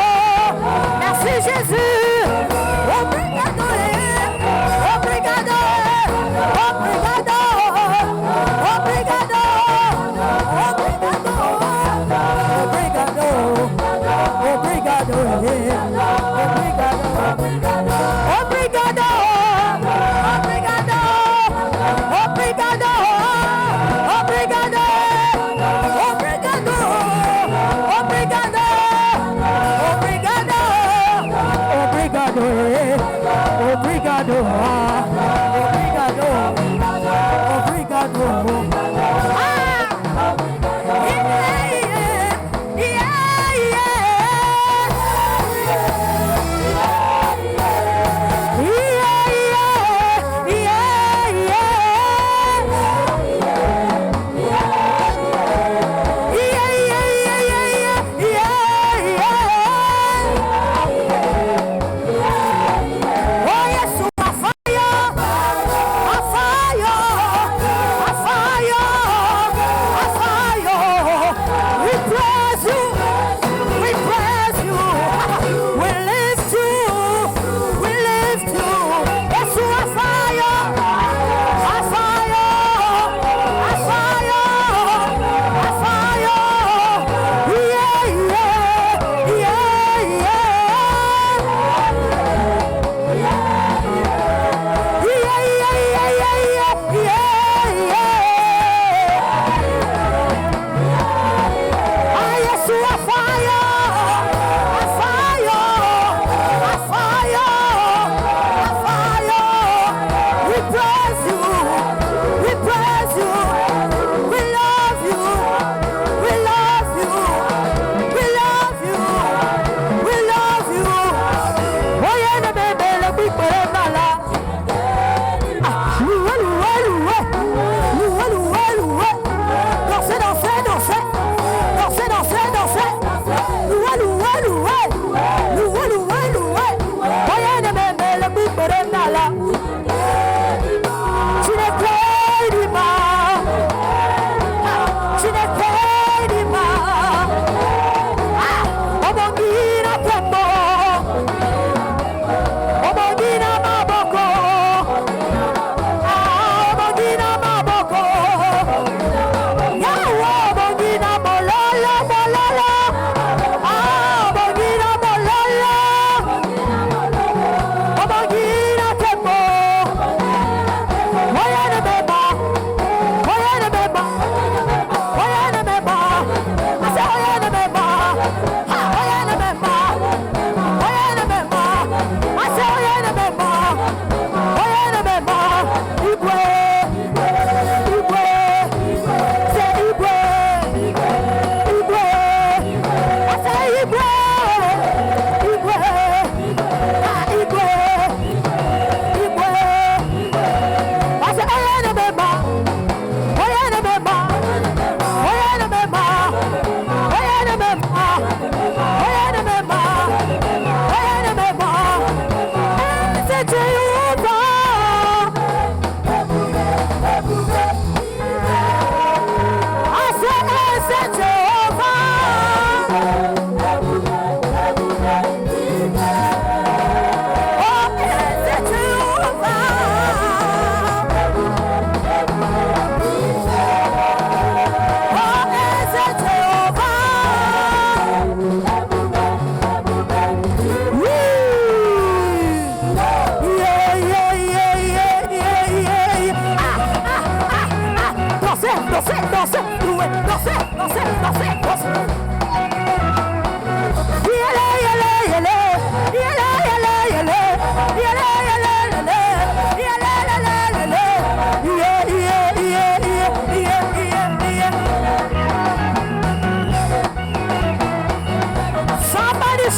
merci Jésus. Obrigado, obrigado, obrigado, obrigado, obrigado, obrigado, obrigado, obrigado. Obrigado,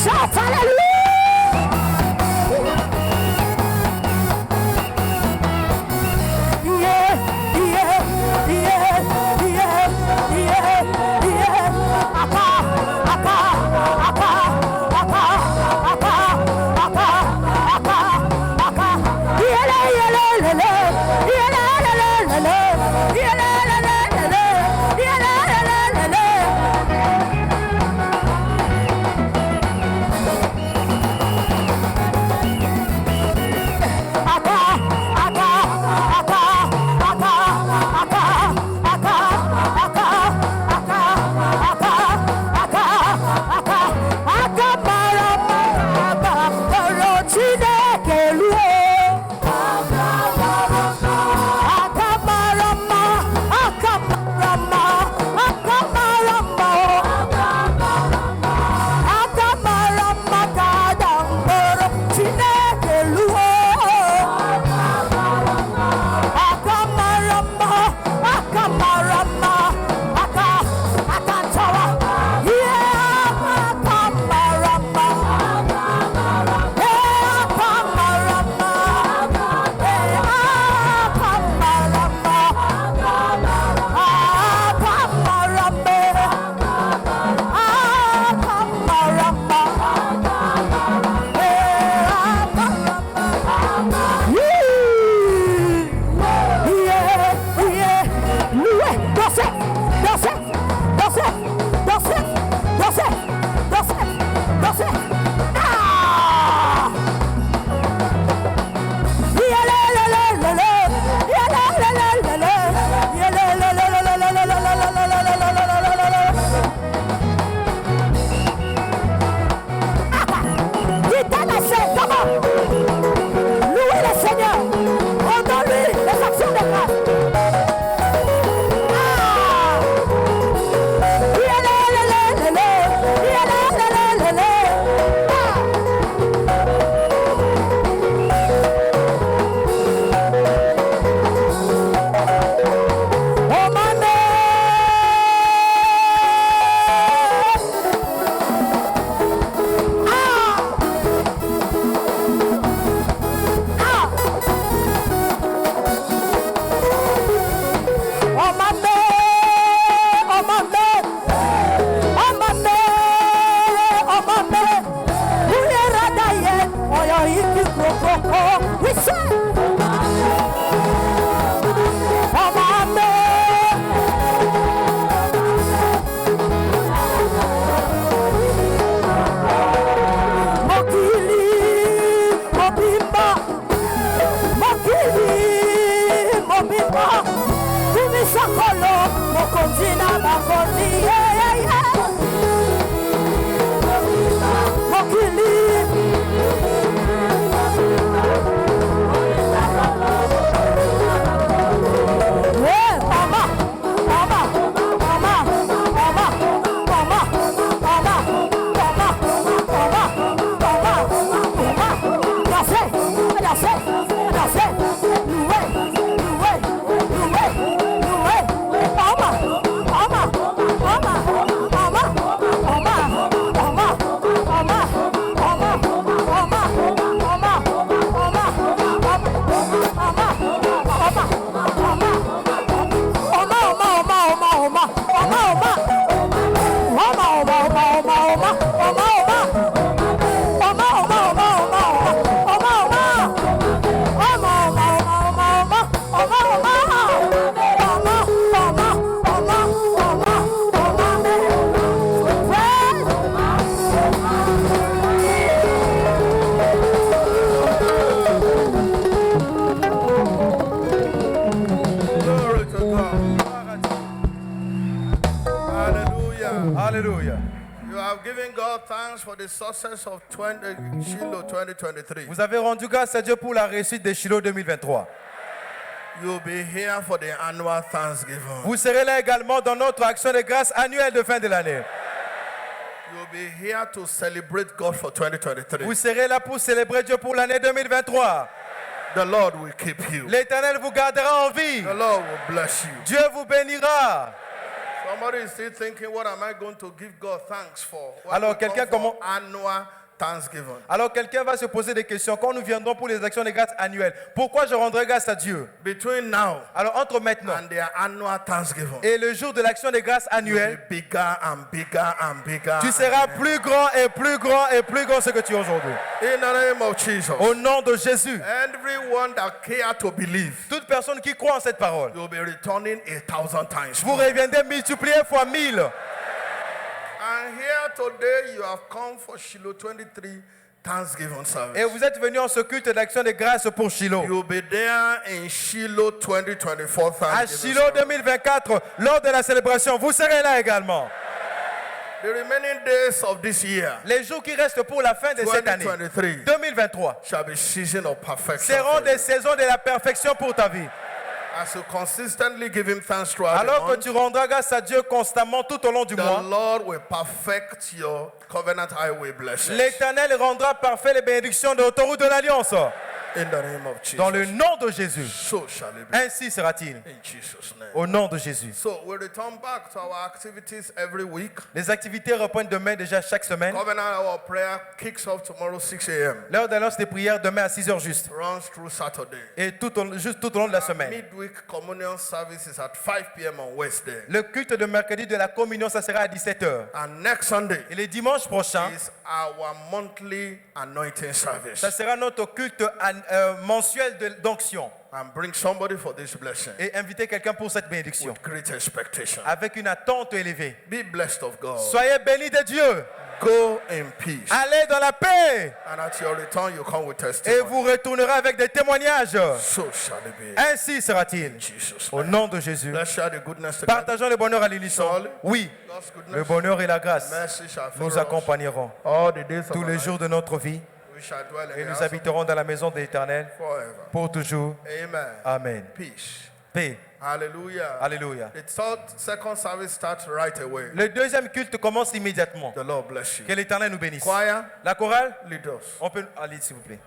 Shout hallelujah. Hallelujah. You have given God thanks for the success of Shiloh 2023. Vous avez rendu grâce à Dieu pour la réussite de Shiloh 2023. You'll be here for the annual Thanksgiving. Vous serez là également dans notre action de grâce annuelle de fin de l'année. You'll be here to celebrate God for 2023. Vous serez là pour célébrer Dieu pour l'année 2023. The Lord will keep you. L'Éternel vous gardera en vie. The Lord will bless you. Dieu vous bénira. Somebody is still thinking, what am I going to give God thanks for? What Alors, we come quelqu'un for annual Thanksgiving. Alors quelqu'un va se poser des questions. Quand nous viendrons pour les actions de grâce annuelles, pourquoi je rendrai grâce à Dieu? Between now Alors entre maintenant and their annual Thanksgiving, et le jour de l'action de grâce you'll annuelle, be bigger and bigger and bigger. tu seras plus grand et plus grand et plus grand que ce que tu es aujourd'hui. In the name of Jesus. Au nom de Jésus. Everyone that care to believe, Toute personne qui croit en cette parole, you'll be returning 1,000 times. vous reviendrez multiplié fois 1000. And here today you have come for Shiloh 23 Thanksgiving service. Et vous êtes venus en ce culte d'action de grâce pour Shiloh. You'll be there in Shiloh 2024 À Thanksgiving Shiloh service. 2024, lors de la célébration, vous serez là également. The remaining days of this year, Les jours qui restent pour la fin de cette année, 2023, 2023, shall be season of perfection. seront for des you. saisons de la perfection pour ta vie. As you consistently give him thanks throughout Alors the que month, tu rendras grâce à Dieu constamment tout au long du the mois, Lord will perfect your covenant highway blessings. l'Éternel rendra parfait les bénédictions de l'autoroute de l'Alliance. In the name of Jesus. Dans le nom de Jésus. So shall it be. Ainsi sera-t-il. In Jesus' name. Au nom de Jésus. So we return back to our activities every week. Les activités reprennent demain déjà chaque semaine. Covenant hour prayer kicks off tomorrow 6 a.m. L'heure d'annonce des prières demain à 6h juste. Runs through Saturday. Et juste tout au long de la semaine. Midweek communion service is at 5 p.m. on Wednesday. Le culte de mercredi de la communion, ça sera à 17h. And next Sunday Et le dimanche prochain, is our monthly anointing service. ça sera notre culte mensuel d'onction. And bring somebody for this blessing Et inviter quelqu'un pour cette bénédiction. with great expectation. Avec une attente élevée. Be blessed of God. Soyez bénis de Dieu. Go in peace. Allez dans la paix. And at your return, you come with Et testimony. vous retournerez avec des témoignages. So shall it be. Ainsi sera-t-il. Jesus. Au nom de Jésus. Let's share the goodness together. Partageons le bonheur à l'unisson. Oui, God's goodness, le bonheur et la grâce mercy shall nous follow us accompagneront all the days of tous our les life. jours de notre vie We shall dwell in et the nous house of habiterons dans la maison de l'Éternel forever. pour toujours. Amen. Amen. Peace. Paix. Hallelujah. Alléluia. The second service starts right away. Le deuxième culte commence immédiatement. The Lord bless you. Que l'Éternel nous bénisse. Choir, La chorale, lead us. on peut aller s'il vous plaît.